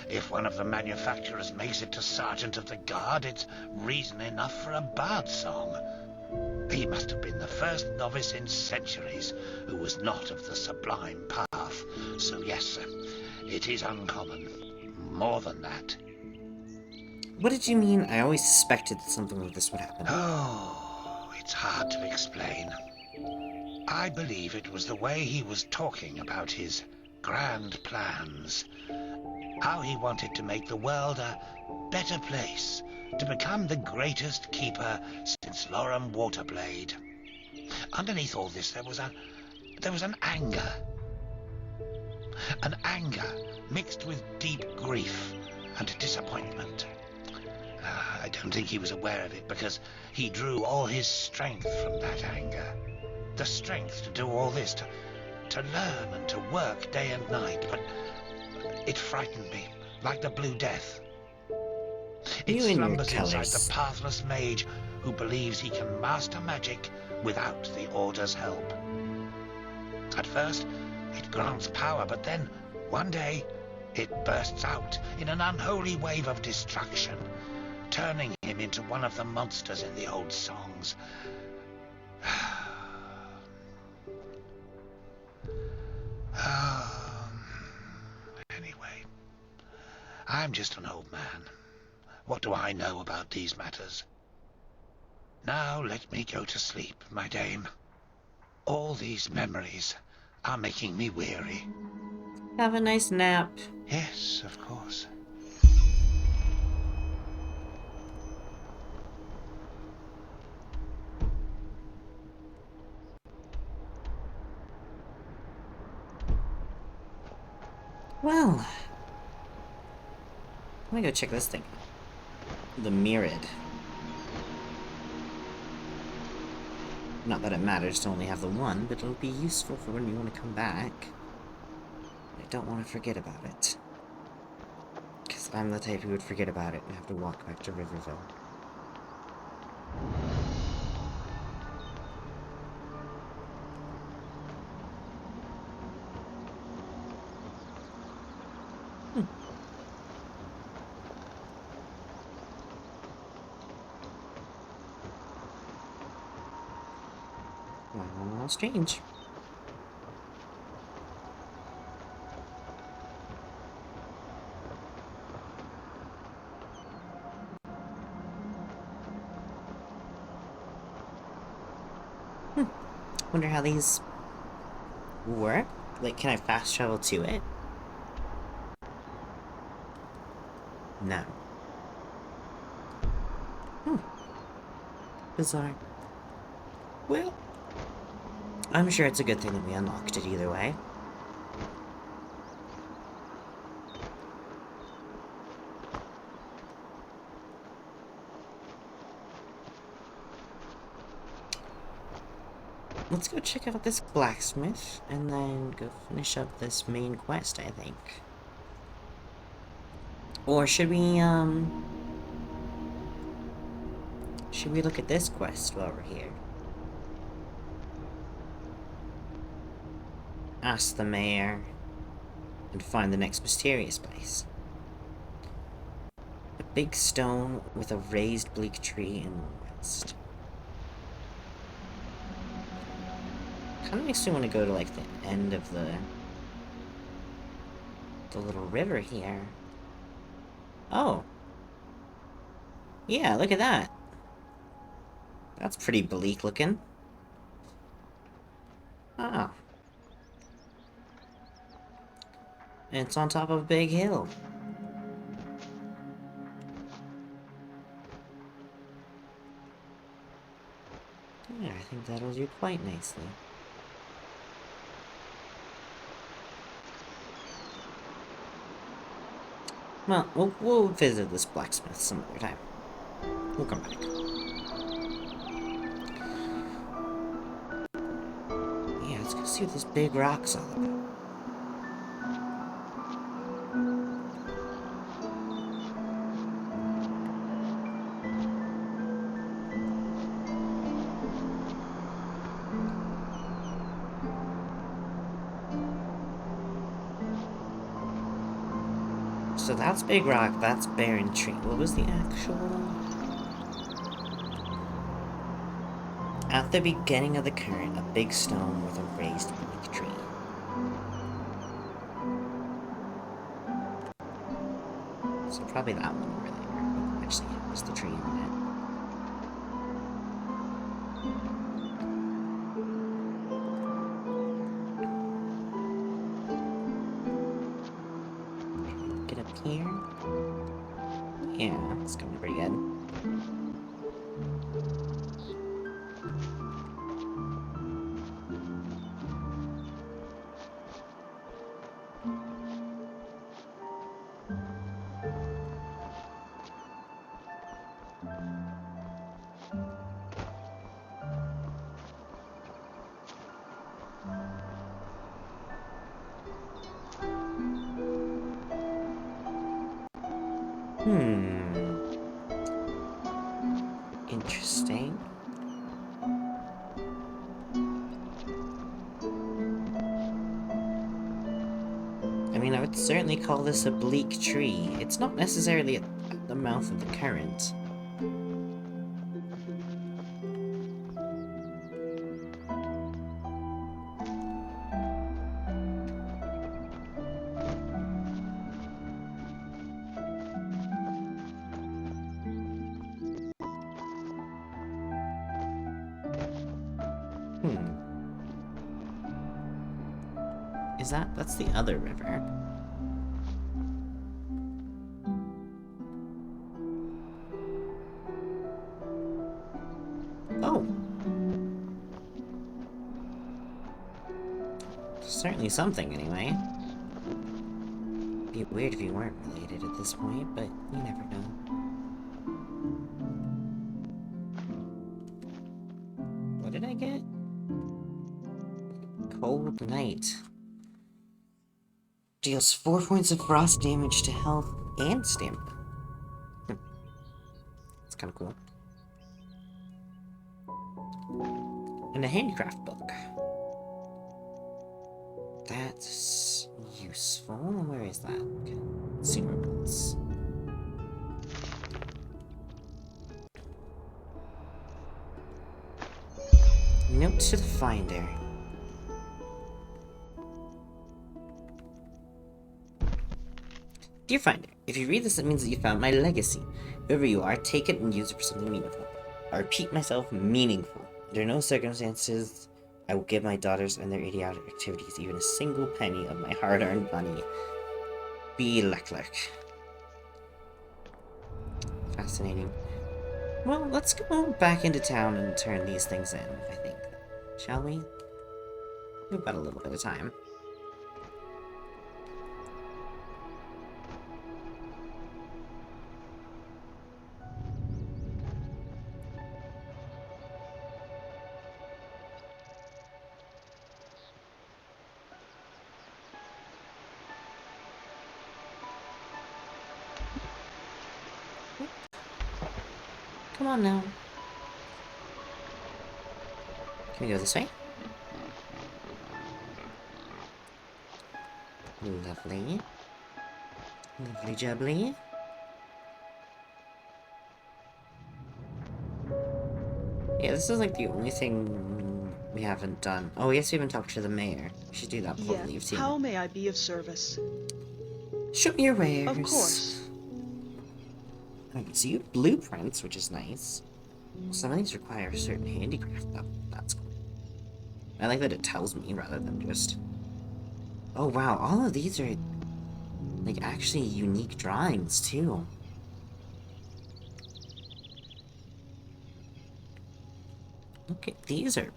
If one of the manufacturers makes it to Sergeant of the Guard, it's reason enough for a bard song. He must have been the first novice in centuries who was not of the sublime path. So yes, it is uncommon. More than that. What did you mean? I always suspected that something like this would happen. Oh, it's hard to explain. I believe it was the way he was talking about his grand plans. How he wanted to make the world a better place, to become the greatest keeper since Lorem Waterblade. Underneath all this, there was an anger. An anger mixed with deep grief and disappointment. I don't think he was aware of it, because he drew all his strength from that anger. The strength to do all this, to learn and to work day and night, but it frightened me, like the Blue Death. It slumbers inside the pathless mage who believes he can master magic without the Order's help. At first, it grants power, but then, one day, it bursts out in an unholy wave of destruction, turning him into one of the monsters in the old songs. Anyway, I'm just an old man. What do I know about these matters? Now let me go to sleep, my dame. All these memories are making me weary. Have a nice nap. Yes, of course. Well, let me go check this thing out. The Mirrid. Not that it matters to only have the one, but it'll be useful for when we want to come back. I don't want to forget about it. Because I'm the type who would forget about it and have to walk back to Riverville. Oh, strange. Wonder how these work? Like, can I fast travel to it? No. Bizarre. Well, I'm sure it's a good thing that we unlocked it either way. Let's go check out this blacksmith, and then go finish up this main quest, I think. Or should we look at this quest while we're here? Ask the mayor, and find the next mysterious place. A big stone with a raised bleak tree in the west. Kinda makes me want to go to, like, the end of the little river here. Oh. Yeah, look at that. That's pretty bleak looking. Ah. And it's on top of a big hill. Yeah, I think that'll do quite nicely. Well, we'll visit this blacksmith some other time. We'll come back. Yeah, let's go see what this big rock's all about. So that's Big Rock, that's Barren Tree. What was the actual... At the beginning of the current, a big stone with a raised bleak tree. So probably that one over there. Actually, it was the tree in it. Get up here. Yeah, it's going pretty good. Interesting. I mean, I would certainly call this a bleak tree. It's not necessarily at the mouth of the current. That's the other river. Oh. Certainly something, anyway. Be weird if you weren't related at this point, but you never know. What did I get? Cold Night. Deals 4 points of frost damage to health and stamina. That's kind of cool. And a handicraft book. That's useful. Where is that? Okay. Consumables. Note to the finder. Dear Finder, if you read this, it means that you found my legacy. Whoever you are, take it and use it for something meaningful. I repeat myself, meaningful. Under no circumstances, I will give my daughters and their idiotic activities even a single penny of my hard-earned money. B. Leclerc. Fascinating. Well, let's go back into town and turn these things in, I think. Shall we? We've got a little bit of time. Come on now. Can we go this way? Lovely. Lovely jubbly. Yeah, this is like the only thing we haven't done. Oh, yes, we haven't talked to the mayor. We should do that before we leave too. How may I be of service? Show me your wares. Of course. Okay, so you have blueprints, which is nice. Some of these require a certain handicraft. That's cool. I like that it tells me rather than just... Oh wow, all of these are like actually unique drawings too. Look at these, are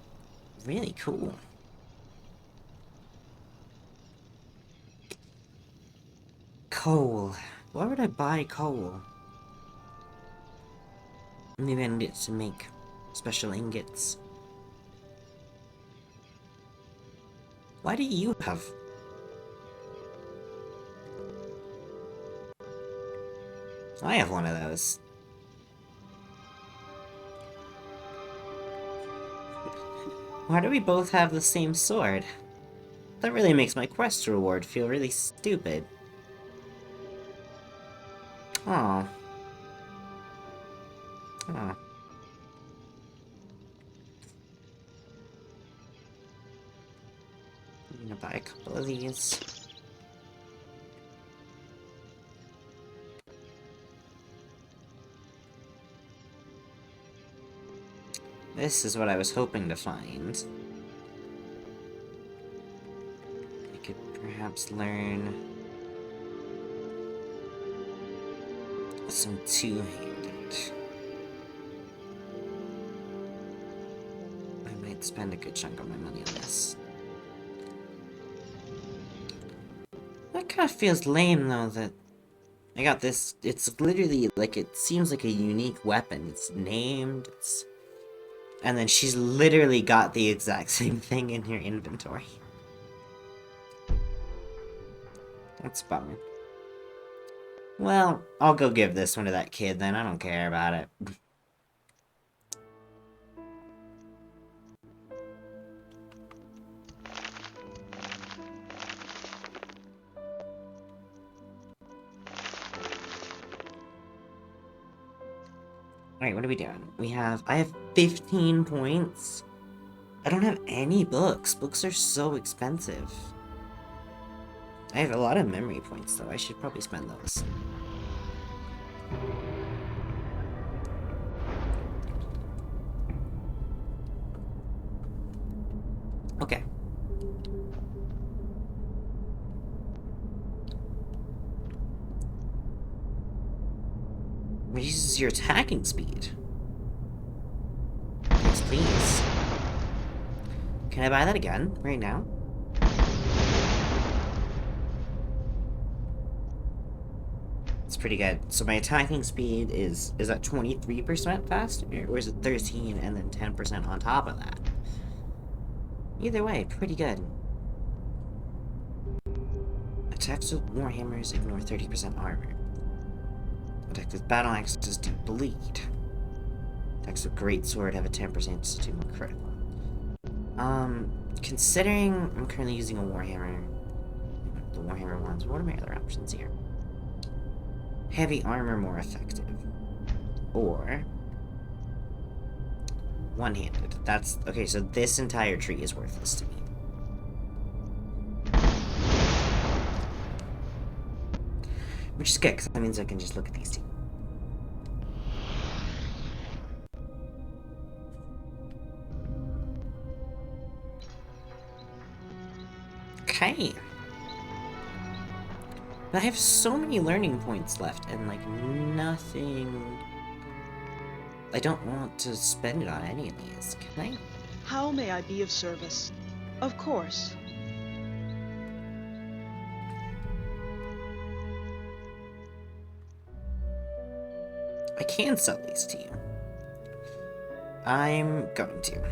really cool. Coal. Why would I buy coal? Maybe I need it to make special ingots. Why do you have... I have one of those. Why do we both have the same sword? That really makes my quest reward feel really stupid. Aw. Aw. I'm gonna buy a couple of these. This is what I was hoping to find. I could perhaps learn some two-handed. I might spend a good chunk of my money on this. That kind of feels lame though that I got this. It's literally like, it seems like a unique weapon. It's named, and then she's literally got the exact same thing in her inventory. That's a bummer. Well, I'll go give this one to that kid then. I don't care about it. Alright, what are we doing? I have 15 points. I don't have any books. Books are so expensive. I have a lot of memory points though. I should probably spend those. Okay. Reduces your attacking speed. Yes, please. Can I buy that again? Right now? pretty good. So my attacking speed is that 23% faster, or is it 13 and then 10% on top of that? Either way, pretty good. Attacks with warhammers ignore 30% armor. Attacks with battle axes do bleed. Attacks with greatsword have a 10% to do more critical. Considering I'm currently using a warhammer, the warhammer ones, what are my other options here? Heavy armor more effective. Or one-handed. That's okay, so this entire tree is worthless to me. Which is good, because that means I can just look at these two. Okay. But I have so many learning points left, and, like, nothing... I don't want to spend it on any of these, can I? How may I be of service? Of course. I can sell these to you. I'm going to.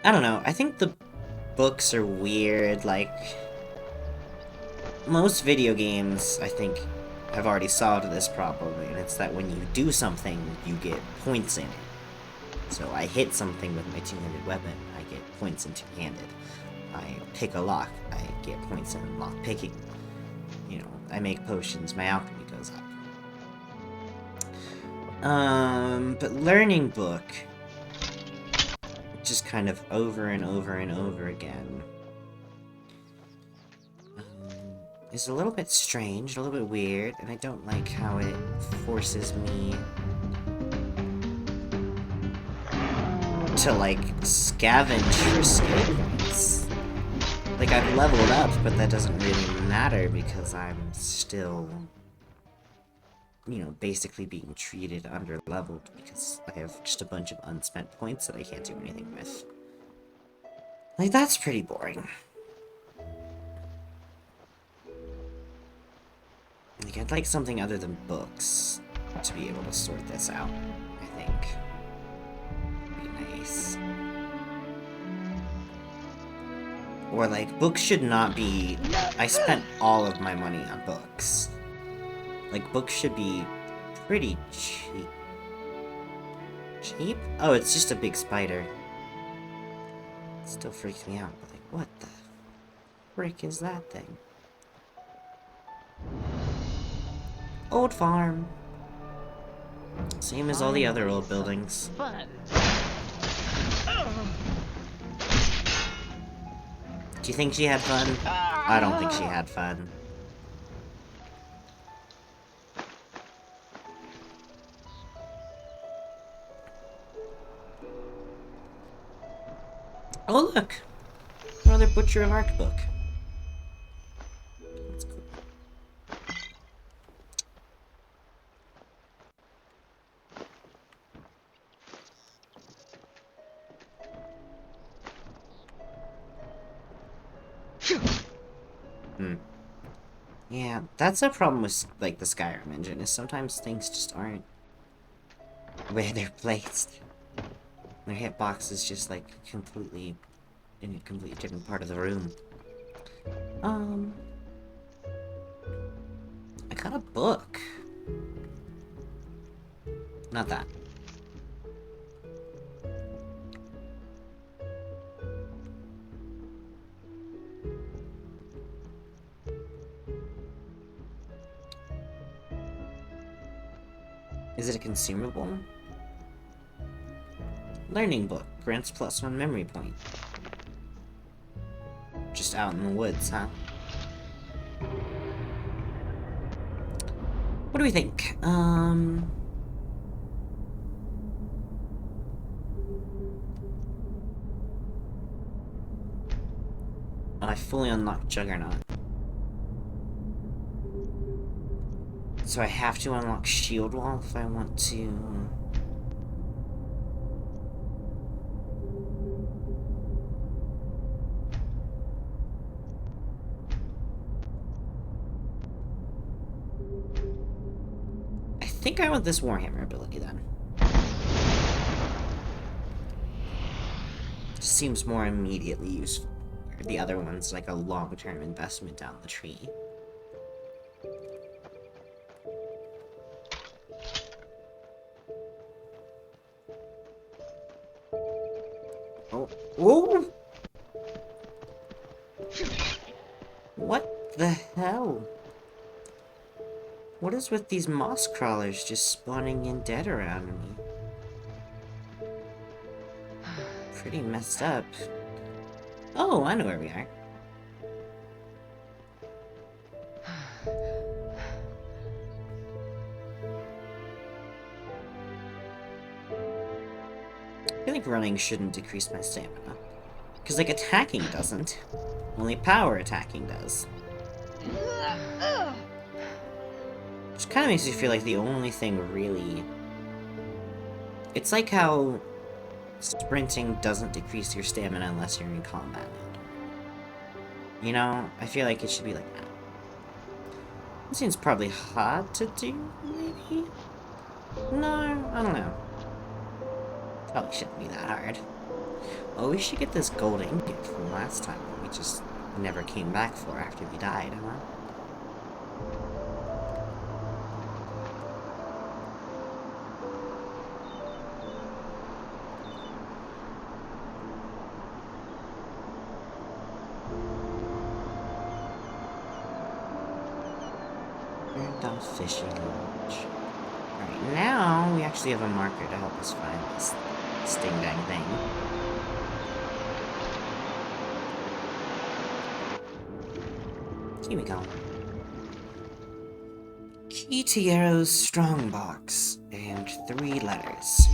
I don't know, I think the books are weird, like... Most video games, I think, have already solved this problem, and it's that when you do something, you get points in it. So I hit something with my two-handed weapon, I get points in two-handed. I pick a lock, I get points in lock picking. You know, I make potions, my alchemy goes up. But learning book, just kind of over and over and over again, is a little bit strange, a little bit weird, and I don't like how it forces me to, like, scavenge for skill points. Like, I've leveled up, but that doesn't really matter because I'm still, you know, basically being treated under-leveled because I have just a bunch of unspent points that I can't do anything with. Like, that's pretty boring. Like, I'd like something other than books to be able to sort this out, I think. Be nice. Or, like, books should not be... I spent all of my money on books. Like, books should be pretty cheap. Cheap? Oh, it's just a big spider. It still freaks me out, but, like, what the frick is that thing? Old farm. Same as all the other old buildings. Do you think she had fun? I don't think she had fun. Oh look! Another Butcher of Arc book. That's cool. Yeah, that's a problem with, like, the Skyrim engine, is sometimes things just aren't where they're placed. Their hitbox is just, like, completely in a completely different part of the room. I got a book. Not that. Is it a consumable? Learning book. Grants +1 memory point. Just out in the woods, huh? What do we think? I fully unlocked Juggernaut. So I have to unlock Shield Wall if I want to... think I want this Warhammer ability then. Seems more immediately useful. The other one's like a long-term investment down the tree. Oh. Whoa! What the hell? What is with these moss crawlers just spawning in dead around me? Pretty messed up. Oh, I know where we are. I feel like running shouldn't decrease my stamina. Because, like, attacking doesn't. Only power attacking does. Which kind of makes me feel like the only thing really... It's like how sprinting doesn't decrease your stamina unless you're in combat mode. You know, I feel like it should be like that. It seems probably hard to do, maybe? No, I don't know. Probably shouldn't be that hard. Oh, we should get this gold ingot from last time that we just never came back for after we died, huh? Fishing lodge. Alright, now we actually have a marker to help us find this sting-dang thing. Here we go. Key to Yarrow's strongbox, and 3 letters.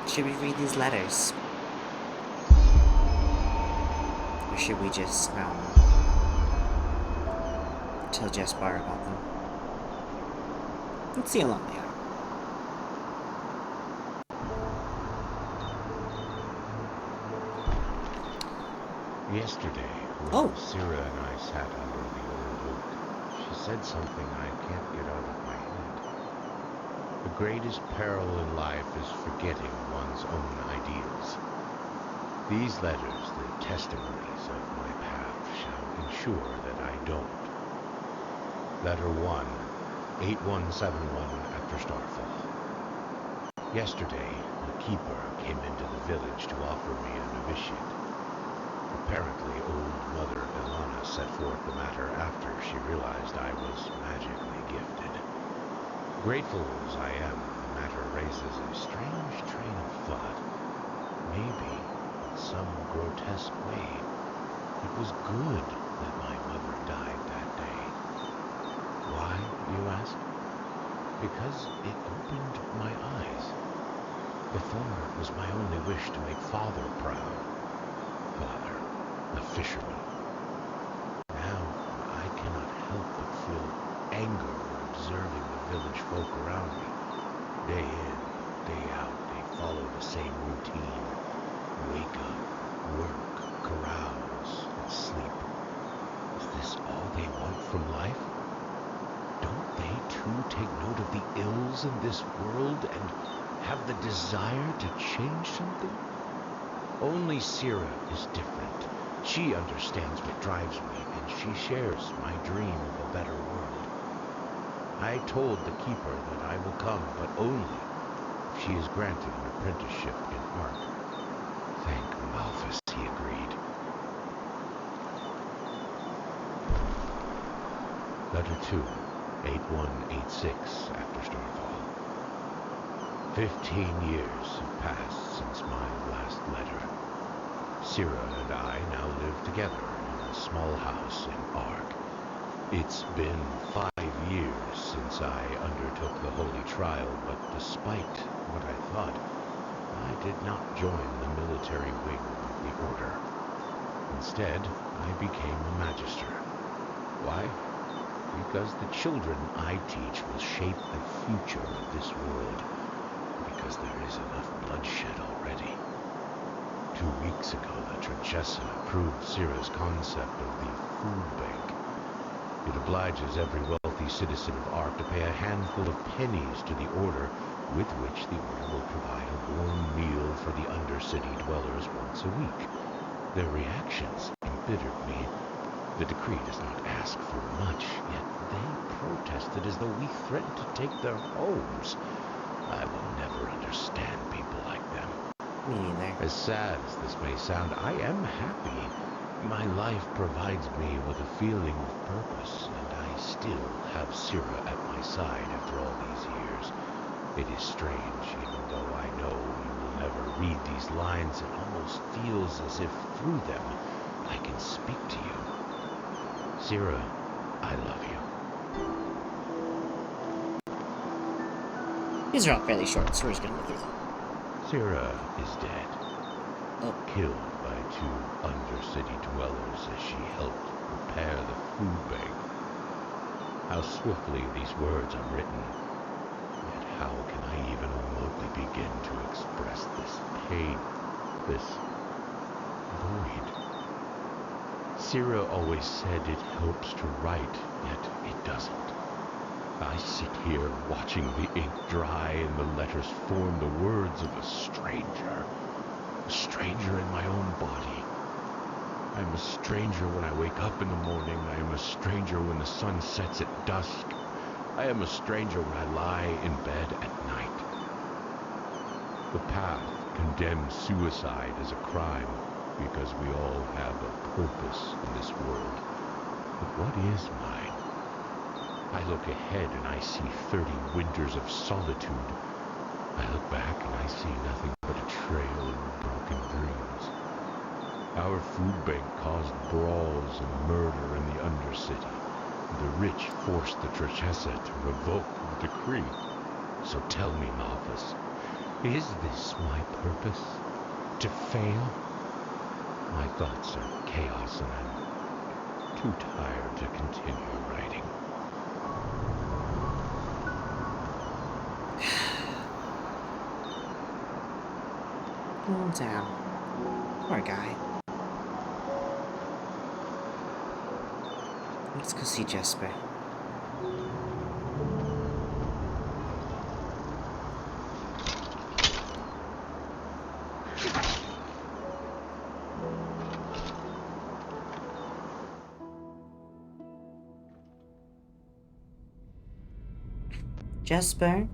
Should we read these letters? Or should we just, tell Jespar about them? Let's see how long they are. Yesterday, when Syrah and I sat under the old oak, she said something I can't get out of my head. The greatest peril in life is forgetting one's own ideals. These letters, the testimonies of my path, shall ensure that I don't. Letter 1, 8171 after Starfall. Yesterday, the keeper came into the village to offer me a novitiate. Apparently, old Mother Ilana set forth the matter after she realized I was magically gifted. Grateful as I am, the matter raises a strange train of thought. Maybe some grotesque way, it was good that my mother died that day. Why, you ask? Because it opened my eyes. Before, it was my only wish to make Father proud. Father, a fisherman. Now, I cannot help but feel anger when observing the village folk around me. Day in, day out, they follow the same routine. Wake up, work, carouse, and sleep. Is this all they want from life? Don't they too take note of the ills in this world and have the desire to change something? Only Syrah is different. She understands what drives me, and she shares my dream of a better world. I told the keeper that I will come, but only if she is granted an apprenticeship in art. Thank Malthus, he agreed. Letter 2, 8186 after Starfall. 15 years have passed since my last letter. Syrah and I now live together in a small house in Ark. It's been 5 years since I undertook the holy trial, but despite what I thought, I did not join the military wing of the Order. Instead, I became a magister. Why? Because the children I teach will shape the future of this world. Because there is enough bloodshed already. 2 weeks ago, the Trachessa approved Syrah's concept of the food bank. It obliges every wealthy citizen of Ark to pay a handful of pennies to the Order, with which the Order will provide a warm meal for the Undercity dwellers once a week. Their reactions embittered me. The decree does not ask for much, yet they protested as though we threatened to take their homes. I will never understand people like them. Me neither. As sad as this may sound, I am happy. My life provides me with a feeling of purpose, and I still have Syrah at my side after all these years. It is strange, even though I know you will never read these lines, it almost feels as if through them I can speak to you. Syrah, I love you. These are all fairly short, so we're just gonna go through them. Syrah is dead. Oh. Killed by 2 Undercity dwellers as she helped repair the food bank. How swiftly these words are written. Yet how can I even remotely begin to express this pain, this void? Syrah always said it helps to write, yet it doesn't. I sit here watching the ink dry and the letters form the words of a stranger. A stranger in my own body. I am a stranger when I wake up in the morning. I am a stranger when the sun sets at dusk. I am a stranger when I lie in bed at night. The path condemns suicide as a crime because we all have a purpose in this world. But what is mine? I look ahead and I see 30 winters of solitude. I look back and I see nothing but a trail of broken dreams. Our food bank caused brawls and murder in the Undercity. The rich forced the Trachessa to revoke the decree. So tell me, Malthus, is this my purpose? To fail? My thoughts are chaos and I'm too tired to continue writing. Calm down. Poor guy. Let's go see Jesper. Jesper?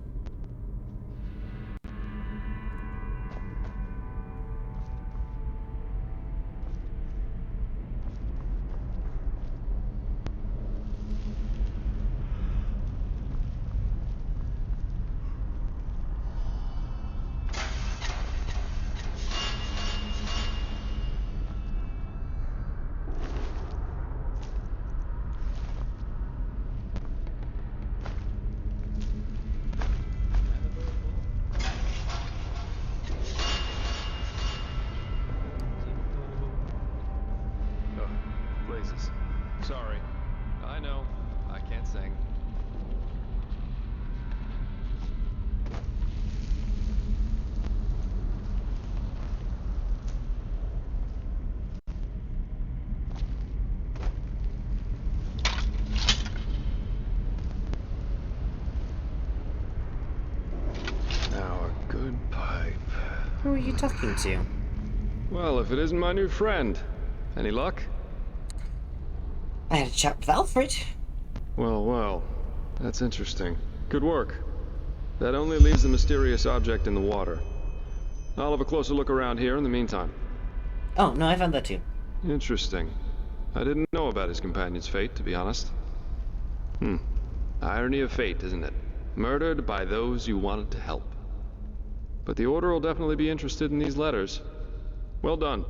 Sorry. I know. I can't sing. Now a good pipe. Who are you talking to? Well, if it isn't my new friend. Any luck? I had a chat with Alfred. Well, that's interesting. Good work. That only leaves the mysterious object in the water. I'll have a closer look around here in the meantime. Oh, no, I found that too. Interesting. I didn't know about his companion's fate, to be honest. Irony of fate, isn't it? Murdered by those you wanted to help. But the Order will definitely be interested in these letters. Well done.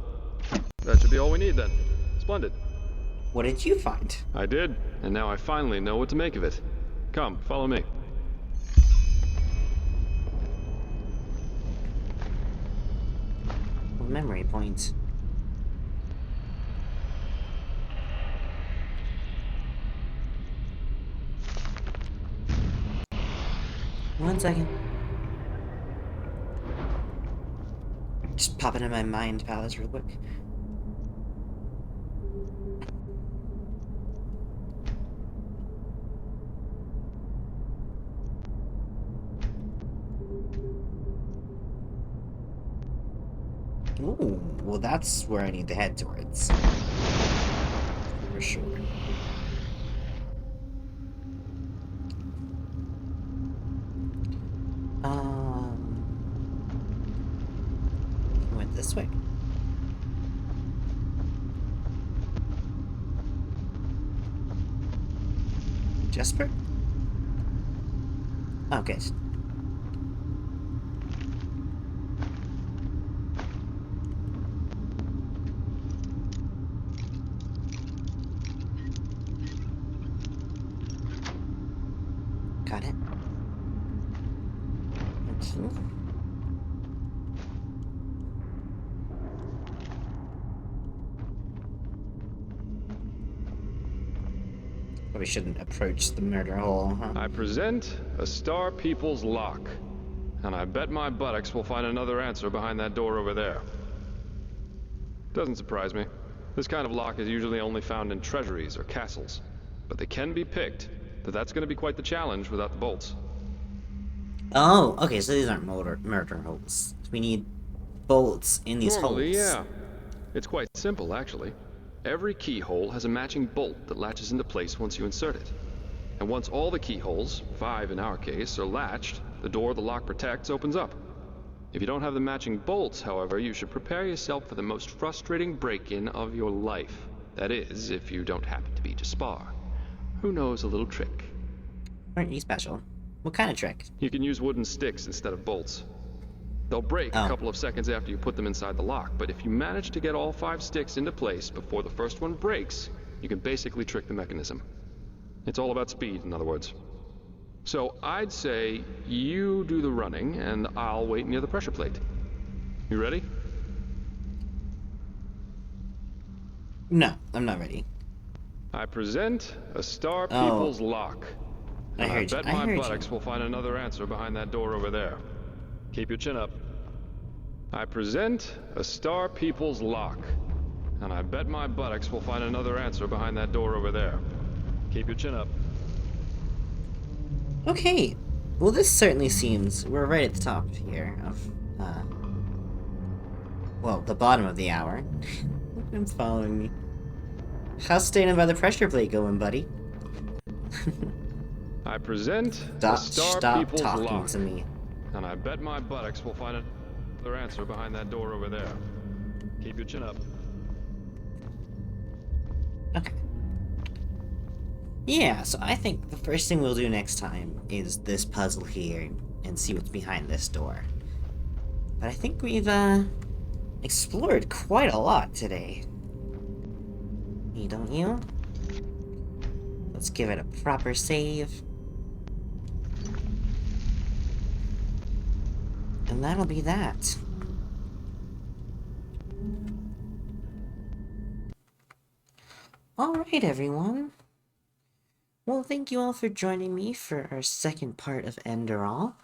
That should be all we need then. Splendid. What did you find? I did, and now I finally know what to make of it. Come, follow me. Memory points. One second. Just pop it in my mind palace real quick. Ooh, well that's where I need to head towards. For sure. Went this way. Jesper? Okay. Got it. Okay. Probably shouldn't approach the murder hole, huh? I present a Star People's lock. And I bet my buttocks we'll find another answer behind that door over there. Doesn't surprise me. This kind of lock is usually only found in treasuries or castles. But they can be picked, but that's going to be quite the challenge without the bolts. Oh, okay, so these aren't murder holes. We need bolts in these Normally, holes. yeah. It's quite simple, actually. Every keyhole has a matching bolt that latches into place once you insert it. And once all the keyholes, 5 in our case, are latched, the door the lock protects opens up. If you don't have the matching bolts, however, you should prepare yourself for the most frustrating break-in of your life. That is, if you don't happen to be Jaspar. Who knows a little trick? Aren't you special? What kind of trick? You can use wooden sticks instead of bolts. They'll break a couple of seconds after you put them inside the lock, but if you manage to get all 5 sticks into place before the first one breaks, you can basically trick the mechanism. It's all about speed, in other words. So I'd say you do the running, and I'll wait near the pressure plate. You ready? No, I'm not ready. I present a Star People's lock. And I bet my buttocks will find another answer behind that door over there. Keep your chin up. I present a Star People's lock. And I bet my buttocks will find another answer behind that door over there. Keep your chin up. Okay. Well, this certainly seems... We're right at the top here of, well, the bottom of the hour. It's following me. How's staying by the pressure plate going, buddy? I present a Star People's talking lock. To me. And I bet my buttocks will find another answer behind that door over there. Keep your chin up. Okay. Yeah, so I think the first thing we'll do next time is this puzzle here and see what's behind this door. But I think we've, explored quite a lot today. You don't you? Let's give it a proper save. And that'll be that. Alright, everyone. Well, thank you all for joining me for our second part of Enderal.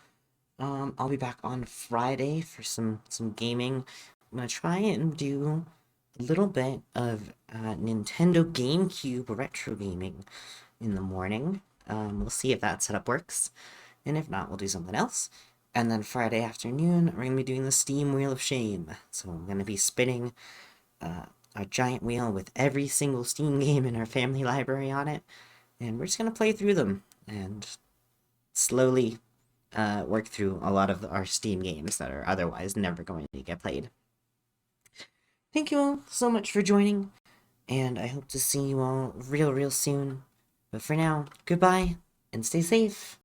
I'll be back on Friday for some gaming. I'm gonna try and do a little bit of Nintendo GameCube retro gaming in the morning. We'll see if that setup works, and if not, we'll do something else. And then Friday afternoon, we're gonna be doing the Steam Wheel of Shame. So I'm gonna be spinning a giant wheel with every single Steam game in our family library on it. And we're just going to play through them and slowly work through a lot of our Steam games that are otherwise never going to get played. Thank you all so much for joining, and I hope to see you all real soon. But for now, goodbye, and stay safe.